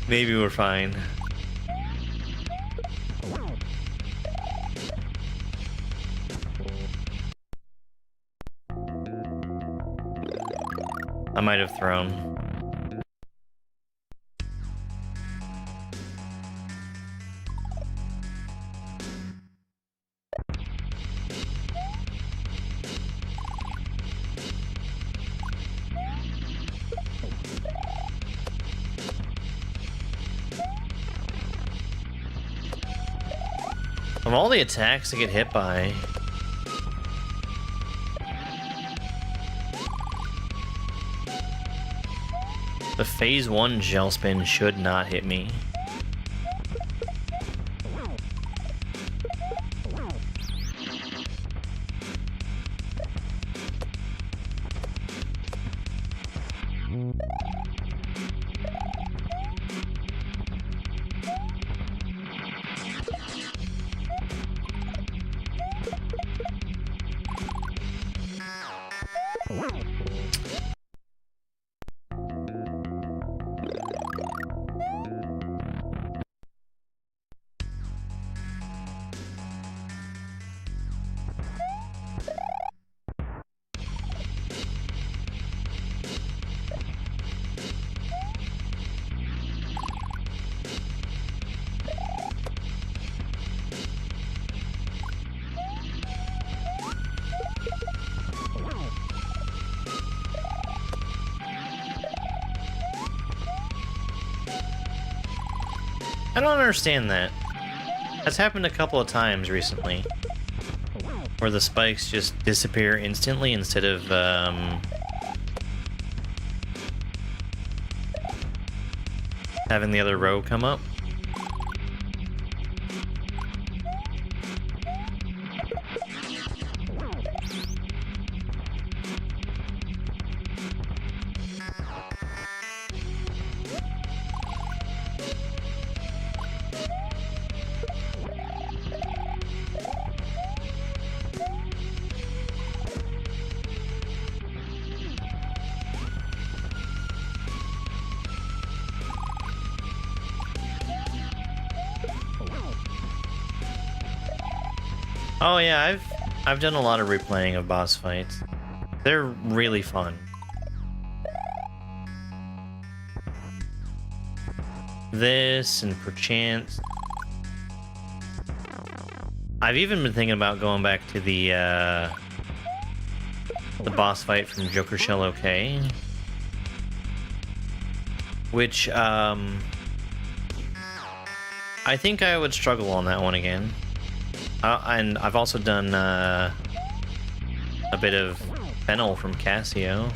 Maybe we're fine. I might have thrown. Of all the attacks I get hit by, the phase 1 gel spin should not hit me. I don't understand that. That's happened a couple of times recently. Where the spikes just disappear instantly instead of, having the other row come up. Oh yeah, I've done a lot of replaying of boss fights. They're really fun. This and perchance. I've even been thinking about going back to the boss fight from Joker Shell OK, which I think I would struggle on that one again. And I've also done a bit of Fennel from Casio.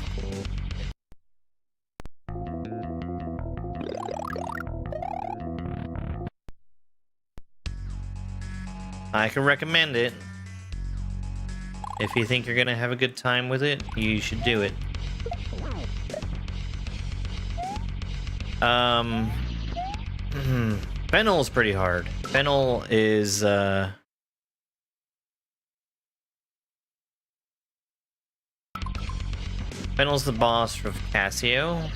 I can recommend it. If you think you're gonna have a good time with it, you should do it. Fennel's pretty hard. Fennel is Fennel's the boss of Casio,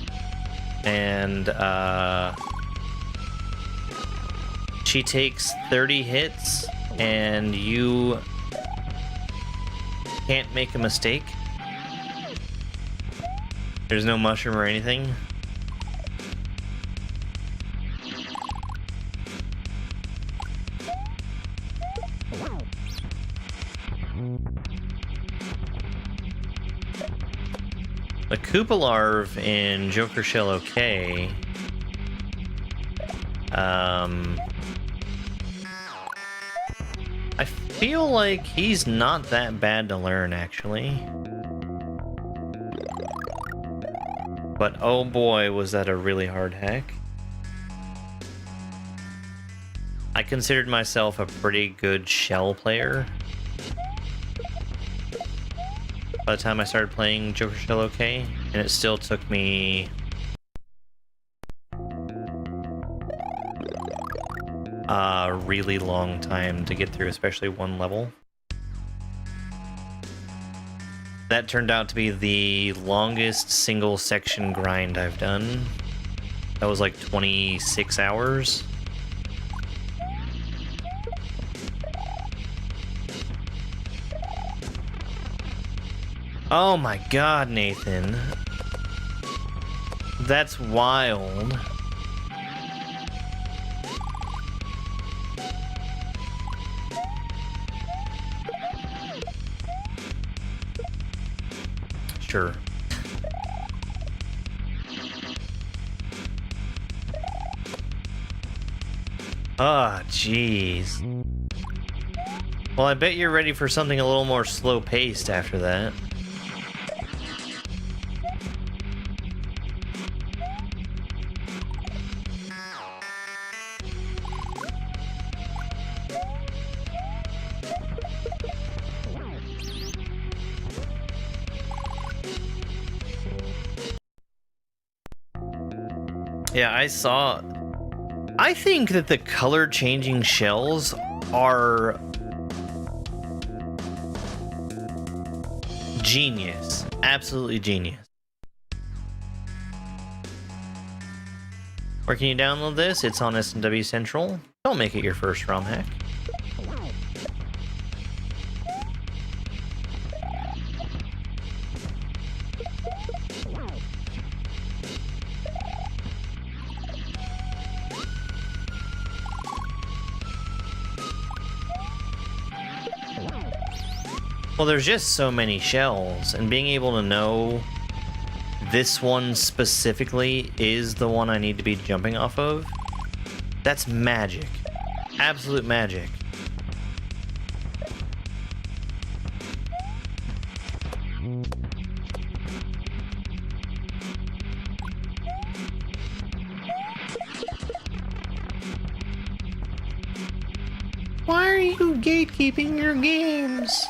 and she takes 30 hits, and you can't make a mistake. There's no mushroom or anything. The Koopa Larv in Joker Shell OK. I feel like he's not that bad to learn, actually. But oh boy, was that a really hard hack. I considered myself a pretty good shell player by the time I started playing Joker Shell OK, and it still took me a really long time to get through, especially one level. That turned out to be the longest single section grind I've done. That was like 26 hours. Oh my god, Nathan. That's wild. Sure. Ah, jeez. Well, I bet you're ready for something a little more slow-paced after that. Yeah, I think that the color changing shells are genius. Absolutely genius. Where can you download this? It's on S&W Central. Don't make it your first ROM hack. Well, there's just so many shells, and being able to know this one specifically is the one I need to be jumping off of That's magic. Absolute magic. Why are you gatekeeping your games?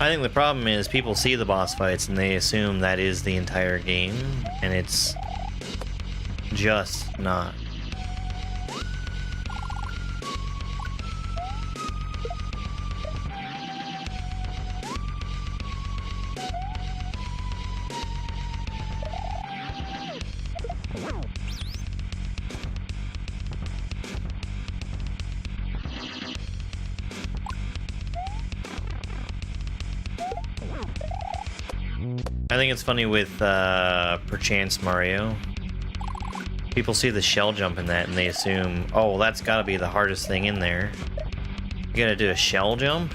I think the problem is people see the boss fights and they assume that is the entire game, and it's just not. I think it's funny with Perchance Mario. People see the shell jump in that and they assume, oh, well, that's gotta be the hardest thing in there. You gotta do a shell jump?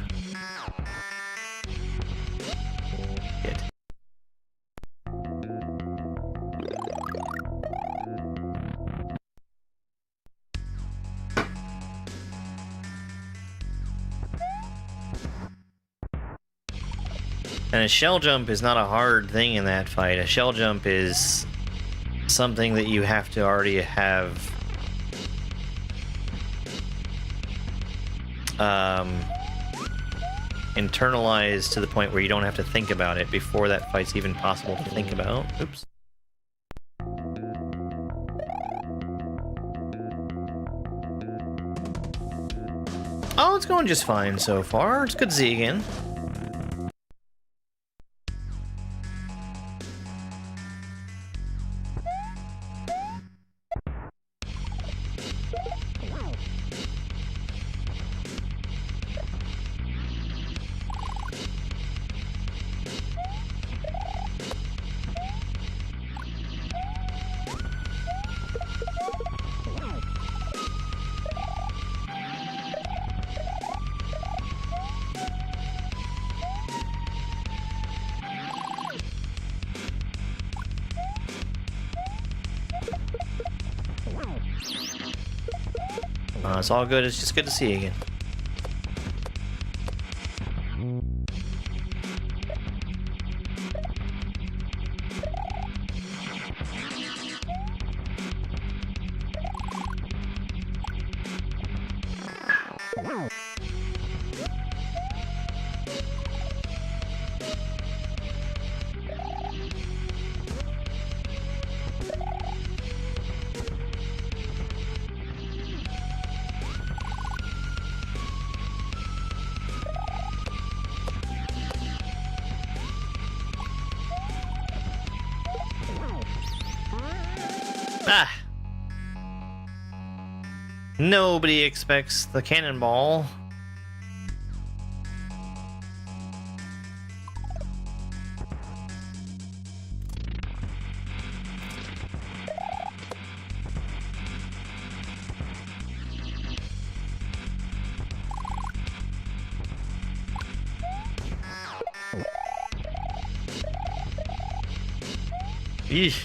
Shit. And a shell jump is not a hard thing in that fight. A shell jump is something that you have to already have internalized to the point where you don't have to think about it before that fight's even possible to think about. Oops. Oh, it's going just fine so far. It's good to see you again. It's all good. It's just good to see you again. Ah! Nobody expects the cannonball. Eesh.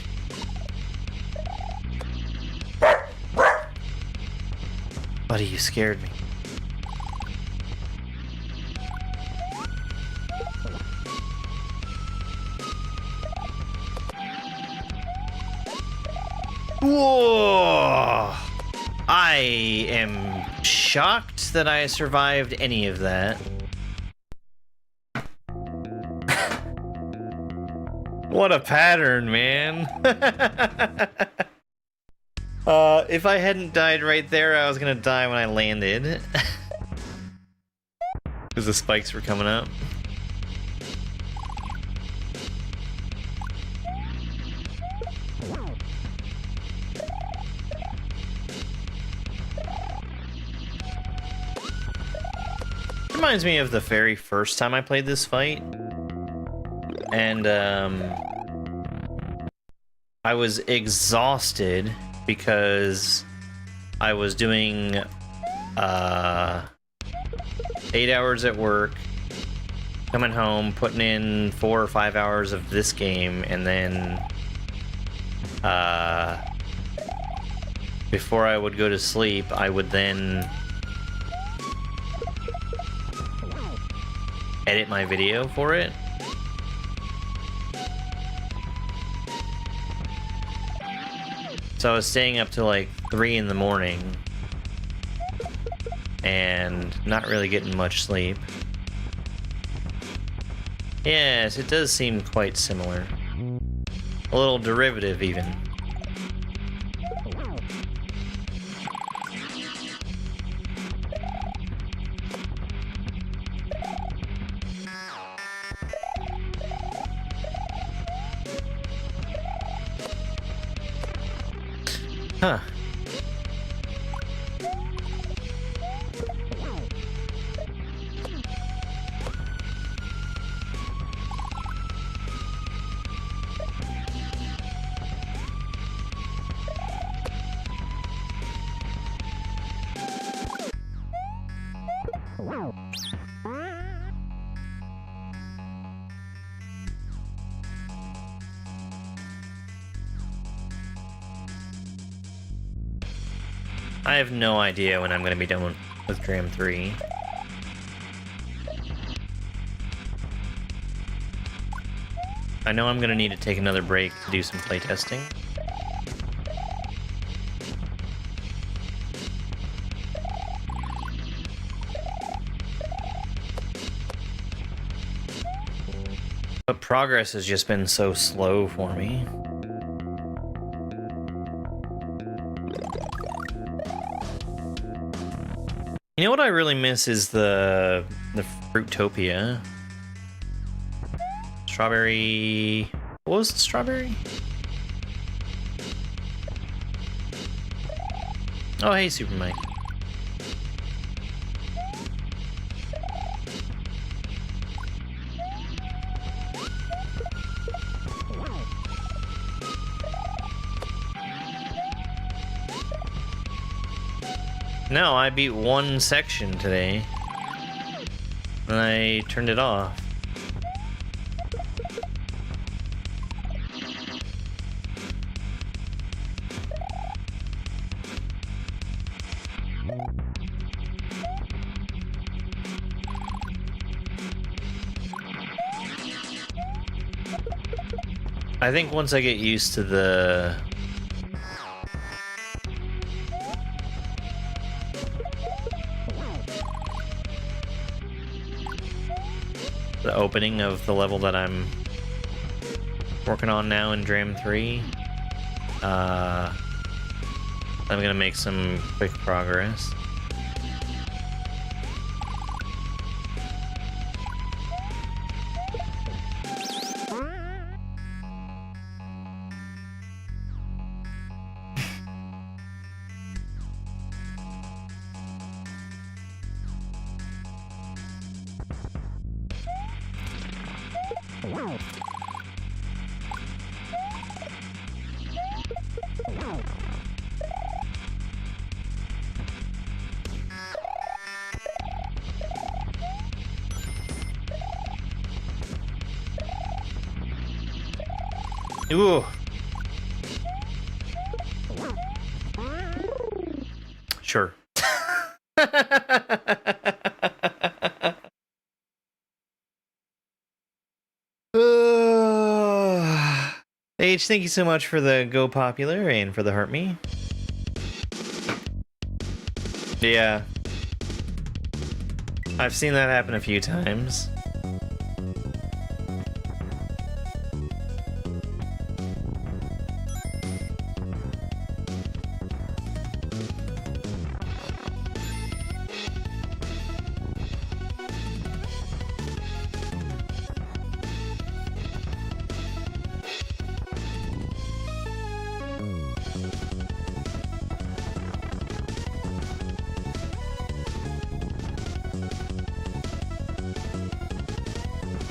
Buddy, you scared me. Whoa! I am shocked that I survived any of that. What a pattern, man. If I hadn't died right there, I was gonna die when I landed. Because the spikes were coming up. Reminds me of the very first time I played this fight. And, I was exhausted because I was doing, 8 hours at work, coming home, putting in 4 or 5 hours of this game, and then, before I would go to sleep, I would then edit my video for it. So I was staying up till like 3 in the morning and not really getting much sleep. Yes, it does seem quite similar. A little derivative even. Huh. I have no idea when I'm going to be done with Dram 3. I know I'm going to need to take another break to do some playtesting. But progress has just been so slow for me. You know what I really miss is the Fruitopia. Strawberry... What was the strawberry? Oh, hey, Super Mike. No, I beat one section today, and I turned it off. I think once I get used to the opening of the level that I'm working on now in Dram 3, I'm gonna make some quick progress. Ooh. Sure. H, thank you so much for the Go Popular and for the Hurt Me. Yeah. I've seen that happen a few times.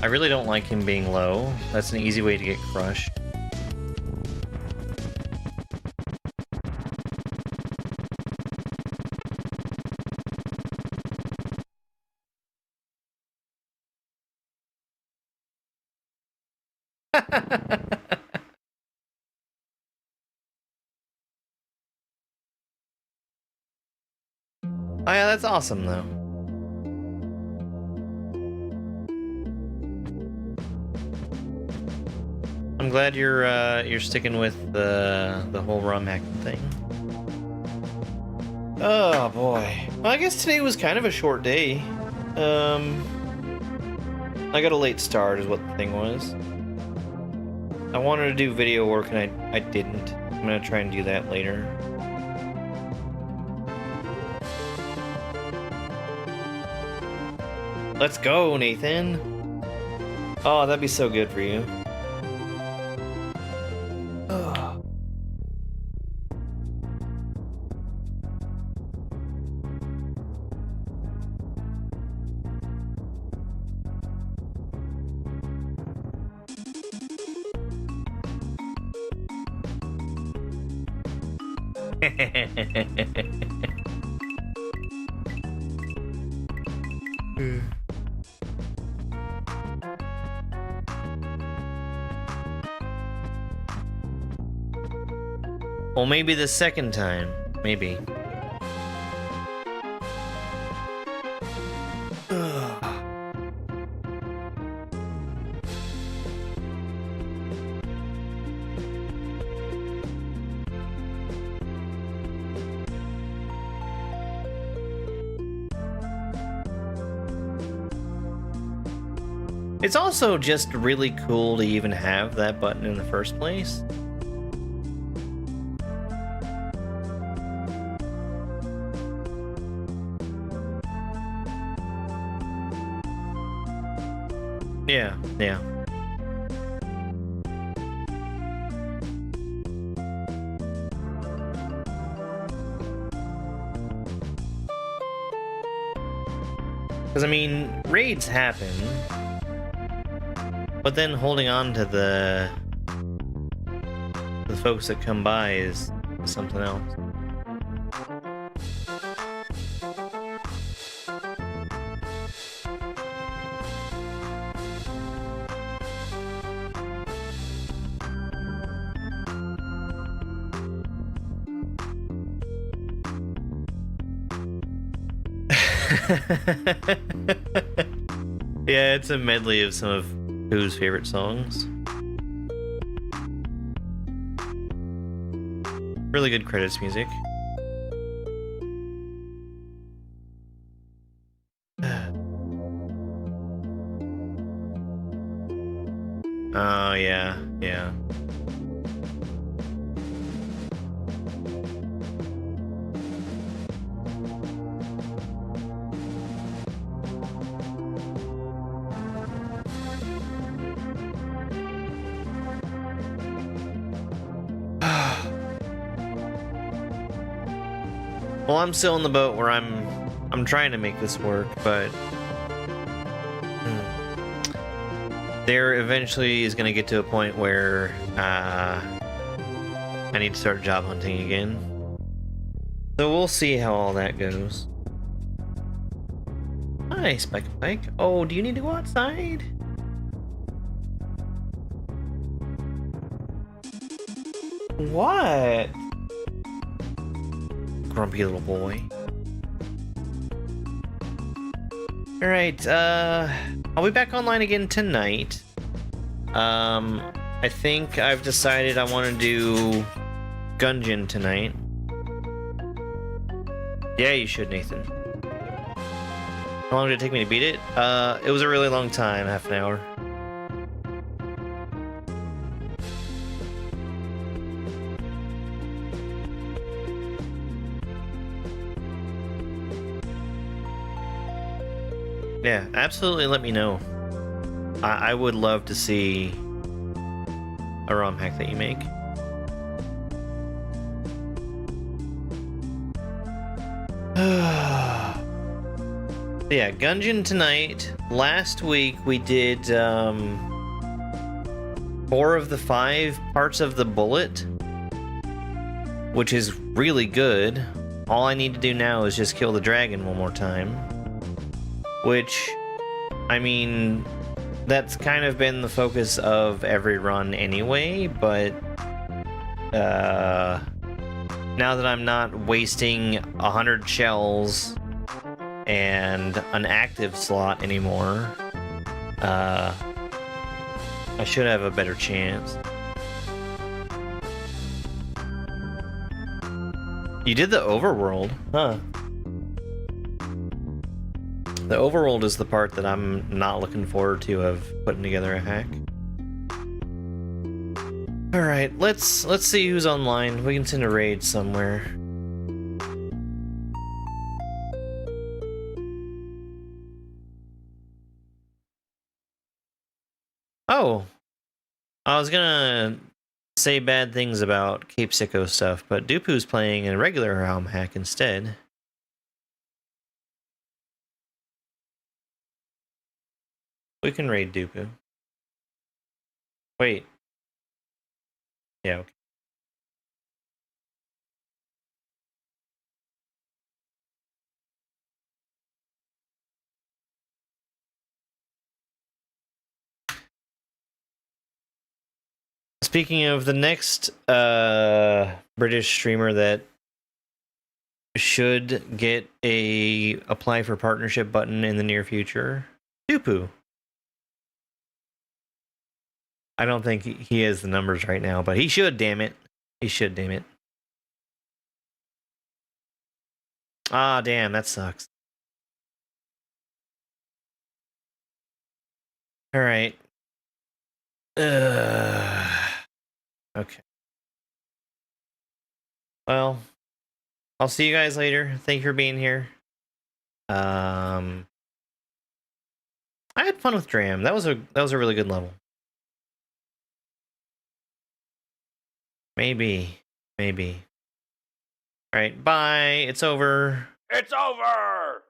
I really don't like him being low. That's an easy way to get crushed. Oh yeah, that's awesome though. I'm glad you're sticking with the whole rum hacking thing. Oh boy. Well, I guess today was kind of a short day. I got a late start is what the thing was. I wanted to do video work and I didn't. I'm gonna try and do that later. Let's go, Nathan. Oh, that'd be so good for you. Ugh. Well, maybe the second time. Maybe. It's also just really cool to even have that button in the first place. Yeah, yeah. Because, I mean, raids happen, but then holding on to the folks that come by is something else. Yeah, it's a medley of some of Pooh's favorite songs. Really good credits music. Oh, yeah, yeah. Well, I'm still in the boat where I'm trying to make this work, but there eventually is going to get to a point where I need to start job hunting again. So we'll see how all that goes. Hi, Spike and Pike. Oh, do you need to go outside? What? Grumpy little boy. Alright, I'll be back online again tonight. I think I've decided I want to do Gungeon tonight. Yeah, you should, Nathan. How long did it take me to beat it? It was a really long time, half an hour. Yeah, absolutely let me know. I would love to see a ROM hack that you make. So yeah, Gungeon tonight. Last week we did 4 of the 5 parts of the bullet, which is really good. All I need to do now is just kill the dragon one more time. Which, I mean, that's kind of been the focus of every run anyway, but now that I'm not wasting 100 shells and an active slot anymore, I should have a better chance. You did the overworld, huh? The overworld is the part that I'm not looking forward to of putting together a hack. All right, let's see who's online. We can send a raid somewhere. Oh, I was gonna say bad things about Cape Sicko stuff, but Dupu's playing a regular romhack instead. We can raid Dupu. Wait. Yeah, okay. Speaking of the next British streamer that should get a apply for partnership button in the near future, Dupu. I don't think he has the numbers right now, but he should, damn it. He should, damn it. Ah, damn, that sucks. All right. Okay. Well, I'll see you guys later. Thank you for being here. I had fun with Dram. That was a really good level. Maybe. All right, bye. It's over. It's over!